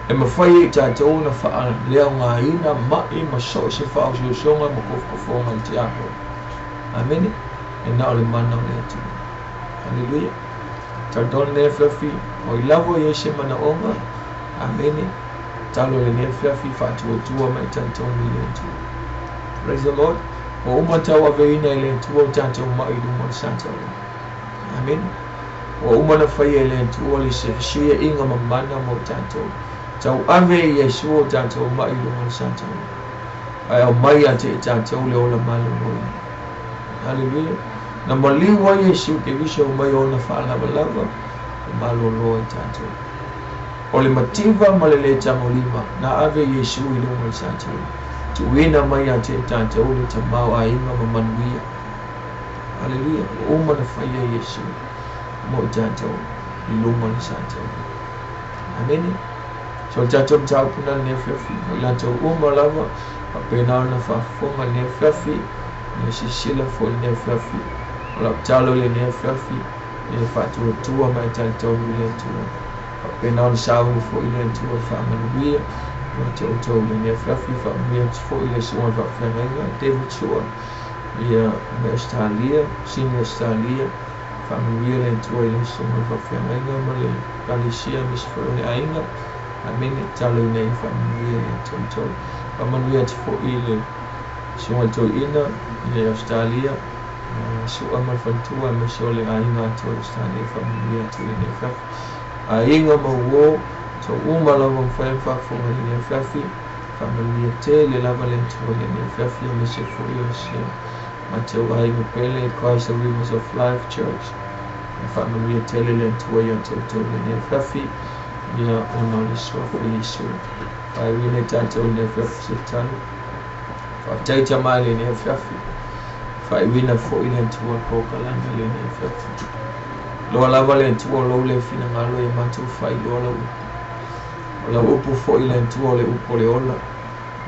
e mawhai tātou na wha leo ngā ina mai maso se wha o siosonga makofofonga i te ako. Amen. E na ole mana ole tuo. Hallelujah. Tardon ne whiawhi o I lavo i se mana onga. Amen. Talo le ne whiawhi whātua mai tātou mi le tuo. Praise the Lord. O umatawa veina ile tuo tātou mai lumon sātou. Amen. O umana whai ele tuo li se fisuia inga mamana mo tātou. Tau ave i Yesu o tātou mai lumon sātou. Ai au mai a te tātou le ola malo noi. Hallelujah. Na maliwa Yesu ke viso mai ona whaalava lava e malo loi tātou. O le mativa malele tamolima na ave Yesu I lumon sātou. Tuina mai a te tātou le tamau a inga mamanuia. Hallelujah. Umana whaia Yesu mo tātou I lumon sātou. Amen. So tātou tāu puna ne whiawhi. O lātou umalava a pēnau na whafonga ne whiawhi. Ne sisila fo ne whiawhi. O lau talo le ne whiawhi. Ne whatua tua mai tātou le tua. A pēnau na sauni fo I le tua whamanuia. Tau le ne whiawhi whamia fo I le sua whawhenga. David Sua. Ia me Australia, senior Australia, whamia le tua I le sua whawhenga. Ma le Galicia mis fo ne ainga. Amen. Talo nei whamia le tau. Whamia te fo I le sua tau ina I Australia. Sua mal whantua me so le ainga tau Australia whamia tu I ne whiawhi. Ainga ma wo so umalawa mfaifa fonga I ne whiawhi. Whamia te le lava le tua I ne whiawhi me se fo I se. Mateu ainga pele Christ the Rivers of Life Church. Whamia te le tua I tau le ne whiawhi. Ia ona le sua fo Yesu. Pai wine tātou ne whiawhi se tanu. Whateita mai le ne whiawhi. Whai wina fo I le tua pokalanga le ne whiawhi. Loa lava le tua lo le fina ngalo e mātou whai loa la upu. O la upu fo I le tua le upo le ola.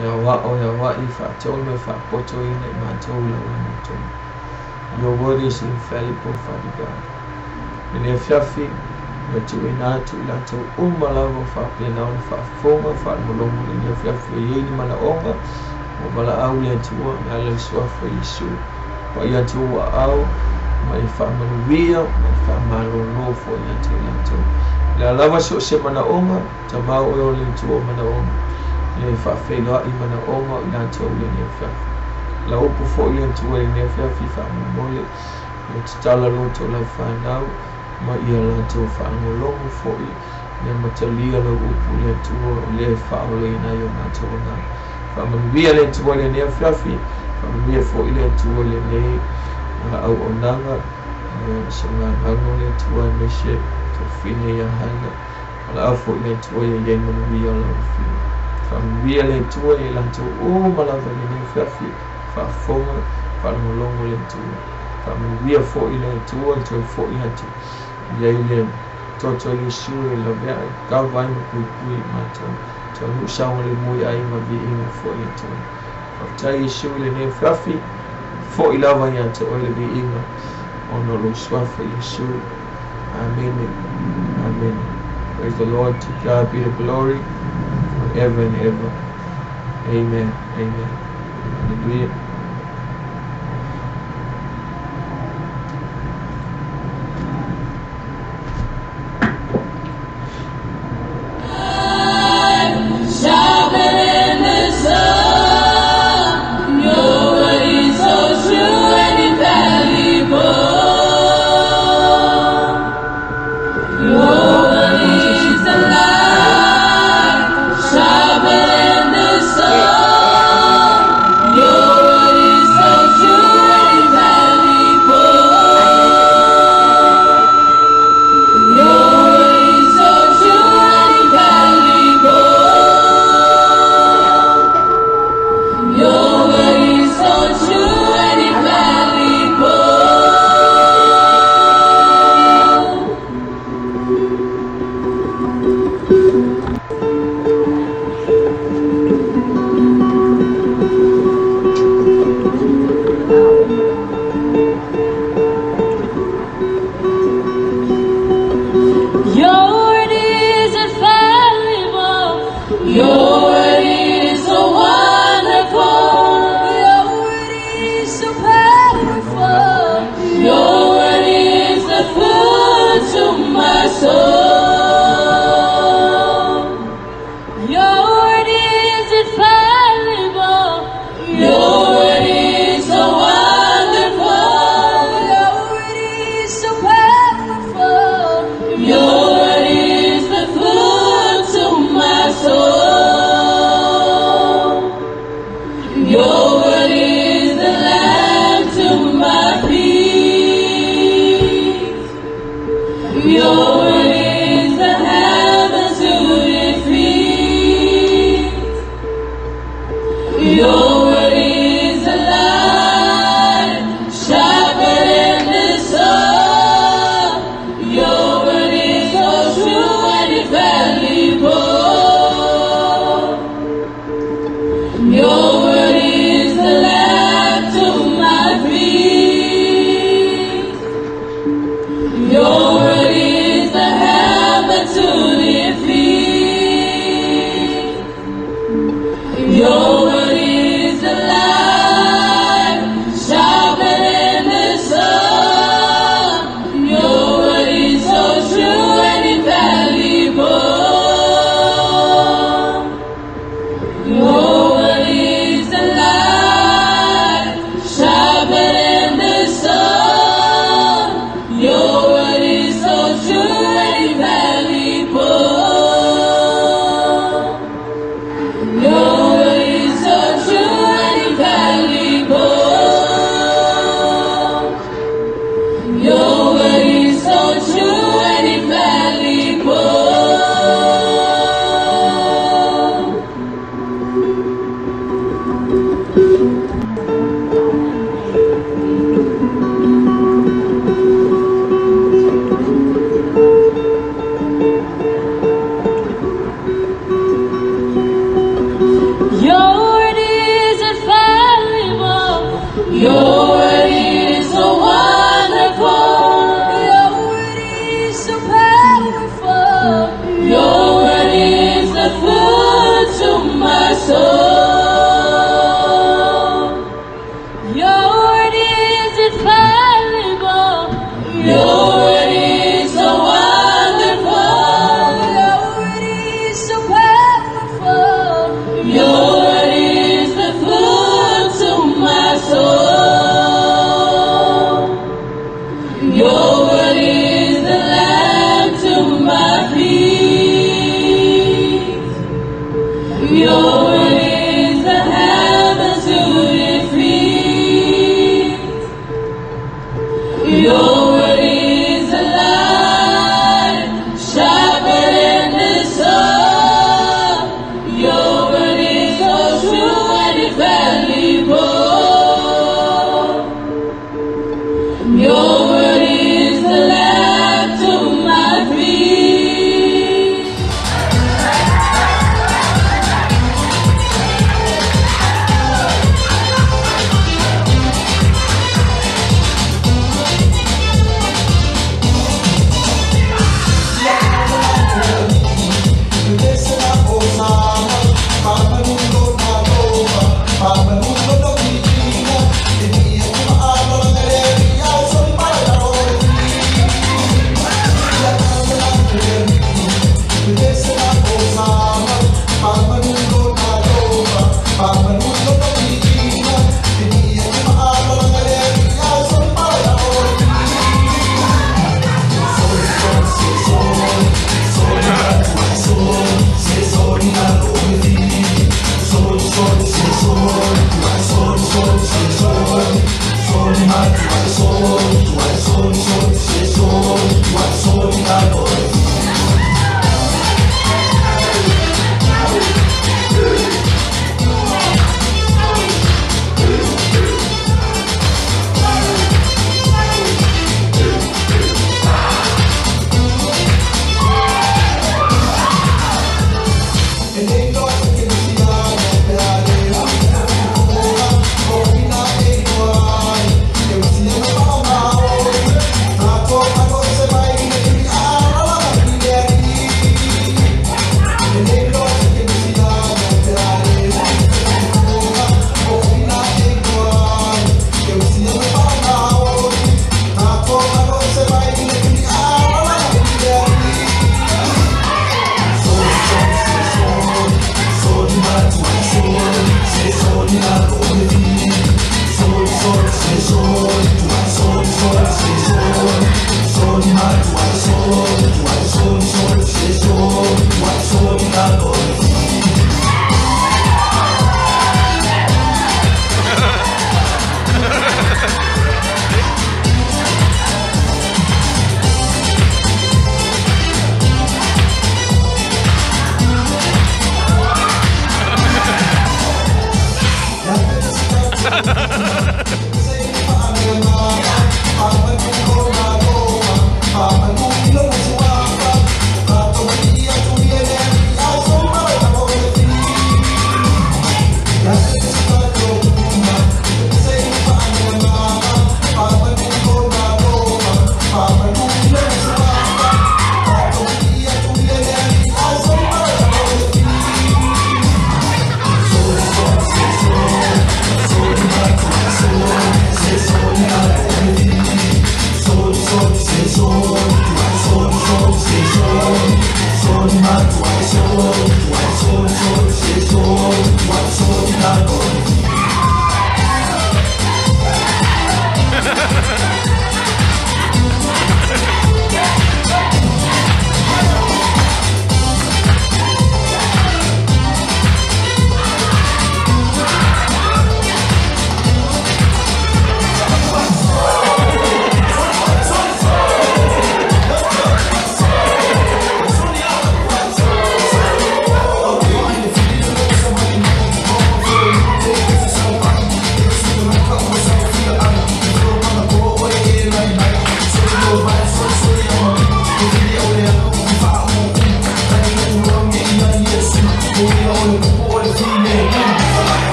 Ia wa I whaatau me whaapoto ina I mātou la ula mātou. Your word is infallible, Father God. Le ne whiawhi. Me tu ina tu la tu umalawa whapena on whaafonga whaamolongo le ne whiawhi e ni mana onga o mala au le tua me ala sua fo Yesu wa ia tua au mai whaamanuia mai whaamalono fo ia tu la tu le alawa so se mana onga tamau o le tua mana onga le whaafeloa I mana onga I la tu le ne whiawhi la upu fo le tua le ne whiawhi whaamamole le tutala loto la whanau ma ia la tu whaangolongo fo I ne matalia la upu le tua le whaole ina yo na tu na whamanuia le tua le ne whiawhi whamanuia fo I le tua le ne au onanga songa hango le tua me se to fine ya hanga ala au fo I le tua ya yei manuia la ufi whamanuia le tua I la tu malava le ne whiawhi whaafonga whaangolongo le tua whamanuia fo I le tua to fo I hati Yei le toto Yesu e la vea kau vai ma pui mātou. Tau nusaunga le mui ai ma vi inga fo I atu. Whaktai Yesu le ne whiawhi fo I lava I atu o le vi inga. Ono lo swafa Yesu. Amen. Amen. Praise the Lord. To God be the glory forever and ever. Amen. Amen. Hallelujah. Your